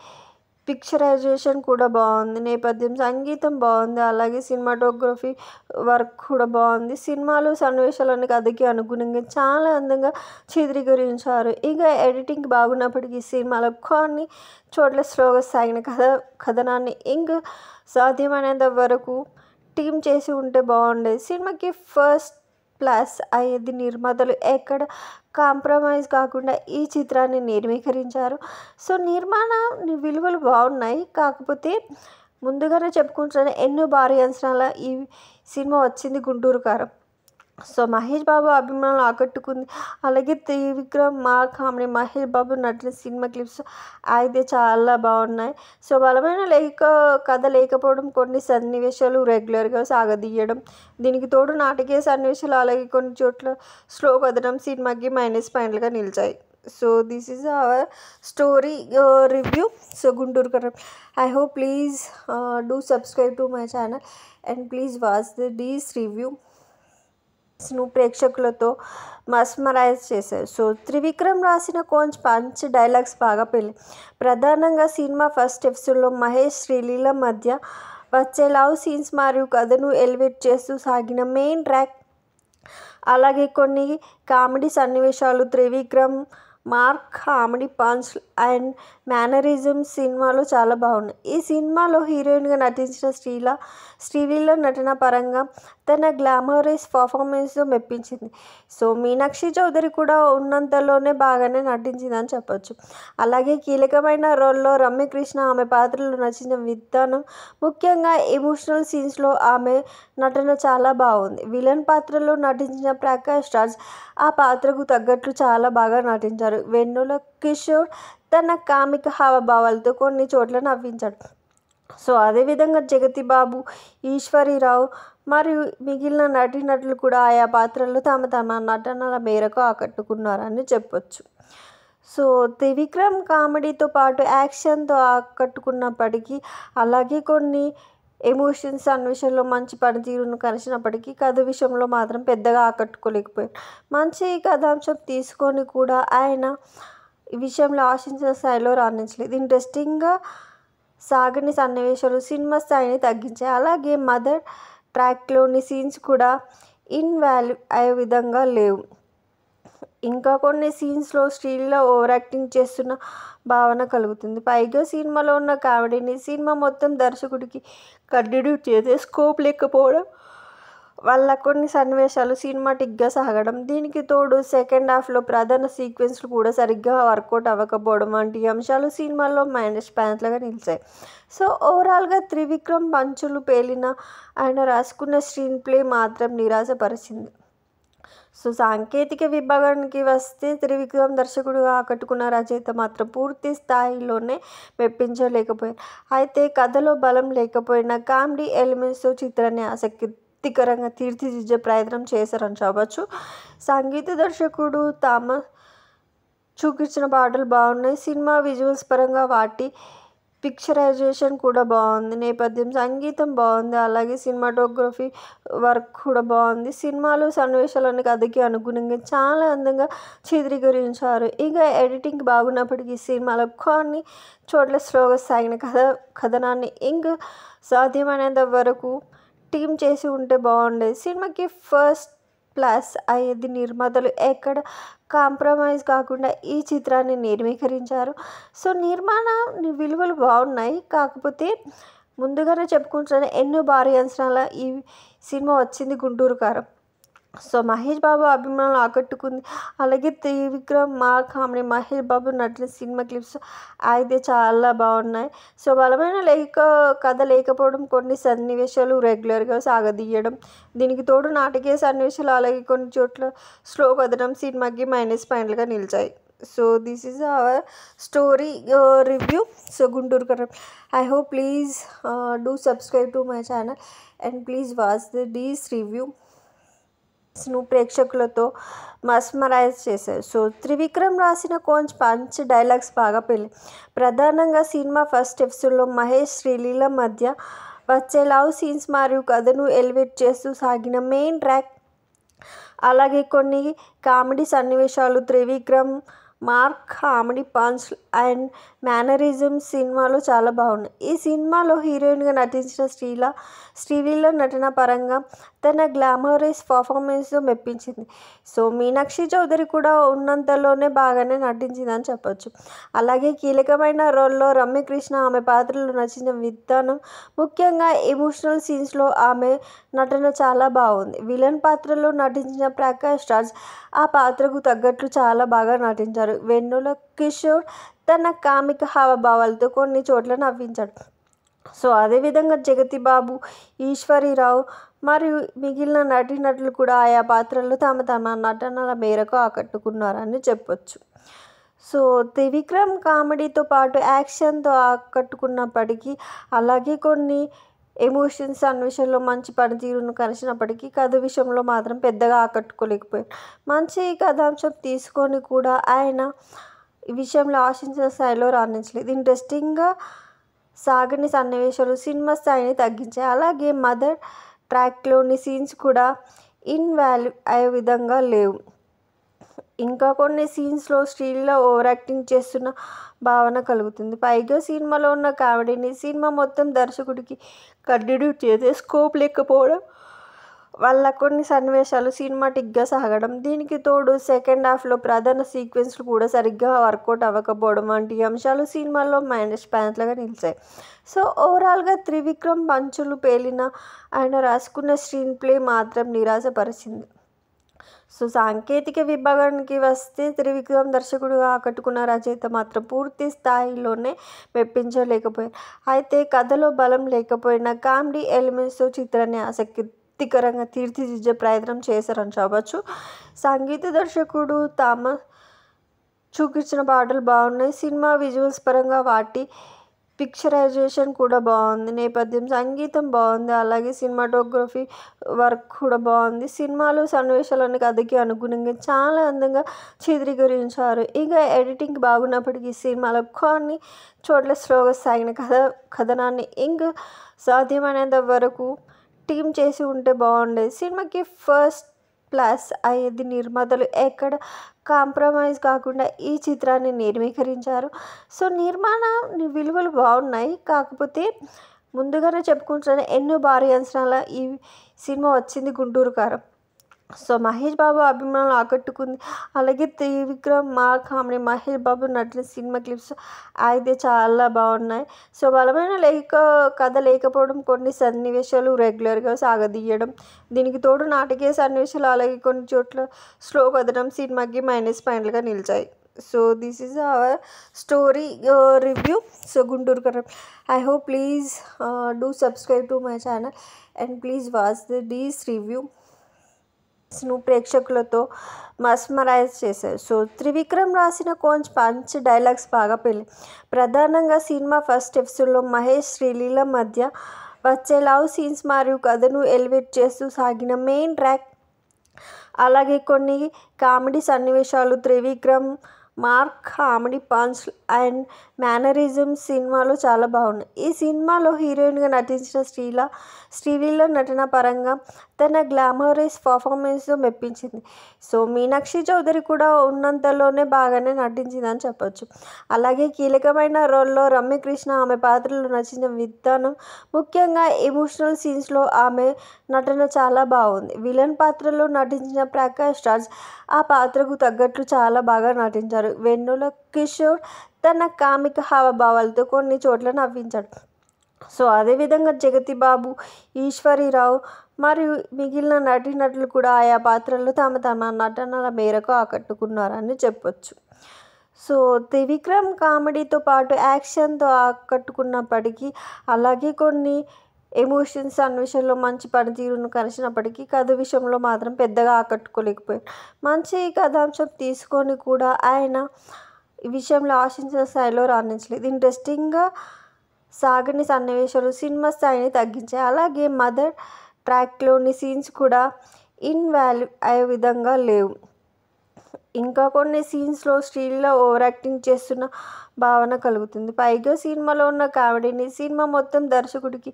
[SPEAKER 2] పిక్చరైజేషన్ కూడా బాగుంది, నేపథ్యం సంగీతం బాగుంది, అలాగే సినిమాటోగ్రఫీ వర్క్ కూడా బాగుంది. సినిమాలో సన్నివేశాలను కథకి అనుగుణంగా చాలా అందంగా చిత్రీకరించారు. ఇక ఎడిటింగ్ బాగున్నప్పటికీ సినిమాలో కొన్ని చోట్ల స్లోగా సాగిన కథనాన్ని ఇంకా సాధ్యమైనంత వరకు టీమ్ చేసి ఉంటే బాగుండేది. సినిమాకి ఫస్ట్ ప్లస్ అయ్యేది నిర్మాతలు ఎక్కడ కాంప్రమైజ్ కాకుండా ఈ చిత్రాన్ని నిర్మీకరించారు. సో నిర్మాణ విలువలు బాగున్నాయి, కాకపోతే ముందుగానే చెప్పుకుంటున్నాను ఎన్నో భారీ అంచనాల ఈ సినిమా వచ్చింది గుంటూరు కారం. సో మహేష్ బాబు అభిమానులు ఆకట్టుకుంది. అలాగే Trivikram comedy Mahesh Babu నటిన cinema clips అయితే చాలా బాగున్నాయి. సో బలమైన కథ లేకపోవడం, కొన్ని సన్నివేశాలు రెగ్యులర్గా సాగదీయడం, దీనికి తోడు నాటకీయ సన్నివేశాలు, అలాగే కొన్ని చోట్ల స్లో కథనం సినిమాకి మైనస్ పాయింట్లుగా నిలిచాయి. So this is our story review. So Guntur Kaaram. I hope please do subscribe to my channel and please watch this review. ప్రేక్షకులతో మస్మరైజ్ చేశారు. సో త్రివిక్రమ్ రాసిన పంచ్ డైలాగ్స్ బాగా పెళ్ళి. ప్రధానంగా సినిమా ఫస్ట్ ఎపిసోడ్లో మహేష్ శ్రీలీల మధ్య వచ్చే లవ్ సీన్స్ మరియు కథను ఎలివేట్ చేస్తూ సాగిన మెయిన్ ట్రాక్, అలాగే కొన్ని కామెడీ సన్నివేశాలు, Trivikram comedy punch and mannerism సినిమాలో చాలా బాగున్నాయి. ఈ సినిమాలో హీరోయిన్గా నటించిన శ్రీలీల నటన పరంగా తన గ్లామరస్ పర్ఫార్మెన్స్తో మెప్పించింది. సో మీనాక్షి చౌదరి కూడా ఉన్నంతలోనే బాగానే నటించిందని చెప్పొచ్చు. అలాగే కీలకమైన రోల్లో రమ్యకృష్ణ ఆమె పాత్రలో నచ్చిన విధానం, ముఖ్యంగా ఎమోషనల్ సీన్స్లో ఆమె నటన చాలా బాగుంది. విలన్ పాత్రలో నటించిన ప్రకాష్ రాజ్ ఆ పాత్రకు తగ్గట్లు చాలా బాగా నటించారు. వెన్నెల కిషోర్ తన కామిక హావభావాలతో కొన్ని చోట్ల నవ్వించాడు. సో అదేవిధంగా జగతి బాబు, ఈశ్వరీరావు మరియు మిగిలిన నటీనటులు కూడా ఆయా పాత్రల్లో తమ నటనల మేరకు ఆకట్టుకున్నారని చెప్పొచ్చు. సో త్రివిక్రమ్ కామెడీతో పాటు యాక్షన్తో ఆకట్టుకున్నప్పటికీ, అలాగే కొన్ని ఎమోషన్స్ సన్నివేశాల్లో మంచి పనితీరును కనబరిచినప్పటికీ కథ విషయంలో మాత్రం పెద్దగా ఆకట్టుకోలేకపోయారు. మంచి కథాంశం తీసుకొని కూడా ఆయన ఈ విషయంలో ఆశించిన స్థాయిలో రాణించలేదు. ఇంట్రెస్టింగ్గా సాగని సన్నివేశాలు సినిమా స్థాయిని తగ్గించాయి. అలాగే మదర్ ట్రాక్లోని సీన్స్ కూడా ఇన్వాల్వ్ అయ్యే విధంగా లేవు. ఇంకా కొన్ని సీన్స్లో శ్రీలీల ఓవర్ యాక్టింగ్ చేస్తున్న భావన కలుగుతుంది. పైగా సినిమాలో ఉన్న కామెడీని సినిమా మొత్తం దర్శకుడికి కంటిన్యూ చేసే స్కోప్ లేకపోవడం వల్ల కొన్ని సన్నివేశాలు సినిమాటిక్గా సాగడం, దీనికి తోడు సెకండ్ హాఫ్లో ప్రధాన సీక్వెన్స్లు కూడా సరిగ్గా వర్కౌట్ అవ్వకపోవడం వంటి అంశాలు సినిమాలో మైనస్ పాయింట్లుగా నిలిచాయి. సో ఓవరాల్గా త్రివిక్రమ్ పంచులు పేలిన ఆయన రాసుకున్న స్క్రీన్ ప్లే మాత్రం నిరాశపరిచింది. సో సాంకేతిక విభాగానికి వస్తే త్రివిక్రమ్ దర్శకుడుగా ఆకట్టుకున్న రచయిత మాత్రం పూర్తి స్థాయిలోనే మెప్పించలేకపోయారు. అయితే కథలో బలం లేకపోయినా కామెడీ ఎలిమెంట్స్తో చిత్రాన్ని ఆసక్తికరంగా తీర్చిదిద్దే ప్రయత్నం చేశారని చెప్పవచ్చు. సంగీత దర్శకుడు థామస్ చూపించిన పాటలు బాగున్నాయి. సినిమా విజువల్స్ పరంగా వాటి పిక్చరైజేషన్ కూడా బాగుంది. నేపథ్యం సంగీతం బాగుంది. అలాగే సినిమాటోగ్రఫీ వర్క్ కూడా బాగుంది. సినిమాలో సన్నివేశాలన్నీ కథకి అనుగుణంగా చాలా అందంగా చిత్రీకరించారు. ఇంకా ఎడిటింగ్ బాగున్నప్పటికీ సినిమాలో కొన్ని చోట్ల స్లోగా సాగిన కథనాన్ని ఇంకా సాధ్యమైనంత వరకు టీమ్ చేసి ఉంటే బాగుండేది. సినిమాకి ఫస్ట్ ప్లస్ అయ్యేది నిర్మాతలు ఎక్కడ కాంప్రమైజ్ కాకుండా ఈ చిత్రాన్ని నిర్మీకరించారు. సో నిర్మాణ విలువలు బాగున్నాయి. కాకపోతే ముందుగానే చెప్పుకుంటున్న ఎన్నో భారీ అంచనాల ఈ సినిమా వచ్చింది గుంటూరు కారం. సో మహేష్ బాబు అభిమానులు ఆకట్టుకుంది. అలాగే Trivikram comedy Mahesh Babu నటిన cinema clips అయితే చాలా బాగున్నాయి. సో బలమైన కథ లేకపోవడం, కొన్ని సన్నివేశాలు రెగ్యులర్గా సాగదీయడం, దీనికి తోడు నాటకీయ సన్నివేశాలు, అలాగే కొన్ని చోట్ల స్లో కథనం సినిమాకి మైనస్ పాయింట్లుగా నిలిచాయి. So this is our story review. So Guntur కారం. I hope please do subscribe to my channel and please watch this review. ప్రేక్షకులతో మస్మరైజ్ చేశారు. సో త్రివిక్రమ్ రాసిన పంచ్ డైలాగ్స్ బాగా పెళ్ళి. ప్రధానంగా సినిమా ఫస్ట్ ఎపిసోడ్లో మహేష్ శ్రీలీల మధ్య వచ్చే లవ్ సీన్స్ మరియు కథను ఎలివేట్ చేస్తూ సాగిన మెయిన్ ట్రాక్, అలాగే కొన్ని కామెడీ సన్నివేశాలు, Trivikram comedy punch and mannerism సినిమాలో చాలా బాగున్నాయి. ఈ సినిమాలో హీరోయిన్గా నటించిన శ్రీలీల నటన పరంగా తన గ్లామరస్ పర్ఫార్మెన్స్తో మెప్పించింది. సో మీనాక్షి చౌదరి కూడా ఉన్నంతలోనే బాగానే నటించిందని చెప్పొచ్చు. అలాగే కీలకమైన రోల్లో రమ్యకృష్ణ ఆమె పాత్రలో నచ్చిన విధానం, ముఖ్యంగా ఎమోషనల్ సీన్స్లో ఆమె నటన చాలా బాగుంది. విలన్ పాత్రలో నటించిన ప్రకాష్ రాజ్ ఆ పాత్రకు తగ్గట్లు చాలా బాగా నటించారు. వెన్నెల కిషోర్ తన కామిక హావభావాలతో కొన్ని చోట్ల నవ్వించాడు. సో అదేవిధంగా జగతి బాబు, ఈశ్వరీరావు మరియు మిగిలిన నటీనటులు కూడా ఆయా పాత్రల్లో తమ నటనల మేరకు ఆకట్టుకున్నారని చెప్పొచ్చు. సో త్రివిక్రమ్ కామెడీతో పాటు యాక్షన్తో ఆకట్టుకున్నప్పటికీ, అలాగే కొన్ని ఎమోషన్స్ సన్నివేశాల్లో మంచి పనితీరును కనబరిచినప్పటికీ కథ విషయంలో మాత్రం పెద్దగా ఆకట్టుకోలేకపోయారు. మంచి కథాంశం తీసుకొని కూడా ఆయన ఈ విషయంలో ఆశించిన స్థాయిలో రాణించలేదు. ఇంట్రెస్టింగ్గా సాగని సన్నివేశాలు సినిమా స్థాయిని తగ్గించాయి. అలాగే మదర్ ట్రాక్లోని సీన్స్ కూడా ఇన్వాల్వ్ అయ్యే విధంగా లేవు. ఇంకా కొన్ని సీన్స్లో శ్రీలీల ఓవర్ యాక్టింగ్ చేస్తున్న భావన కలుగుతుంది. పైగా సినిమాలో ఉన్న కామెడీని సినిమా మొత్తం దర్శకుడికి కంటిన్యూ చేసే స్కోప్ లేకపోవడం వాళ్ళ కొన్ని సన్నివేశాలు సినిమాటిక్గా సాగడం, దీనికి తోడు సెకండ్ హాఫ్లో ప్రధాన సీక్వెన్స్లు కూడా సరిగ్గా వర్కౌట్ అవ్వకపోవడం వంటి అంశాలు సినిమాలో మైనస్ పాయింట్లుగా నిలిచాయి. సో ఓవరాల్గా త్రివిక్రమ్ పంచులు పేలిన ఆయన రాసుకున్న స్క్రీన్ ప్లే మాత్రం నిరాశపరిచింది. సో సాంకేతిక విభాగానికి వస్తే త్రివిక్రమ్ దర్శకుడుగా ఆకట్టుకున్న రచయిత మాత్రం పూర్తి స్థాయిలోనే మెప్పించలేకపోయారు. అయితే కథలో బలం లేకపోయినా కామెడీ ఎలిమెంట్స్తో చిత్రాన్ని ఆసక్తికరంగా తీర్చిదిద్దే ప్రయత్నం చేశారని చెప్పవచ్చు. సంగీత దర్శకుడు థామస్ చూపించిన పాటలు బాగున్నాయి. సినిమా విజువల్స్ పరంగా వాటి పిక్చరైజేషన్ కూడా బాగుంది. నేపథ్యం సంగీతం బాగుంది. అలాగే సినిమాటోగ్రఫీ వర్క్ కూడా బాగుంది. సినిమాలో సన్నివేశాలను కథకి అనుగుణంగా చాలా అందంగా చిత్రీకరించారు. ఇక ఎడిటింగ్ బాగున్నప్పటికీ సినిమాలో కొన్ని చోట్ల స్లోగా సాగిన కథనాన్ని ఇంకా సాధ్యమైనంత వరకు టీమ్ చేసి ఉంటే బాగుండేది. సినిమాకి ఫస్ట్ ప్లస్ అయ్యేది నిర్మాతలు ఎక్కడ కాంప్రమైజ్ కాకుండా ఈ చిత్రాన్ని నిర్మీకరించారు. సో నిర్మాణ విలువలు బాగున్నాయి. కాకపోతే ముందుగానే చెప్పుకుంటున్నాను, ఎన్నో భారీ అంచనాల ఈ సినిమా వచ్చింది గుంటూరు కారం. సో మహేష్ బాబు అభిమానులు ఆకట్టుకుంది. అలాగే Trivikram comedy Mahesh Babu నటిన cinema clips అయితే చాలా బాగున్నాయి. సో బలమైన కథ లేకపోవడం, కొన్ని సన్నివేశాలు రెగ్యులర్గా సాగదీయడం, దీనికి తోడు నాటకీయ సన్నివేశాలు, అలాగే కొన్ని చోట్ల స్లో కథనం సినిమాకి మైనస్ పాయింట్లుగా నిలిచాయి. So this is our story review. So Guntur Kaaram. I hope please do subscribe to my channel and please watch this review. ప్రేక్షకులతో మస్మరైజ్ చేశారు. సో త్రివిక్రమ్ రాసిన కొంచెం పంచ్ డైలాగ్స్ బాగా పెళ్ళి. ప్రధానంగా సినిమా ఫస్ట్ ఎపిసోడ్లో మహేష్ శ్రీలీల మధ్య వచ్చే లవ్ సీన్స్ మరియు కథను ఎలివేట్ చేస్తూ సాగిన మెయిన్ ట్రాక్, అలాగే కొన్ని కామెడీ సన్నివేశాలు, Trivikram comedy punch and mannerism సినిమాలో చాలా బాగున్నాయి. ఈ సినిమాలో హీరోయిన్గా నటించిన శ్రీలీల నటన పరంగా తన గ్లామరస్ పర్ఫార్మెన్స్తో మెప్పించింది. సో మీనాక్షి చౌదరి కూడా ఉన్నంతలోనే బాగానే నటించిందని చెప్పొచ్చు. అలాగే కీలకమైన రోల్లో రమ్యకృష్ణ ఆమె పాత్రలో నచ్చిన విధానం, ముఖ్యంగా ఎమోషనల్ సీన్స్లో ఆమె నటన చాలా బాగుంది. విలన్ పాత్రలో నటించిన ప్రకాష్ రాజ్ ఆ పాత్రకు తగ్గట్లు చాలా బాగా నటించారు. వెన్నెల కిషోర్ తన కామిక హావభావాలతో కొన్ని చోట్ల నవ్వించాడు. సో అదేవిధంగా జగతి బాబు, ఈశ్వరీరావు మరియు మిగిలిన నటీనటులు కూడా ఆయా పాత్రల్లో తమ నటనల మేరకు ఆకట్టుకున్నారని చెప్పొచ్చు. సో త్రివిక్రమ్ కామెడీతో పాటు యాక్షన్తో ఆకట్టుకున్నప్పటికీ, అలాగే కొన్ని ఎమోషన్స్ సన్నివేశాల్లో మంచి పనితీరును కలిసినప్పటికీ కథ విషయంలో మాత్రం పెద్దగా ఆకట్టుకోలేకపోయారు. మంచి కథాంశం తీసుకొని కూడా ఆయన ఈ విషయంలో ఆశించిన స్థాయిలో రాణించలేదు. ఇంట్రెస్టింగ్గా సాగని సన్నివేశాలు సినిమా స్థాయిని తగ్గించాయి. అలాగే మదర్ ట్రాక్లోని సీన్స్ కూడా ఇన్వాల్యూ అయ్యే విధంగా లేవు. ఇంకా కొన్ని సీన్స్లో శ్రీలీల ఓవర్ యాక్టింగ్ చేస్తున్న భావన కలుగుతుంది. పైగా సినిమాలో ఉన్న కామెడీని సినిమా మొత్తం దర్శకుడికి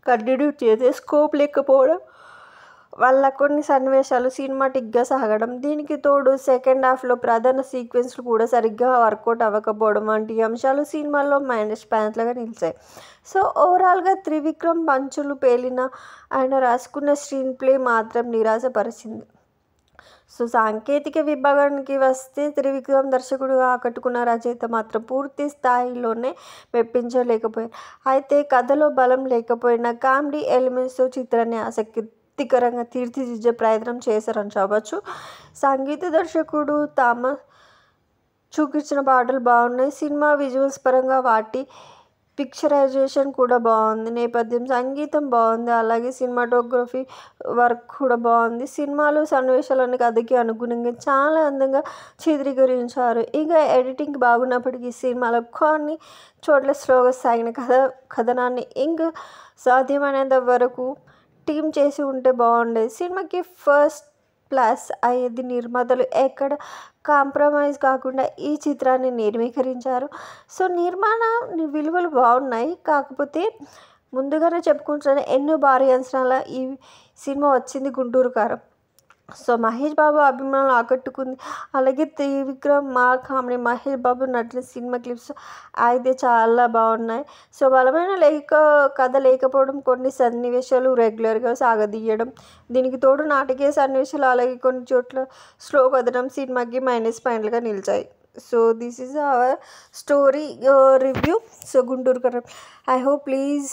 [SPEAKER 2] కంటిన్యూ చేసే స్కోప్ లేకపోవడం వల్ల కొన్ని సన్నివేశాలు సినిమాటిక్గా సాగడం, దీనికి తోడు సెకండ్ హాఫ్లో ప్రధాన సీక్వెన్స్లు కూడా సరిగ్గా వర్కౌట్ అవ్వకపోవడం వంటి అంశాలు సినిమాలో మైనస్ పాయింట్లుగా నిలిచాయి. సో ఓవరాల్గా త్రివిక్రమ్ పంచులు పేలిన ఆయన రాసుకున్న స్క్రీన్ ప్లే మాత్రం నిరాశపరిచింది. సో సాంకేతిక విభాగానికి వస్తే త్రివిక్రమ్ దర్శకుడుగా ఆకట్టుకున్న రచయిత మాత్రం పూర్తి స్థాయిలోనే మెప్పించలేకపోయారు. అయితే కథలో బలం లేకపోయినా కామెడీ ఎలిమెంట్స్తో చిత్రాన్ని ఆసక్తికరంగా తీర్చిదిద్దే ప్రయత్నం చేశారని చెప్పవచ్చు. సంగీత దర్శకుడు థామస్ చూపించిన పాటలు బాగున్నాయి. సినిమా విజువల్స్ పరంగా వాటి పిక్చరైజేషన్ కూడా బాగుంది. నేపథ్యం సంగీతం బాగుంది. అలాగే సినిమాటోగ్రఫీ వర్క్ కూడా బాగుంది. సినిమాలో సన్నివేశాలను కథకి అనుగుణంగా చాలా అందంగా చిత్రీకరించారు. ఇక ఎడిటింగ్ బాగున్నప్పటికీ సినిమాలో కొన్ని చోట్ల స్లోగా సాగిన కథనాన్ని ఇంకా సాధ్యమైనంత వరకు టీమ్ చేసి ఉంటే బాగుండేది. సినిమాకి ఫస్ట్ ప్లస్ అయ్యేది నిర్మాతలు ఎక్కడ కాంప్రమైజ్ కాకుండా ఈ చిత్రాన్ని నిర్మీకరించారు. సో నిర్మాణ విలువలు బాగున్నాయి. కాకపోతే ముందుగానే చెప్పుకుంటున్నాను, ఎన్నో భారీ అంచనాల ఈ సినిమా వచ్చింది గుంటూరు కారం. సో మహేష్ బాబు అభిమానులు ఆకట్టుకుంది. అలాగే Trivikram, comedy Mahesh Babu నటిన cinema clips అయితే చాలా బాగున్నాయి. సో బలమైన కథ లేకపోవడం, కొన్ని సన్నివేశాలు రెగ్యులర్గా సాగదీయడం, దీనికి తోడు నాటకీయ సన్నివేశాలు, అలాగే కొన్ని చోట్ల స్లో కథనం సినిమాకి మైనస్ పాయింట్లుగా నిలిచాయి. So this is our story review. So Guntur Kaaram. I hope please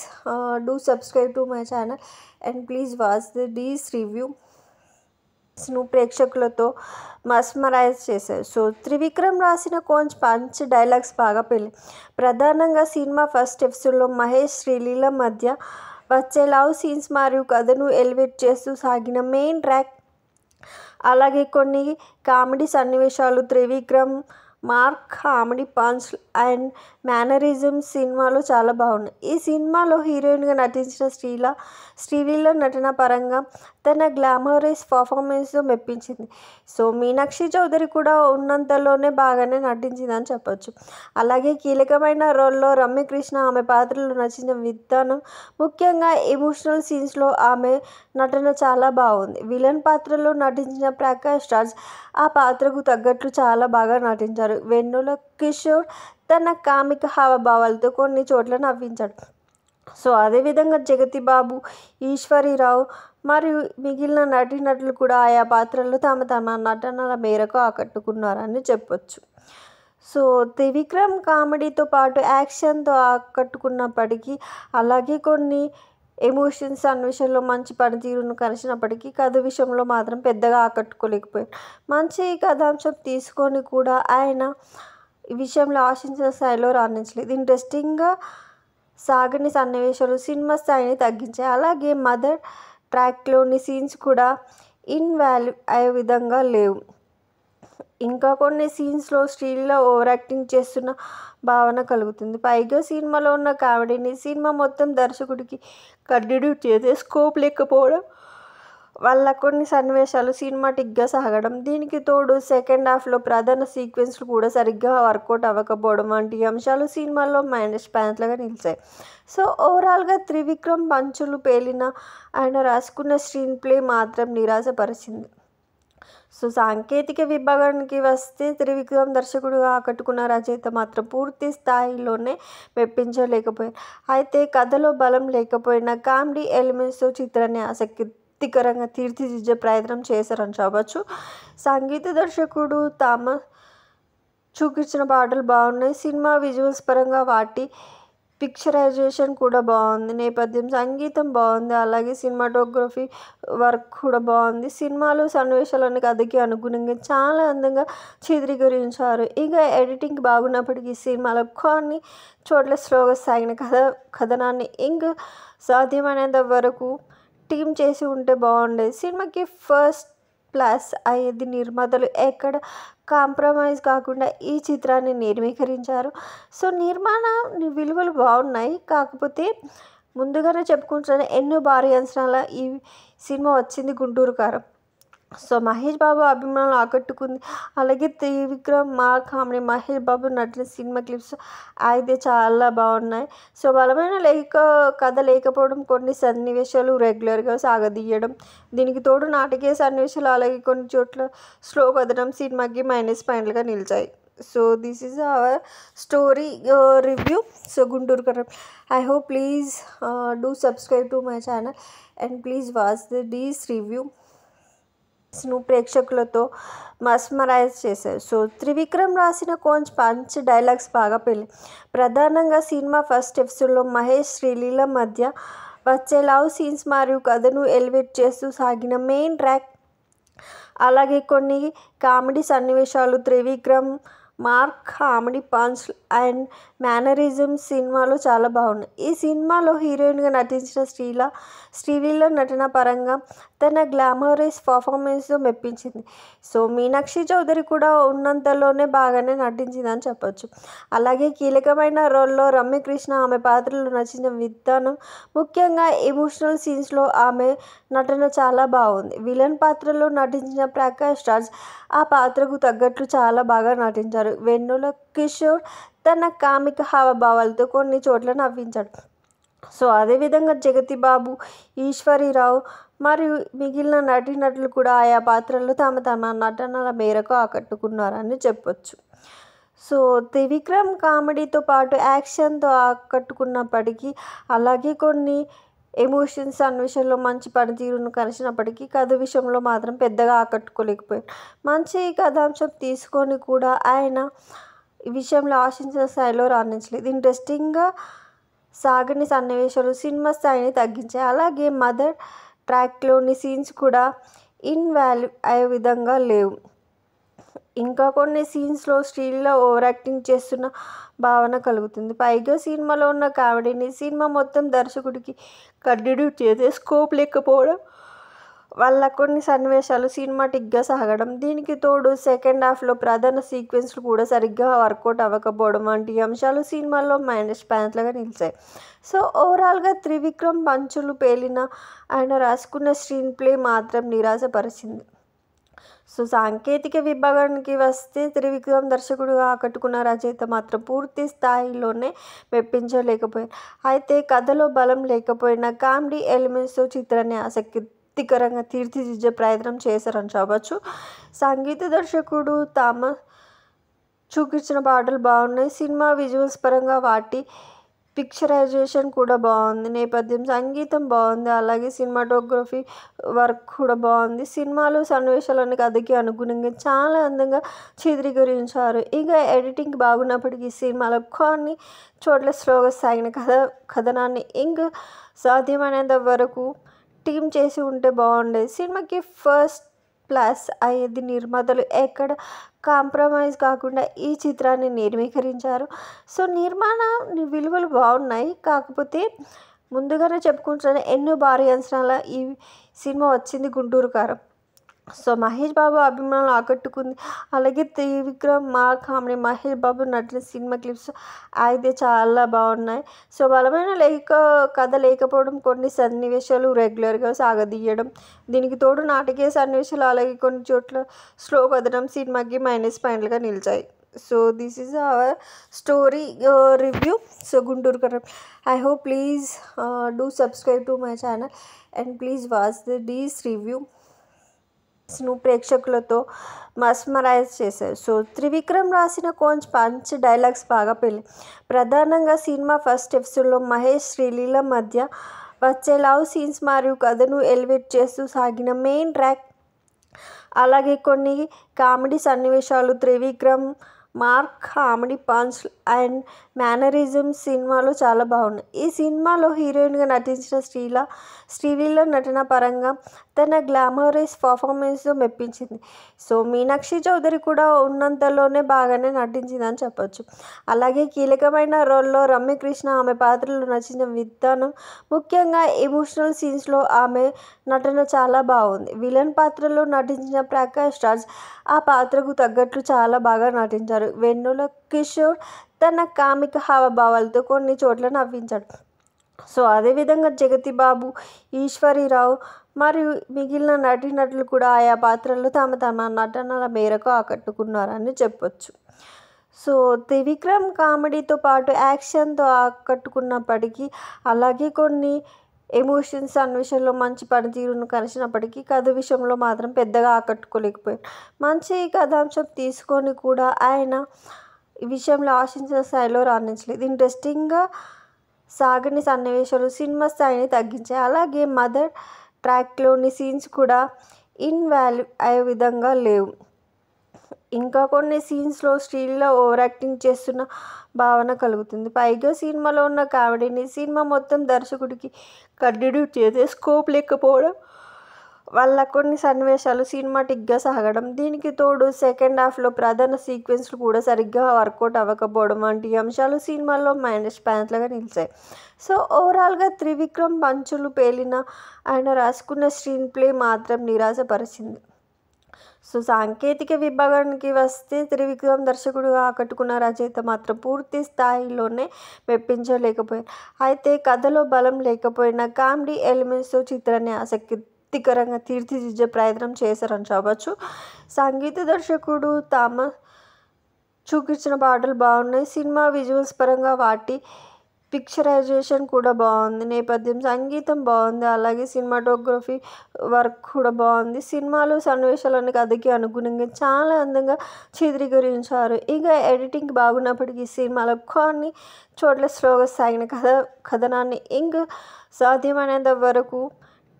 [SPEAKER 2] do subscribe to my channel and please watch these review. ప్రేక్షకులతో మస్మరైజ్ చేశారు. సో త్రివిక్రమ్ రాసిన పంచ్ డైలాగ్స్ బాగా పెళ్ళి. ప్రధానంగా సినిమా ఫస్ట్ ఎపిసోడ్లో మహేష్, శ్రీలీల మధ్య వచ్చే లవ్ సీన్స్ మరియు కథను ఎలివేట్ చేస్తూ సాగిన మెయిన్ ట్రాక్, అలాగే కొన్ని కామెడీ సన్నివేశాలు, Trivikram comedy punch and mannerism సినిమాలో చాలా బాగున్నాయి. ఈ సినిమాలో హీరోయిన్గా నటించిన శ్రీలీల నటన పరంగా తన గ్లామరస్ పర్ఫార్మెన్స్తో మెప్పించింది. సో మీనాక్షి చౌదరి కూడా ఉన్నంతలోనే బాగానే నటించిందని చెప్పొచ్చు. అలాగే కీలకమైన రోల్లో రమ్యకృష్ణ ఆమె పాత్రలో నచ్చిన విధానం, ముఖ్యంగా ఎమోషనల్ సీన్స్లో ఆమె నటన చాలా బాగుంది. విలన్ పాత్రలో నటించిన ప్రకాష్ రాజ్ ఆ పాత్రకు తగ్గట్లు చాలా బాగా నటించారు. వెన్నెల కిషోర్ తన కామిక హావభావాలతో కొన్ని చోట్ల నవ్వించాడు. సో అదేవిధంగా జగతి బాబు, ఈశ్వరీరావు మరియు మిగిలిన నటీనటులు కూడా ఆయా పాత్రల్లో తమ నటనల మేరకు ఆకట్టుకున్నారని చెప్పొచ్చు. సో త్రివిక్రమ్ కామెడీతో పాటు యాక్షన్తో ఆకట్టుకున్నప్పటికీ, అలాగే కొన్ని ఎమోషన్స్ సన్నివేశాల్లో మంచి పనితీరును కలిసినప్పటికీ కథ విషయంలో మాత్రం పెద్దగా ఆకట్టుకోలేకపోయారు. మంచి కథాంశం తీసుకొని కూడా ఆయన ఈ విషయంలో ఆశించిన స్థాయిలో రాణించలేదు. ఇంట్రెస్టింగ్గా సాగని సన్నివేశాలు సినిమా స్థాయిని తగ్గించాయి. అలాగే మదర్ ట్రాక్లోని సీన్స్ కూడా ఇన్వాల్యూ అయ్యే విధంగా లేవు. ఇంకా కొన్ని సీన్స్లో శ్రీలీల ఓవర్ యాక్టింగ్ చేస్తున్న భావన కలుగుతుంది. పైగా సినిమాలో ఉన్న కామెడీని సినిమా మొత్తం దర్శకుడికి కంటిన్యూ చేసే స్కోప్ లేకపోవడం వల్ల కొన్ని సన్నివేశాలు సినిమాటిక్గా సాగడం, దీనికి తోడు సెకండ్ హాఫ్లో ప్రధాన సీక్వెన్స్లు కూడా సరిగ్గా వర్కౌట్ అవ్వకపోవడం వంటి అంశాలు సినిమాలో మైనస్ పాయింట్లుగా నిలిచాయి. సో ఓవరాల్గా త్రివిక్రమ్ పంచులు పేలిన ఆయన రాసుకున్న స్క్రీన్ ప్లే మాత్రం నిరాశపరిచింది. సో సాంకేతిక విభాగానికి వస్తే త్రివిక్రమ్ దర్శకుడుగా ఆకట్టుకున్న రచయిత మాత్రం పూర్తి స్థాయిలోనే మెప్పించలేకపోయారు. అయితే కథలో బలం లేకపోయినా కామెడీ ఎలిమెంట్స్తో చిత్రాన్ని ఆసక్తికరంగా తీర్చిదిద్దే ప్రయత్నం చేశారని చెప్పవచ్చు. సంగీత దర్శకుడు చూపించిన పాటలు బాగున్నాయి. సినిమా విజువల్స్ పరంగా వాటి పిక్చరైజేషన్ కూడా బాగుంది. నేపథ్యం సంగీతం బాగుంది. అలాగే సినిమాటోగ్రఫీ వర్క్ కూడా బాగుంది. సినిమాలో సన్నివేశాలను కథకి అనుగుణంగా చాలా అందంగా చిత్రీకరించారు. ఇక ఎడిటింగ్ బాగున్నప్పటికీ సినిమాలో కొన్ని చోట్ల స్లోగా సాగిన కథనాన్ని ఇంకా సాధ్యమైనంత వరకు టీమ్ చేసి ఉంటే బాగుండేది. సినిమాకి ఫస్ట్ ప్లస్ అయ్యేది నిర్మాతలు ఎక్కడ కాంప్రమైజ్ కాకుండా ఈ చిత్రాన్ని నిర్మీకరించారు. సో నిర్మాణ విలువలు బాగున్నాయి. కాకపోతే ముందుగానే చెప్పుకుంటున్నాను, ఎన్నో భారీ అంచనాల ఈ సినిమా వచ్చింది గుంటూరు కారం. సో మహేష్ బాబు అభిమానులు ఆకట్టుకుంది. అలాగే Trivikram, comedy Mahesh Babu నటిన cinema clips అయితే చాలా బాగున్నాయి. సో బలమైన కథ లేకపోవడం, కొన్ని సన్నివేశాలు రెగ్యులర్గా సాగదీయడం, దీనికి తోడు నాటకీయ సన్నివేశాలు, అలాగే కొన్ని చోట్ల స్లో కథనం సినిమాకి మైనస్ పాయింట్లుగా నిలిచాయి. So this is our story review. So Guntur Kaaram. I hope please do subscribe to my channel and please watch these review. ప్రేక్షకులతో మస్మరైజ్ చేశారు. సో త్రివిక్రమ్ రాసిన పంచ్ డైలాగ్స్ బాగా పెళ్ళి. ప్రధానంగా సినిమా ఫస్ట్ ఎపిసోడ్లో మహేష్, శ్రీలీల మధ్య వచ్చే లవ్ సీన్స్ మరియు కథను ఎలివేట్ చేస్తూ సాగిన మెయిన్ ట్రాక్, అలాగే కొన్ని కామెడీ సన్నివేశాలు, Trivikram comedy punch and mannerism సినిమాలో చాలా బాగున్నాయి. ఈ సినిమాలో హీరోయిన్గా నటించిన శ్రీలీల నటన పరంగా తన గ్లామరస్ పర్ఫార్మెన్స్తో మెప్పించింది. సో మీనాక్షి చౌదరి కూడా ఉన్నంతలోనే బాగానే నటించిందని చెప్పొచ్చు. అలాగే కీలకమైన రోల్లో రమ్యకృష్ణ ఆమె పాత్రలో నచ్చిన విధానం, ముఖ్యంగా ఎమోషనల్ సీన్స్లో ఆమె నటన చాలా బాగుంది. విలన్ పాత్రలో నటించిన ప్రకాష్ రాజ్ ఆ పాత్రకు తగ్గట్లు చాలా బాగా నటించారు. వెన్నెల కిషోర్ తన కామిక హావభావాలతో కొన్ని చోట్ల నవ్వించాడు. సో అదేవిధంగా జగతి బాబు, ఈశ్వరీరావు మరియు మిగిలిన నటీనటులు కూడా ఆయా పాత్రల్లో తమ తమ నటనల మేరకు ఆకట్టుకున్నారని చెప్పొచ్చు. సో త్రివిక్రమ్ కామెడీతో పాటు యాక్షన్తో ఆకట్టుకున్నప్పటికీ, అలాగే కొన్ని ఎమోషన్స్ సన్నివేశాల్లో మంచి పనితీరును కలిసినప్పటికీ కథ విషయంలో మాత్రం పెద్దగా ఆకట్టుకోలేకపోయారు. మంచి కథాంశం తీసుకొని కూడా ఆయన ఈ విషయంలో ఆశించిన స్థాయిలో రాణించలేదు. ఇంట్రెస్టింగ్గా సాగని సన్నివేశాలు సినిమా స్థాయిని తగ్గించాయి. అలాగే మదర్ ట్రాక్లోని సీన్స్ కూడా ఇన్వాల్యూ అయ్యే విధంగా లేవు. ఇంకా కొన్ని సీన్స్లో శ్రీలీల ఓవర్ యాక్టింగ్ చేస్తున్న భావన కలుగుతుంది. పైగా సినిమాలో ఉన్న కామెడీని సినిమా మొత్తం దర్శకుడికి కంటిన్యూ చేసే స్కోప్ లేకపోవడం వల్ల కొన్ని సన్నివేశాలు సినిమాటిక్గా సాగడం, దీనికి తోడు సెకండ్ హాఫ్లో ప్రధాన సీక్వెన్స్లు కూడా సరిగ్గా వర్కౌట్ అవ్వకపోవడం వంటి అంశాలు సినిమాలో మైనస్ పాయింట్లుగా నిలిచాయి. సో ఓవరాల్గా త్రివిక్రమ్ పంచులు పేలిన ఆయన రాసుకున్న స్క్రీన్ ప్లే మాత్రం నిరాశపరిచింది. సో సాంకేతిక విభాగానికి వస్తే త్రివిక్రమ్ దర్శకుడుగా ఆకట్టుకున్న రచయిత మాత్రం పూర్తి స్థాయిలోనే మెప్పించలేకపోయారు. అయితే కథలో బలం లేకపోయినా కామెడీ ఎలిమెంట్స్తో చిత్రాన్ని ఆసక్తికరంగా తీర్చిదిద్దే ప్రయత్నం చేశారని చెప్పవచ్చు. సంగీత దర్శకుడు థామస్ చూపించిన పాటలు బాగున్నాయి. సినిమా విజువల్స్ పరంగా వాటి పిక్చరైజేషన్ కూడా బాగుంది. నేపథ్యం సంగీతం బాగుంది. అలాగే సినిమాటోగ్రఫీ వర్క్ కూడా బాగుంది. సినిమాలో సన్నివేశాలను కథకి అనుగుణంగా చాలా అందంగా చిత్రీకరించారు. ఇక ఎడిటింగ్ బాగున్నప్పటికీ సినిమాలో కొన్ని చోట్ల స్లోగా సాగిన కథనాన్ని ఇంకా సాధ్యమైనంత వరకు టీం చేసి ఉంటే బాగుండేది. సినిమాకి ఫస్ట్ ప్లస్ అయ్యేది నిర్మాతలు ఎక్కడ కాంప్రమైజ్ కాకుండా ఈ చిత్రాన్ని నిర్మీకరించారు. సో నిర్మాణ విలువలు బాగున్నాయి. కాకపోతే ముందుగానే చెప్పుకుంటున్నాను, ఎన్నో భారీ అంచనాల ఈ సినిమా వచ్చింది గుంటూరు కారం. సో మహేష్ బాబు అభిమానులు ఆకట్టుకుంది. అలాగే Trivikram comedy Mahesh Babu నటిన cinema clips అయితే చాలా బాగున్నాయి. సో బలమైన కథ లేకపోవడం, కొన్ని సన్నివేశాలు రెగ్యులర్గా సాగదీయడం, దీనికి తోడు నాటకీయ సన్నివేశాలు, అలాగే కొన్ని చోట్ల స్లో కథనం సినిమాకి మైనస్ పాయింట్లుగా నిలిచాయి. So this is our story review. So Guntur Kaaram. I hope please do subscribe to my channel and please watch this review. ప్రేక్షకులతో మస్మరైజ్ చేశారు. సో త్రివిక్రమ్ రాసిన కొంచెం పంచ్ డైలాగ్స్ బాగా పెళ్ళి. ప్రధానంగా సినిమా ఫస్ట్ ఎపిసోడ్లో మహేష్ శ్రీలీల మధ్య వచ్చే లవ్ సీన్స్ మరియు కథను ఎలివేట్ చేస్తూ సాగిన మెయిన్ ట్రాక్, అలాగే కొన్ని కామెడీ సన్నివేశాలు, Trivikram comedy punch and mannerism సినిమాలో చాలా బాగున్నాయి. ఈ సినిమాలో హీరోయిన్గా నటించిన శ్రీలీల నటన పరంగా తన గ్లామరస్ పర్ఫార్మెన్స్తో మెప్పించింది. సో మీనాక్షి చౌదరి కూడా ఉన్నంతలోనే బాగానే నటించిందని చెప్పొచ్చు. అలాగే కీలకమైన రోల్లో రమ్యకృష్ణ ఆమె పాత్రలో నచ్చిన విధానం, ముఖ్యంగా ఎమోషనల్ సీన్స్లో ఆమె నటన చాలా బాగుంది. విలన్ పాత్రలో నటించిన ప్రకాష్ రాజ్ ఆ పాత్రకు తగ్గట్లు చాలా బాగా నటించారు. వెన్నెల కిషోర్ తన కామిక హావభావాలతో కొన్ని చోట్ల నవ్వించాడు. సో అదేవిధంగా జగతి బాబు, ఈశ్వరీరావు మరియు మిగిలిన నటీనటులు కూడా ఆయా పాత్రల్లో తమ తమ నటనల మేరకు ఆకట్టుకున్నారని చెప్పొచ్చు. సో త్రివిక్రమ్ కామెడీతో పాటు యాక్షన్తో ఆకట్టుకున్నప్పటికీ, అలాగే కొన్ని ఎమోషన్స్ సన్నివేశాల్లో మంచి పనితీరును కలిసినప్పటికీ కథ విషయంలో మాత్రం పెద్దగా ఆకట్టుకోలేకపోయారు. మంచి కథాంశం తీసుకొని కూడా ఆయన ఈ విషయంలో ఆశించిన స్థాయిలో రాణించలేదు. ఇంట్రెస్టింగ్గా సాగని సన్నివేశాలు సినిమా స్థాయిని తగ్గించాయి. అలాగే మదర్ ట్రాక్లోని సీన్స్ కూడా ఇన్వాల్యూ అయ్యే విధంగా లేవు. ఇంకా కొన్ని సీన్స్లో శ్రీలీల ఓవర్ యాక్టింగ్ చేస్తున్న భావన కలుగుతుంది. పైగా సినిమాలో ఉన్న కామెడీని సినిమా మొత్తం దర్శకుడికి కంటిన్యూ చేసే స్కోప్ లేకపోవడం వల్ల కొన్ని సన్నివేశాలు సినిమాటిక్గా సాగడం, దీనికి తోడు సెకండ్ హాఫ్లో ప్రధాన సీక్వెన్స్లు కూడా సరిగ్గా వర్కౌట్ అవ్వకపోవడం వంటి అంశాలు సినిమాలో మైనస్ పాయింట్లుగా నిలిచాయి. సో ఓవరాల్గా త్రివిక్రమ్ పంచులు పేలిన ఆయన రాసుకున్న స్క్రీన్ ప్లే మాత్రం నిరాశపరిచింది. సో సాంకేతిక విభాగానికి వస్తే త్రివిక్రమ్ దర్శకుడుగా ఆకట్టుకున్న రచయిత మాత్రం పూర్తి స్థాయిలోనే మెప్పించలేకపోయారు. అయితే కథలో బలం లేకపోయినా కామెడీ ఎలిమెంట్స్తో చిత్రాన్ని ఆసక్తికరంగా తీర్చిదిద్దే ప్రయత్నం చేశారని చెప్పవచ్చు. సంగీత దర్శకుడు థామస్ చూపించిన పాటలు బాగున్నాయి. సినిమా విజువల్స్ పరంగా వాటి పిక్చరైజేషన్ కూడా బాగుంది, నేపథ్యం సంగీతం బాగుంది, అలాగే సినిమాటోగ్రఫీ వర్క్ కూడా బాగుంది. సినిమాలో సన్నివేశాలన్నీ కథకి అనుగుణంగా చాలా అందంగా చిత్రీకరించారు. ఇక ఎడిటింగ్ బాగున్నప్పటికీ సినిమాలో కొన్ని చోట్ల స్లోగా సాగిన కథనాన్ని ఇంకా సాధ్యమైనంత వరకు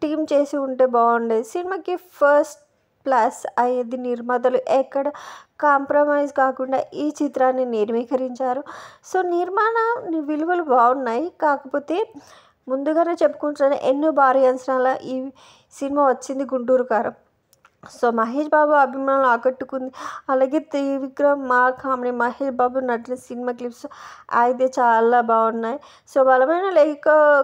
[SPEAKER 2] టీమ్ చేసి ఉంటే బాగుండేది. సినిమాకి ఫస్ట్ ప్లస్ అయ్యేది నిర్మాతలు ఎక్కడ కాంప్రమైజ్ కాకుండా ఈ చిత్రాన్ని నిర్మీకరించారు. సో నిర్మాణ విలువలు బాగున్నాయి, కాకపోతే ముందుగానే చెప్పుకుంటున్నాను ఎన్నో భారీ అంచనాల ఈ సినిమా వచ్చింది గుంటూరు కారం. సో మహేష్ బాబు అభిమానులు ఆకట్టుకుంది. అలాగే Trivikram comedy Mahesh Babu నటిన cinema clips అయితే చాలా బాగున్నాయి. సో బలమైన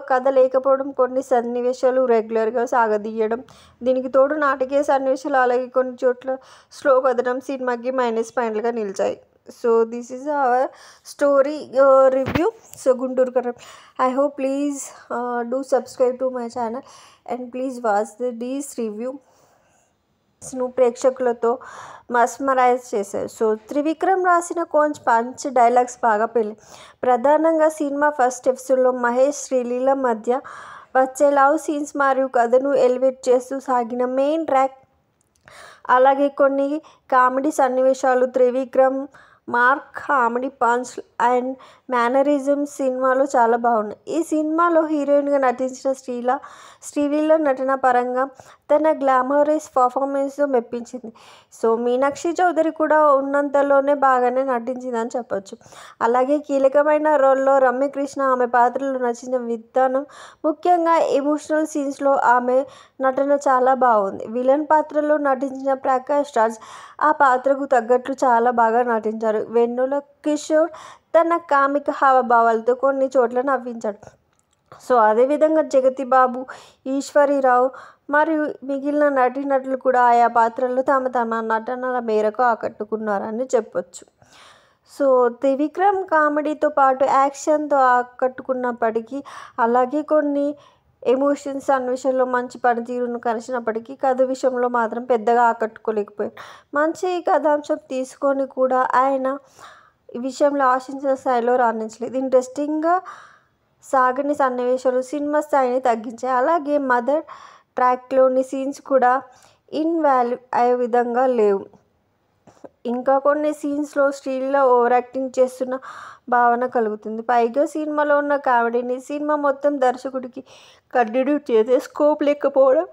[SPEAKER 2] కథ లేకపోవడం, కొన్ని సన్నివేశాలు రెగ్యులర్గా సాగదీయడం, దీనికి తోడు నాటకీయ సన్నివేశాలు, అలాగే కొన్ని చోట్ల స్లో కథనం సినిమాకి -పాయింట్లుగా నిలిచాయి. So this is our story review. So Guntur Kaaram. I hope please do subscribe to my channel and please watch these review. ప్రేక్షకులతో మస్మరైజ్ చేశారు. సో త్రివిక్రమ్ రాసిన పంచ్ డైలాగ్స్ బాగా పెళ్ళి. ప్రధానంగా సినిమా ఫస్ట్ ఎపిసోడ్లో మహేష్ శ్రీలీల మధ్య వచ్చే లవ్ సీన్స్ మరియు కథను ఎలివేట్ చేస్తూ సాగిన మెయిన్ ట్రాక్, అలాగే కొన్ని కామెడీ సన్నివేశాలు, Trivikram comedy punch and mannerism సినిమాలో చాలా బాగున్నాయి. ఈ సినిమాలో హీరోయిన్గా నటించిన శ్రీలీల నటన పరంగా తన గ్లామరస్ పర్ఫార్మెన్స్తో మెప్పించింది. సో మీనాక్షి చౌదరి కూడా ఉన్నంతలోనే బాగానే నటించిందని చెప్పొచ్చు. అలాగే కీలకమైన రోల్లో రమ్యకృష్ణ ఆమె పాత్రలో నచ్చిన విధానం, ముఖ్యంగా ఎమోషనల్ సీన్స్లో ఆమె నటన చాలా బాగుంది. విలన్ పాత్రలో నటించిన ప్రకాష్ రాజ్ ఆ పాత్రకు తగ్గట్లు చాలా బాగా నటించారు. వెన్నెల కిషోర్ తన కామిక హావభావాలతో కొన్ని చోట్ల నవ్వించాడు. సో అదేవిధంగా జగతి బాబు, ఈశ్వరీరావు మరియు మిగిలిన నటీనటులు కూడా ఆయా పాత్రల్లో తమ నటనల మేరకు ఆకట్టుకున్నారని చెప్పొచ్చు. సో త్రివిక్రమ్ కామెడీతో పాటు యాక్షన్తో ఆకట్టుకున్నప్పటికీ, అలాగే కొన్ని ఎమోషన్స్ సన్నివేశాల్లో మంచి పనితీరును కనిచినప్పటికీ కథ విషయంలో మాత్రం పెద్దగా ఆకట్టుకోలేకపోయారు. మంచి కథాంశం తీసుకొని కూడా ఆయన ఈ విషయంలో ఆశించిన స్థాయిలో రాణించలేదు. ఇంట్రెస్టింగ్గా సాగని సన్నివేశాలు సినిమా స్థాయిని తగ్గించాయి. అలాగే మదర్ ట్రాక్లోని సీన్స్ కూడా ఇన్వాల్వ్ అయ్యే విధంగా లేవు. ఇంకా కొన్ని సీన్స్లో శ్రీలీల ఓవర్ యాక్టింగ్ చేస్తున్న భావన కలుగుతుంది. పైగా సినిమాలో ఉన్న కామెడీని సినిమా మొత్తం దర్శకుడికి కంటిన్యూ చేసే స్కోప్ లేకపోవడం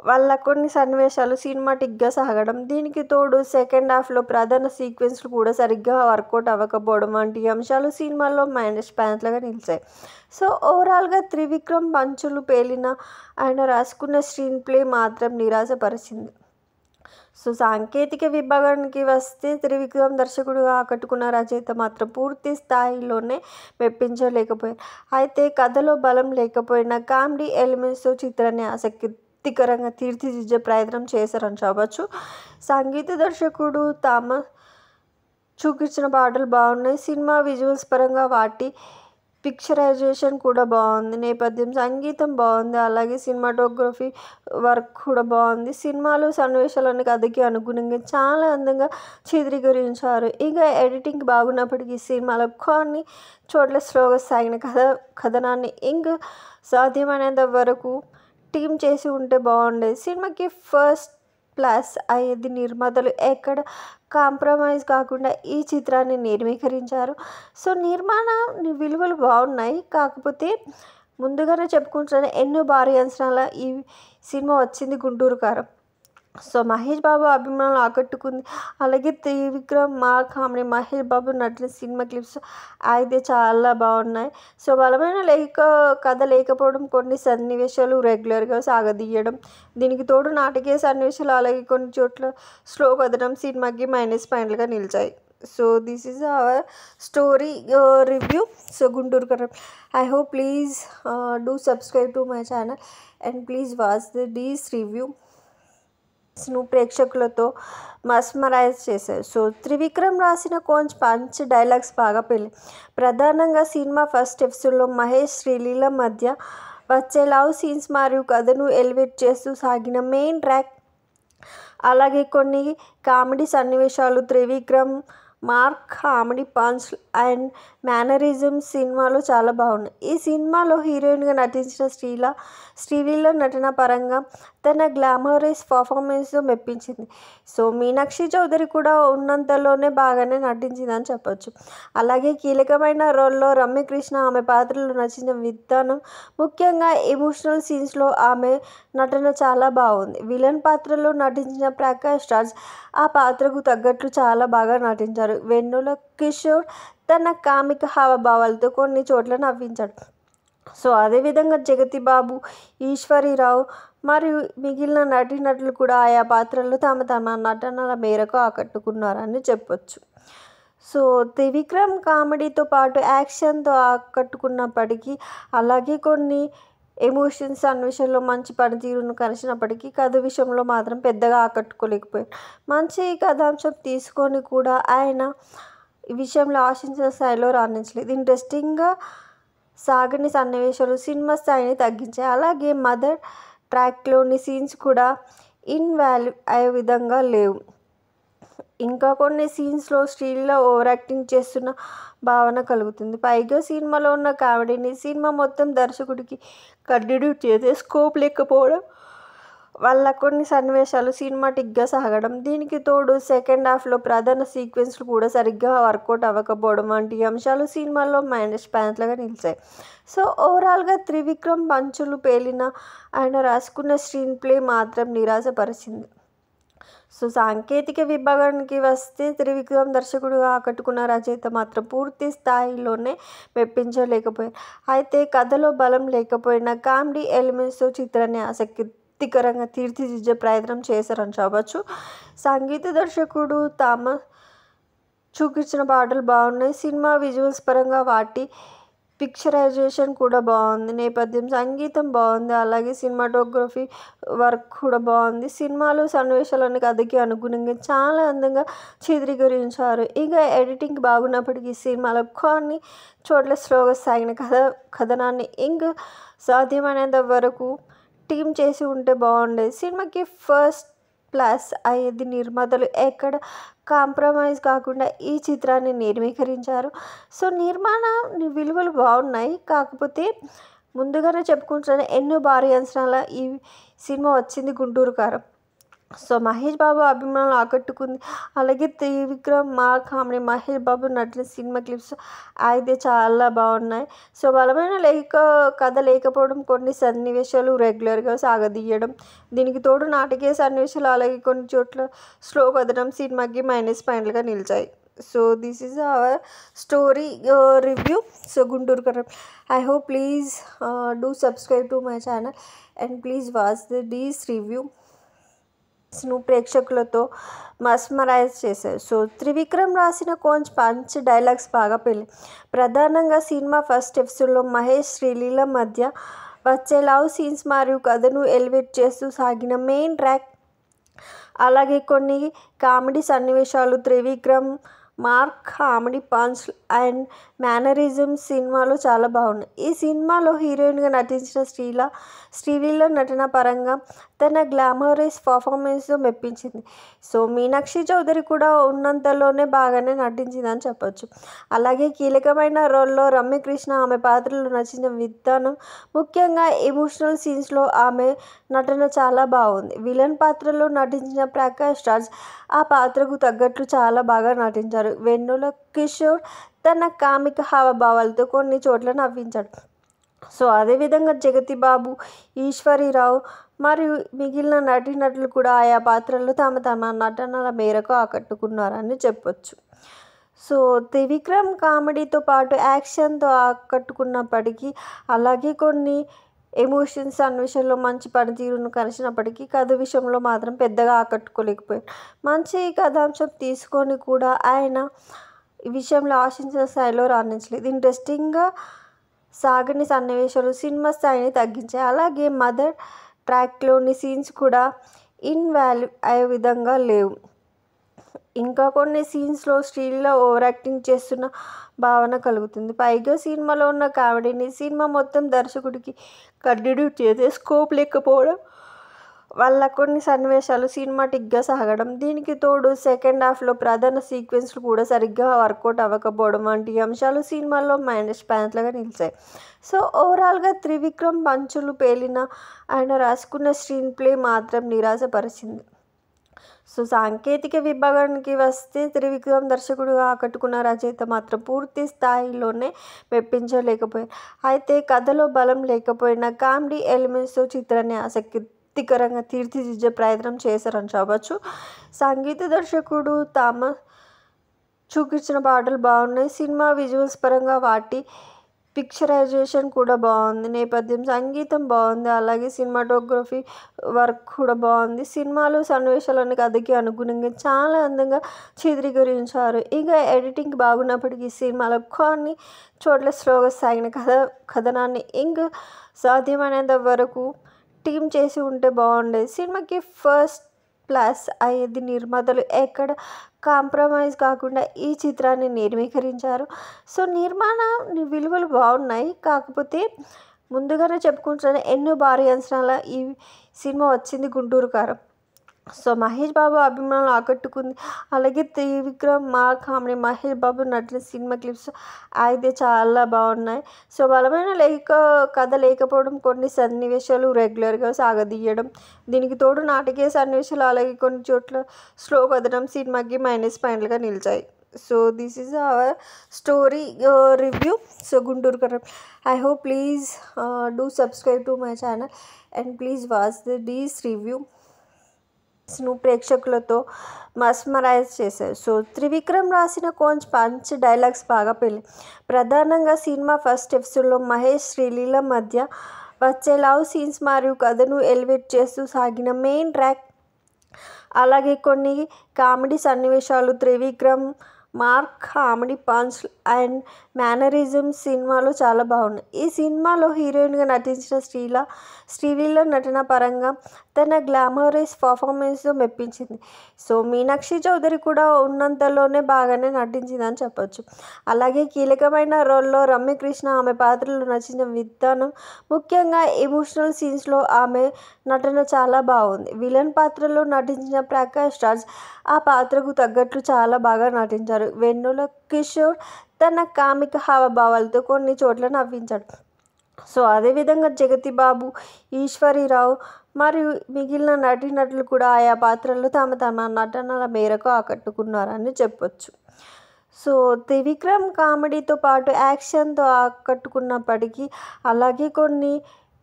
[SPEAKER 2] వల్ల కొన్ని సన్నివేశాలు సినిమాటిక్గా సాగడం, దీనికి తోడు సెకండ్ హాఫ్లో ప్రధాన సీక్వెన్స్లు కూడా సరిగ్గా వర్కౌట్ అవ్వకపోవడం వంటి అంశాలు సినిమాలో -పాయింట్లుగా నిలిచాయి. సో ఓవరాల్గా త్రివిక్రమ్ పంచులు పేలిన ఆయన రాసుకున్న స్క్రీన్ ప్లే మాత్రం నిరాశపరిచింది. సో సాంకేతిక విభాగానికి వస్తే త్రివిక్రమ్ దర్శకుడుగా ఆకట్టుకున్న రచయిత మాత్రం పూర్తి స్థాయిలోనే మెప్పించలేకపోయారు. అయితే కథలో బలం లేకపోయినా కామెడీ ఎలిమెంట్స్తో చిత్రాన్ని ఆసక్తికరంగా తీర్చిదిద్దే ప్రయత్నం చేశారని చెప్పవచ్చు. సంగీత దర్శకుడు చూపించిన పాటలు బాగున్నాయి. సినిమా విజువల్స్ పరంగా వాటి పిక్చరైజేషన్ కూడా బాగుంది, నేపథ్యం సంగీతం బాగుంది, అలాగే సినిమాటోగ్రఫీ వర్క్ కూడా బాగుంది. సినిమాలో సన్నివేశాలన్నీ కథకి అనుగుణంగా చాలా అందంగా చిత్రీకరించారు. ఇక ఎడిటింగ్ బాగున్నప్పటికీ సినిమాలో కొన్ని చోట్ల స్లోగా సాగిన కథనాన్ని ఇంకా సాధ్యమైనంత వరకు టీమ్ చేసి ఉంటే బాగుండేది. సినిమాకి ఫస్ట్ ప్లస్ అయ్యేది నిర్మాతలు ఎక్కడ కాంప్రమైజ్ కాకుండా ఈ చిత్రాన్ని నిర్మీకరించారు. సో నిర్మాణ విలువలు బాగున్నాయి, కాకపోతే ముందుగానే చెప్పుకుంటున్నాను ఎన్నో భారీ అంచనాల ఈ సినిమా వచ్చింది గుంటూరు కారం. సో మహేష్ బాబు అభిమానులు ఆకట్టుకుంది. అలాగే Trivikram comedy Mahesh Babu నటిన cinema clips అయితే చాలా బాగున్నాయి. సో బలమైన కథ లేకపోవడం, కొన్ని సన్నివేశాలు రెగ్యులర్గా సాగదీయడం, దీనికి తోడు నాటకీయ సన్నివేశాలు, అలాగే కొన్ని చోట్ల స్లో కథనం సినిమాకి -పాయింట్లుగా నిలిచాయి. So this is our story review. So Guntur Kaaram. I hope please do subscribe to my channel and please watch these review. ప్రేక్షకులతో మస్మరైజ్ చేశారు. సో త్రివిక్రమ్ రాసిన పంచ్ డైలాగ్స్ బాగా పెళ్ళి. ప్రధానంగా సినిమా ఫస్ట్ ఎపిసోడ్లో మహేష్ శ్రీలీల మధ్య వచ్చే లవ్ సీన్స్ మరియు కథను ఎలివేట్ చేస్తూ సాగిన మెయిన్ ట్రాక్, అలాగే కొన్ని కామెడీ సన్నివేశాలు, Trivikram mark comedy punch and mannerism సినిమాలో చాలా బాగున్నాయి. ఈ సినిమాలో హీరోయిన్గా నటించిన శ్రీలీల నటన పరంగా తన గ్లామరస్ పర్ఫార్మెన్స్తో మెప్పించింది. సో మీనాక్షి చౌదరి కూడా ఉన్నంతలోనే బాగానే నటించిందని చెప్పొచ్చు. అలాగే కీలకమైన రోల్లో రమ్యకృష్ణ ఆమె పాత్రలో నచ్చిన విధానం, ముఖ్యంగా ఎమోషనల్ సీన్స్లో ఆమె నటన చాలా బాగుంది. విలన్ పాత్రలో నటించిన ప్రకాష్ రాజ్ ఆ పాత్రకు తగ్గట్లు చాలా బాగా నటించారు. వెన్నెల కిషోర్ తన కామిక హావభావాలతో కొన్ని చోట్ల నవ్వించాడు. సో అదేవిధంగా జగతి బాబు, ఈశ్వరీరావు మరియు మిగిలిన నటీనటులు కూడా ఆయా పాత్రల్లో తమ నటనల మేరకు ఆకట్టుకున్నారని చెప్పొచ్చు. సో త్రివిక్రమ్ కామెడీతో పాటు యాక్షన్తో ఆకట్టుకున్నప్పటికీ, అలాగే కొన్ని ఎమోషన్స్ సన్నివేశాల్లో మంచి పనితీరును కనబరిచినప్పటికీ కథ విషయంలో మాత్రం పెద్దగా ఆకట్టుకోలేకపోయారు. మంచి కథాంశం తీసుకొని కూడా ఆయన ఈ విషయంలో ఆశించిన స్థాయిలో రాణించలేదు. ఇంట్రెస్టింగ్గా సాగని సన్నివేశాలు సినిమా స్థాయిని తగ్గించాయి. అలాగే మదర్ ట్రాక్లోని సీన్స్ కూడా ఇన్వాల్వ్ అయ్యే విధంగా లేవు. ఇంకా కొన్ని సీన్స్లో శ్రీలీల ఓవర్ యాక్టింగ్ చేస్తున్న భావన కలుగుతుంది. పైగా సినిమాలో ఉన్న కామెడీని సినిమా మొత్తం దర్శకుడికి కంటిన్యూ చేసే స్కోప్ లేకపోవడం వల్ల కొన్ని సన్నివేశాలు సినిమాటిక్గా సాగడం, దీనికి తోడు సెకండ్ హాఫ్లో ప్రధాన సీక్వెన్స్లు కూడా సరిగ్గా వర్కౌట్ అవ్వకపోవడం వంటి అంశాలు సినిమాలో మైనస్ పాయింట్లుగా నిలిచాయి. సో ఓవరాల్గా త్రివిక్రమ్ పంచులు పేలిన ఆయన రాసుకున్న స్క్రీన్ ప్లే మాత్రం నిరాశపరిచింది. సో సాంకేతిక విభాగానికి వస్తే త్రివిక్రమ్ దర్శకుడుగా ఆకట్టుకున్న రచయిత మాత్రం పూర్తి స్థాయిలోనే మెప్పించలేకపోయారు. అయితే కథలో బలం లేకపోయినా కామెడీ ఎలిమెంట్స్తో చిత్రాన్ని ఆసక్తికరంగా తీర్చిదిద్దే ప్రయత్నం చేశారని చెప్పవచ్చు. సంగీత దర్శకుడు థామస్ చూపించిన పాటలు బాగున్నాయి. సినిమా విజువల్స్ పరంగా వాటి పిక్చరైజేషన్ కూడా బాగుంది. నేపథ్యం సంగీతం బాగుంది. అలాగే సినిమాటోగ్రఫీ వర్క్ కూడా బాగుంది. సినిమాలో సన్నివేశాలన్నీ కథకి అనుగుణంగా చాలా అందంగా చిత్రీకరించారు. ఇంకా ఎడిటింగ్ బాగున్నప్పటికీ సినిమాలో కొన్ని చోట్ల స్లోగా సాగిన కథనాన్ని ఇంకా సాధ్యమైనంత వరకు టీమ్ చేసి ఉంటే బాగుండేది. సినిమాకి ఫస్ట్ ప్లస్ అయ్యేది నిర్మాతలు ఎక్కడ కాంప్రమైజ్ కాకుండా ఈ చిత్రాన్ని నిర్మీకరించారు. సో నిర్మాణ విలువలు బాగున్నాయి. కాకపోతే ముందుగానే చెప్పుకుంటున్న ఎన్నో భారీ అంచనాల ఈ సినిమా వచ్చింది గుంటూరు కారం. సో మహేష్ బాబు అభిమానులు ఆకట్టుకుంది. అలాగే Trivikram, mark comedy, Mahesh Babu నటిన cinema clips అయితే చాలా బాగున్నాయి. సో బలమైన కథ లేకపోవడం, కొన్ని సన్నివేశాలు రెగ్యులర్గా సాగదీయడం, దీనికి తోడు నాటకీయ సన్నివేశాలు, అలాగే కొన్ని చోట్ల స్లో కథనం సినిమాకి మైనస్ పాయింట్లుగా నిలిచాయి. So this is our story review. So Guntur కారం. I hope please do subscribe to my channel and please watch this review. ప్రేక్షకులతో మస్మరైజ్ చేశారు. సో త్రివిక్రమ్ రాసిన పంచ్ డైలాగ్స్ బాగా పెళ్ళి. ప్రధానంగా సినిమా ఫస్ట్ ఎపిసోడ్లో మహేష్ శ్రీలీల మధ్య వచ్చే లవ్ సీన్స్ మరియు కథను ఎలివేట్ చేస్తూ సాగిన మెయిన్ ట్రాక్, అలాగే కొన్ని కామెడీ సన్నివేశాలు, Trivikram mark comedy punch and mannerism సినిమాలో చాలా బాగున్నాయి. ఈ సినిమాలో హీరోయిన్గా నటించిన శ్రీలీల నటన పరంగా తన గ్లామరస్ పర్ఫార్మెన్స్తో మెప్పించింది. సో మీనాక్షి చౌదరి కూడా ఉన్నంతలోనే బాగానే నటించిందని చెప్పొచ్చు. అలాగే కీలకమైన రోల్లో రమ్యకృష్ణ ఆమె పాత్రలో నచ్చిన విధానం, ముఖ్యంగా ఎమోషనల్ సీన్స్లో ఆమె నటన చాలా బాగుంది. విలన్ పాత్రలో నటించిన ప్రకాష్ రాజ్ ఆ పాత్రకు తగ్గట్లు చాలా బాగా నటించారు. వెన్నెల కిషోర్ తన కామిక హావభావాలతో కొన్ని చోట్ల నవ్వించాడు. సో అదేవిధంగా జగతి బాబు, ఈశ్వరీరావు మరియు మిగిలిన నటీనటులు కూడా ఆయా పాత్రల్లో తమ నటనల మేరకు ఆకట్టుకున్నారని చెప్పొచ్చు. సో త్రివిక్రమ్ కామెడీతో పాటు యాక్షన్తో ఆకట్టుకున్నప్పటికీ, అలాగే కొన్ని ఎమోషన్స్ సన్నివేశాల్లో మంచి పనితీరును కనబరిచినప్పటికీ కథ విషయంలో మాత్రం పెద్దగా ఆకట్టుకోలేకపోయారు. మంచి కథాంశం తీసుకొని కూడా ఆయన ఈ విషయంలో ఆశించిన స్థాయిలో రాణించలేదు. ఇంట్రెస్టింగ్గా సాగని సన్నివేశాలు సినిమా స్థాయిని తగ్గించాయి. అలాగే మదర్ ట్రాక్లోని సీన్స్ కూడా ఇన్వాల్వ్ అయ్యే విధంగా లేవు. ఇంకా కొన్ని సీన్స్లో శ్రీలీల ఓవర్ యాక్టింగ్ చేస్తున్న భావన కలుగుతుంది. పైగా సినిమాలో ఉన్న కామెడీని సినిమా మొత్తం దర్శకుడికి కంటిన్యూ చేసే స్కోప్ లేకపోవడం వాళ్ళ కొన్ని సన్నివేశాలు సినిమాటిక్గా సాగడం, దీనికి తోడు సెకండ్ హాఫ్లో ప్రధాన సీక్వెన్స్లు కూడా సరిగ్గా వర్కౌట్ అవ్వకపోవడం వంటి అంశాలు సినిమాలో మైనస్ పాయింట్లుగా నిలిచాయి. సో ఓవరాల్గా త్రివిక్రమ్ పంచులు పేలిన ఆయన రాసుకున్న స్క్రీన్ ప్లే మాత్రం నిరాశపరిచింది. సో సాంకేతిక విభాగానికి వస్తే త్రివిక్రమ్ దర్శకుడుగా ఆకట్టుకున్న రచయిత మాత్రం పూర్తి స్థాయిలోనే మెప్పించలేకపోయారు. అయితే కథలో బలం లేకపోయినా కామెడీ ఎలిమెంట్స్తో చిత్రాన్ని ఆసక్తికరంగా తీర్చిదిద్దే ప్రయత్నం చేశారని చెప్పవచ్చు. సంగీత దర్శకుడు థామస్ చూపించిన పాటలు బాగున్నాయి. సినిమా విజువల్స్ పరంగా వాటి పిక్చరైజేషన్ కూడా బాగుంది. నేపథ్యం సంగీతం బాగుంది. అలాగే సినిమాటోగ్రఫీ వర్క్ కూడా బాగుంది. సినిమాలో సన్నివేశాలను కథకి అనుగుణంగా చాలా అందంగా చిత్రీకరించారు. ఇక ఎడిటింగ్ బాగున్నప్పటికీ సినిమాలో కొన్ని చోట్ల స్లోగా సాగిన కథనాన్ని ఇంకా సాధ్యమైనంత వరకు టీమ్ చేసి ఉంటే బాగుండేది. సినిమాకి ఫస్ట్ ప్లస్ అయ్యేది నిర్మాతలు ఎక్కడ కాంప్రమైజ్ కాకుండా ఈ చిత్రాన్ని నిర్మీకరించారు. సో నిర్మాణ విలువలు బాగున్నాయి. కాకపోతే ముందుగానే చెప్పుకుంటున్నాను, ఎన్నో భారీ అంచనాల ఈ సినిమా వచ్చింది గుంటూరు కారం. సో మహేష్ బాబు అభిమానులు ఆకట్టుకుంది. అలాగే Trivikram comedy Mahesh Babu నటిన cinema clips అయితే చాలా బాగున్నాయి. సో బలమైన కథ లేకపోవడం, కొన్ని సన్నివేశాలు రెగ్యులర్గా సాగదీయడం, దీనికి తోడు నాటకీయ సన్నివేశాలు అలాగే కొన్ని చోట్ల స్లో కథనం సినిమాకి మైనస్ పాయింట్లుగా నిలిచాయి. So this is our story review. So Guntur Kaaram. I hope please do subscribe to my channel and please watch this review. ప్రేక్షకులతో మస్మరైజ్ చేశారు. సో త్రివిక్రమ్ రాసిన కొంచెం పంచ్ డైలాగ్స్ బాగా పెళ్ళాయి. ప్రధానంగా సినిమా ఫస్ట్ ఎపిసోడ్లో మహేష్ శ్రీలీల మధ్య వచ్చే లవ్ సీన్స్ మరియు కథను ఎలివేట్ చేస్తూ సాగిన మెయిన్ ట్రాక్, అలాగే కొన్ని కామెడీ సన్నివేశాలు, Trivikram comedy punch and mannerism సినిమాలో చాలా బాగున్నాయి. ఈ సినిమాలో హీరోయిన్గా నటించిన శ్రీలీల నటన పరంగా తన గ్లామరస్ పర్ఫార్మెన్స్తో మెప్పించింది. సో మీనాక్షి చౌదరి కూడా ఉన్నంతలోనే బాగానే నటించిందని చెప్పొచ్చు. అలాగే కీలకమైన రోల్లో రమ్యకృష్ణ ఆమె పాత్రలో నచ్చిన విధానం, ముఖ్యంగా ఎమోషనల్ సీన్స్లో ఆమె నటన చాలా బాగుంది. విలన్ పాత్రలో నటించిన ప్రకాష్ రాజ్ ఆ పాత్రకు తగ్గట్లు చాలా బాగా నటించారు. వెన్నెల కిషోర్ తన కామిక హావభావాలతో కొన్ని చోట్ల నవ్వించాడు. సో అదేవిధంగా జగతి బాబు, ఈశ్వరీరావు మరియు మిగిలిన నటీనటులు కూడా ఆయా పాత్రల్లో తమ నటనల మేరకు ఆకట్టుకున్నారని చెప్పొచ్చు. సో త్రివిక్రమ్ కామెడీతో పాటు యాక్షన్తో ఆకట్టుకున్నప్పటికీ, అలాగే కొన్ని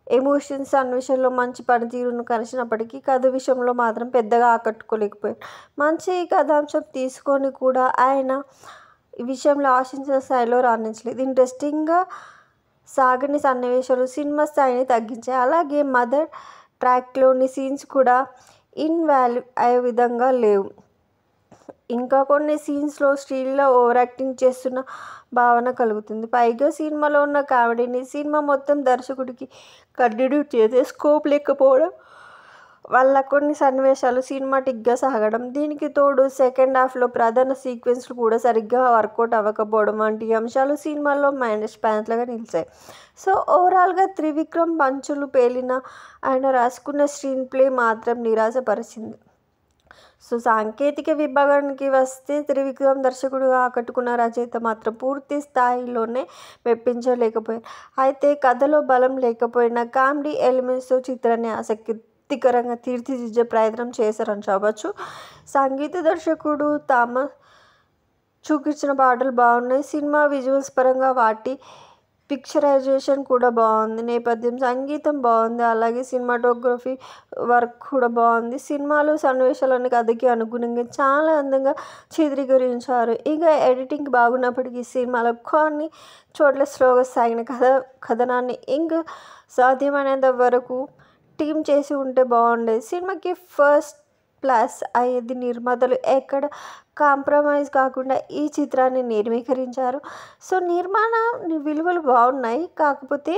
[SPEAKER 2] ఎమోషన్స్ అన్వేషణలో మంచి పనితీరును కనిసినప్పటికీ కథ విషయంలో మాత్రం పెద్దగా ఆకట్టుకోలేకపోయారు. మంచి కథాంశం తీసుకొని కూడా ఆయన ఈ విషయంలో ఆశించిన స్థాయిలో రాణించలేదు. ఇంట్రెస్టింగ్గా సాగని సన్నివేశాలు సినిమా స్థాయిని తగ్గించాయి. అలాగే మదర్ ట్రాక్లోని సీన్స్ కూడా ఇన్వాల్వ్ అయ్యే విధంగా లేవు. ఇంకా కొన్ని సీన్స్లో శ్రీలీల ఓవర్ యాక్టింగ్ చేస్తున్న భావన కలుగుతుంది. పైగా సినిమాలో ఉన్న కామెడీని సినిమా మొత్తం దర్శకుడికి కంటిన్యూ చేసే స్కోప్ లేకపోవడం వల్ల కొన్ని సన్నివేశాలు సినిమాటిక్గా సాగడం, దీనికి తోడు సెకండ్ హాఫ్లో ప్రధాన సీక్వెన్స్లు కూడా సరిగ్గా వర్కౌట్ అవ్వకపోవడం వంటి అంశాలు సినిమాలో మైనస్ పాయింట్లుగా నిలిచాయి. సో ఓవరాల్గా త్రివిక్రమ్ పంచులు పేలిన ఆయన రాసుకున్న స్క్రీన్ ప్లే మాత్రం నిరాశపరిచింది. సో సాంకేతిక విభాగానికి వస్తే త్రివిక్రమ్ దర్శకుడుగా ఆకట్టుకున్న రచయిత మాత్రం పూర్తి స్థాయిలోనే మెప్పించలేకపోయారు. అయితే కథలో బలం లేకపోయినా కామెడీ ఎలిమెంట్స్తో చిత్రాన్ని ఆసక్తికరంగా తీర్చిదిద్దే ప్రయత్నం చేశారని చెప్పవచ్చు. సంగీత దర్శకుడు థామస్ చూపించిన పాటలు బాగున్నాయి. సినిమా విజువల్స్ పరంగా వాటి పిక్చరైజేషన్ కూడా బాగుంది. నేపథ్యం సంగీతం బాగుంది. అలాగే సినిమాటోగ్రఫీ వర్క్ కూడా బాగుంది. సినిమాలో సన్నివేశాలను కథకి అనుగుణంగా చాలా అందంగా చిత్రీకరించారు. ఇక ఎడిటింగ్ బాగున్నప్పటికీ సినిమాలో కొన్ని చోట్ల స్లోగా సాగిన కథనాన్ని ఇంకా సాధ్యమైనంత వరకు టీమ్ చేసి ఉంటే బాగుండేది. సినిమాకి ఫస్ట్ ప్లస్ అయ్యేది నిర్మాతలు ఎక్కడ కాంప్రమైజ్ కాకుండా ఈ చిత్రాన్ని నిర్మీకరించారు. సో నిర్మాణ విలువలు బాగున్నాయి. కాకపోతే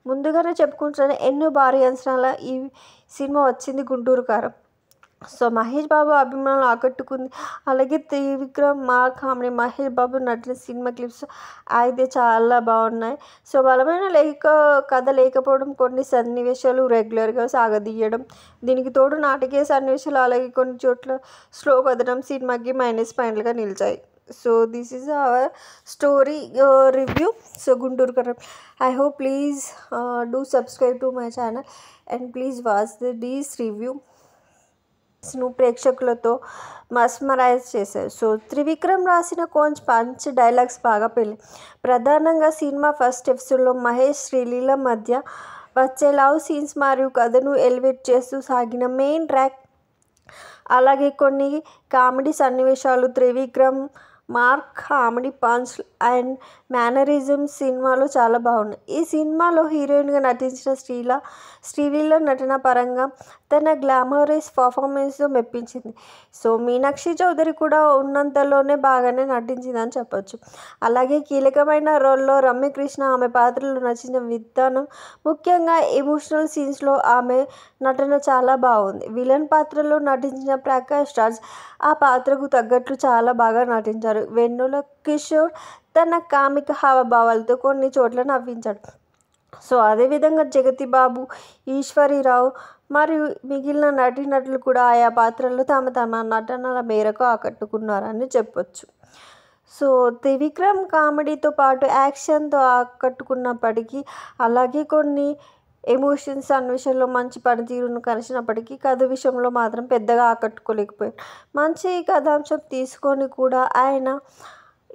[SPEAKER 2] ముందుగానే చెప్పుకుంటున్నాను, ఎన్నో భారీ అంచనాల ఈ సినిమా వచ్చింది గుంటూరు కారం. సో మహేష్ బాబు అభిమానులు ఆకట్టుకుంది. అలాగే త్రివిక్రమ్ మా comedy Mahesh Babu నటిన cinema clips అయితే చాలా బాగున్నాయి. సో బలమైన కథ లేకపోవడం, కొన్ని సన్నివేశాలు రెగ్యులర్గా సాగదీయడం, దీనికి తోడు నాటకీయ సన్నివేశాలు, అలాగే కొన్ని చోట్ల స్లో కథనం సినిమాకి మైనస్ పాయింట్లుగా నిలిచాయి. So this is our story review. So Guntur Kaaram. I hope please do subscribe to my channel and please watch these review. ప్రేక్షకులతో మస్మరైజ్ చేశారు. సో త్రివిక్రమ్ రాసిన కొంచెం పంచ్ డైలాగ్స్ బాగా పెళ్ళి. ప్రధానంగా సినిమా ఫస్ట్ ఎపిసోడ్లో మహేష్ శ్రీలీల మధ్య వచ్చే లవ్ సీన్స్ మరియు కథను ఎలివేట్ చేస్తూ సాగిన మెయిన్ ట్రాక్, అలాగే కొన్ని కామెడీ సన్నివేశాలు, Trivikram mark comedy punch and mannerism సినిమాలో చాలా బాగున్నాయి. ఈ సినిమాలో హీరోయిన్గా నటించిన శ్రీలీల నటన పరంగా తన గ్లామరస్ పర్ఫార్మెన్స్తో మెప్పించింది. సో మీనాక్షి చౌదరి కూడా ఉన్నంతలోనే బాగానే నటించిందని చెప్పొచ్చు. అలాగే కీలకమైన రోల్లో రమ్యకృష్ణ ఆమె పాత్రలో నచ్చిన విధానం, ముఖ్యంగా ఎమోషనల్ సీన్స్లో ఆమె నటన చాలా బాగుంది. విలన్ పాత్రలో నటించిన ప్రకాష్ రాజ్ ఆ పాత్రకు తగ్గట్లు చాలా బాగా నటించారు. వెన్నెల కిషోర్ తన కామిక హావభావాలతో కొన్ని చోట్ల నవ్వించాడు. సో అదేవిధంగా జగతి బాబు, ఈశ్వరీరావు మరియు మిగిలిన నటీనటులు కూడా ఆయా పాత్రల్లో తమ నటనల మేరకు ఆకట్టుకున్నారని చెప్పొచ్చు. సో త్రివిక్రమ్ కామెడీతో పాటు యాక్షన్తో ఆకట్టుకున్నప్పటికీ, అలాగే కొన్ని ఎమోషన్స్ సన్నివేశాల్లో మంచి పనితీరును కలిసినప్పటికీ కథ విషయంలో మాత్రం పెద్దగా ఆకట్టుకోలేకపోయారు. మంచి కథాంశం తీసుకొని కూడా ఆయన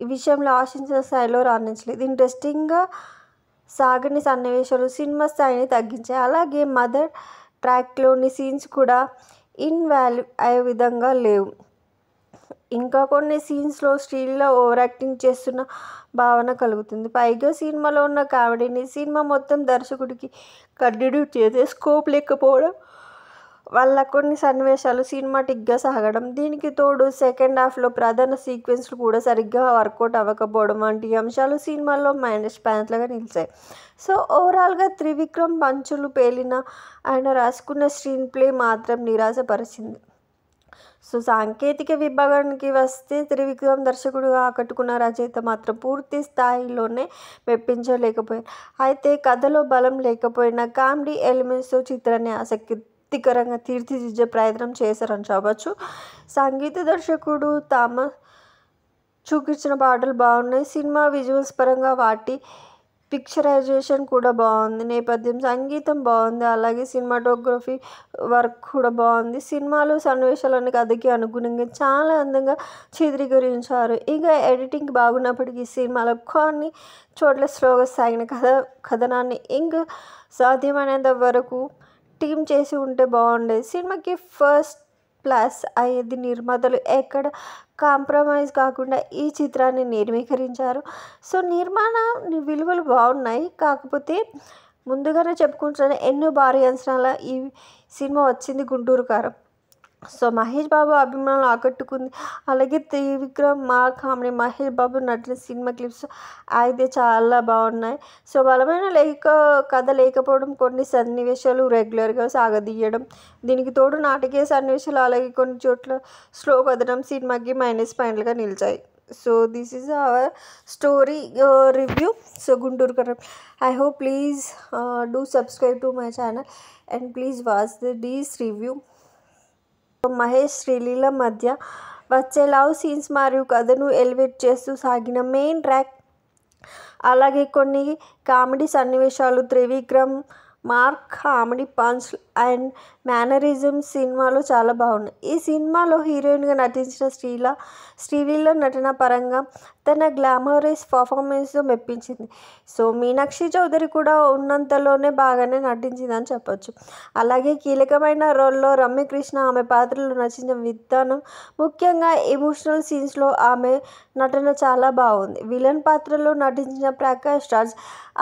[SPEAKER 2] ఈ విషయంలో ఆశించిన స్థాయిలో రాణించలేదు. ఇంట్రెస్టింగ్గా సాగని సన్నివేశాలు సినిమా స్థాయిని తగ్గించాయి. అలాగే మదర్ ట్రాక్లోని సీన్స్ కూడా ఇన్వాల్వ్ అయ్యే విధంగా లేవు. ఇంకా కొన్ని సీన్స్లో శ్రీలీల ఓవర్ యాక్టింగ్ చేస్తున్న భావన కలుగుతుంది. పైగా సినిమాలో ఉన్న కామెడీని సినిమా మొత్తం దర్శకుడికి కంటిన్యూ చేసే స్కోప్ లేకపోవడం వల్ల కొన్ని సన్నివేశాలు సినిమాటిక్గా సాగడం, దీనికి తోడు సెకండ్ హాఫ్లో ప్రధాన సీక్వెన్స్లు కూడా సరిగ్గా వర్కౌట్ అవ్వకపోవడం వంటి అంశాలు సినిమాలో మైనస్ పాయింట్లుగా నిలిచాయి. సో ఓవరాల్గా త్రివిక్రమ్ పంచులు పేలిన ఆయన రాసుకున్న స్క్రీన్ ప్లే మాత్రం నిరాశపరిచింది. సో సాంకేతిక విభాగానికి వస్తే త్రివిక్రమ్ దర్శకుడుగా ఆకట్టుకున్న రచయిత మాత్రం పూర్తి స్థాయిలోనే మెప్పించలేకపోయారు. అయితే కథలో బలం లేకపోయినా కామెడీ ఎలిమెంట్స్తో చిత్రాన్ని ఆసక్తికరంగా తీర్చిదిద్దే ప్రయత్నం చేశారని చెప్పవచ్చు. సంగీత దర్శకుడు థామస్ చూపించిన పాటలు బాగున్నాయి. సినిమా విజువల్స్ పరంగా వాటి పిక్చరైజేషన్ కూడా బాగుంది. నేపథ్యం సంగీతం బాగుంది. అలాగే సినిమాటోగ్రఫీ వర్క్ కూడా బాగుంది. సినిమాలో సన్నివేశాలను కథకి అనుగుణంగా చాలా అందంగా చిత్రీకరించారు. ఇక ఎడిటింగ్ బాగున్నప్పటికీ సినిమాలో కొన్ని చోట్ల స్లోగా సాగిన కథనాన్ని ఇంకా సాధ్యమైనంత వరకు టీమ్ చేసి ఉంటే బాగుండేది. సినిమాకి ఫస్ట్ ప్లస్ అయ్యేది నిర్మాతలు ఎక్కడ కాంప్రమైజ్ కాకుండా ఈ చిత్రాన్ని నిర్మీకరించారు. సో నిర్మాణ విలువలు బాగున్నాయి. కాకపోతే ముందుగానే చెప్పుకుంటున్నాను, ఎన్నో భారీ అంచనాల ఈ సినిమా వచ్చింది గుంటూరు కారం. సో మహేష్ బాబు అభిమానులు ఆకట్టుకుంది. అలాగే త్రివిక్రమ్ మా comedy Mahesh Babu నటిన cinema clips అయితే చాలా బాగున్నాయి. సో బలమైన కథ లేకపోవడం, కొన్ని సన్నివేశాలు రెగ్యులర్గా సాగదీయడం, దీనికి తోడు నాటకీయ సన్నివేశాలు, అలాగే కొన్ని చోట్ల స్లో కథనం సినిమాకి మైనస్ పాయింట్లుగా నిలిచాయి. So this is our story review. So Guntur Kaaram. I hope please do subscribe to my channel and please watch these review. Mahesh Sreeleela మధ్య వచ్చే లవ్ సీన్స్ మరియు కథను ఎలివేట్ చేస్తూ సాగిన మెయిన్ ట్రాక్, అలాగే కొన్ని కామెడీ సన్నివేశాలు, Trivikram mark comedy punch and mannerism సినిమాలో చాలా బాగున్నాయి. ఈ సినిమాలో హీరోయిన్గా నటించిన శ్రీలీల నటన పరంగా తన గ్లామరస్ పర్ఫార్మెన్స్తో మెప్పించింది. సో మీనాక్షి చౌదరి కూడా ఉన్నంతలోనే బాగానే నటించిందని చెప్పొచ్చు. అలాగే కీలకమైన రోల్లో రమ్యకృష్ణ ఆమె పాత్రలో నచ్చిన విధానం, ముఖ్యంగా ఎమోషనల్ సీన్స్లో ఆమె నటన చాలా బాగుంది. విలన్ పాత్రలో నటించిన ప్రకాష్ రాజ్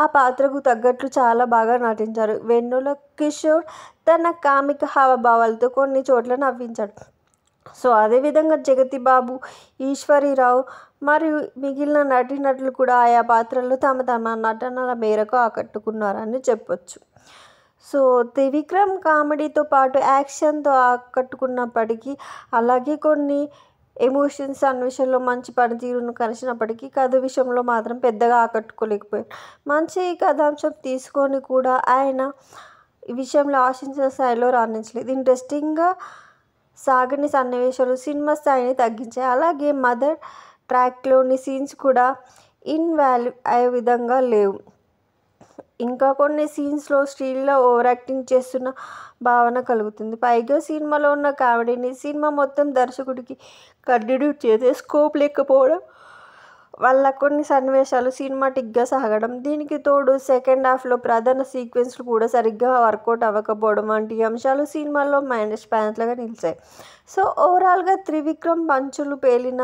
[SPEAKER 2] ఆ పాత్రకు తగ్గట్లు చాలా బాగా నటించారు. వెన్నెల కిషోర్ తన కామిక హావభావాలతో కొన్ని చోట్ల నవ్వించాడు. సో అదేవిధంగా జగతి బాబు, ఈశ్వరీరావు మరియు మిగిలిన నటీనటులు కూడా ఆయా పాత్రల్లో తమ నటనల మేరకు ఆకట్టుకున్నారని చెప్పొచ్చు. సో త్రివిక్రమ్ కామెడీతో పాటు యాక్షన్తో ఆకట్టుకున్నప్పటికీ, అలాగే కొన్ని ఎమోషన్స్ సన్నివేశాల్లో మంచి పనితీరును కలిసినప్పటికీ, కథ విషయంలో మాత్రం పెద్దగా ఆకట్టుకోలేకపోయారు. మంచి కథాంశం తీసుకొని కూడా ఆయన ఈ విషయంలో ఆశించిన స్థాయిలో రాణించలేదు. ఇంట్రెస్టింగ్గా సాగని సన్నివేశాలు సినిమా స్థాయిని తగ్గించాయి. అలాగే మదర్ ట్రాక్లోని సీన్స్ కూడా ఇన్వాల్వ్ అయ్యే విధంగా లేవు. ఇంకా కొన్ని సీన్స్లో శ్రీలీల ఓవర్ యాక్టింగ్ చేస్తున్న భావన కలుగుతుంది. పైగా సినిమాలో ఉన్న కామెడీని సినిమా మొత్తం దర్శకుడికి కంటిన్యూ చేసే స్కోప్ లేకపోవడం వల్ల కొన్ని సన్నివేశాలు సినిమాటిక్గా సాగడం, దీనికి తోడు సెకండ్ హాఫ్లో ప్రధాన సీక్వెన్స్లు కూడా సరిగ్గా వర్కౌట్ అవ్వకపోవడం వంటి అంశాలు సినిమాలో మైనస్ పాయింట్లుగా నిలిచాయి. సో ఓవరాల్గా త్రివిక్రమ్ పంచులు పేలిన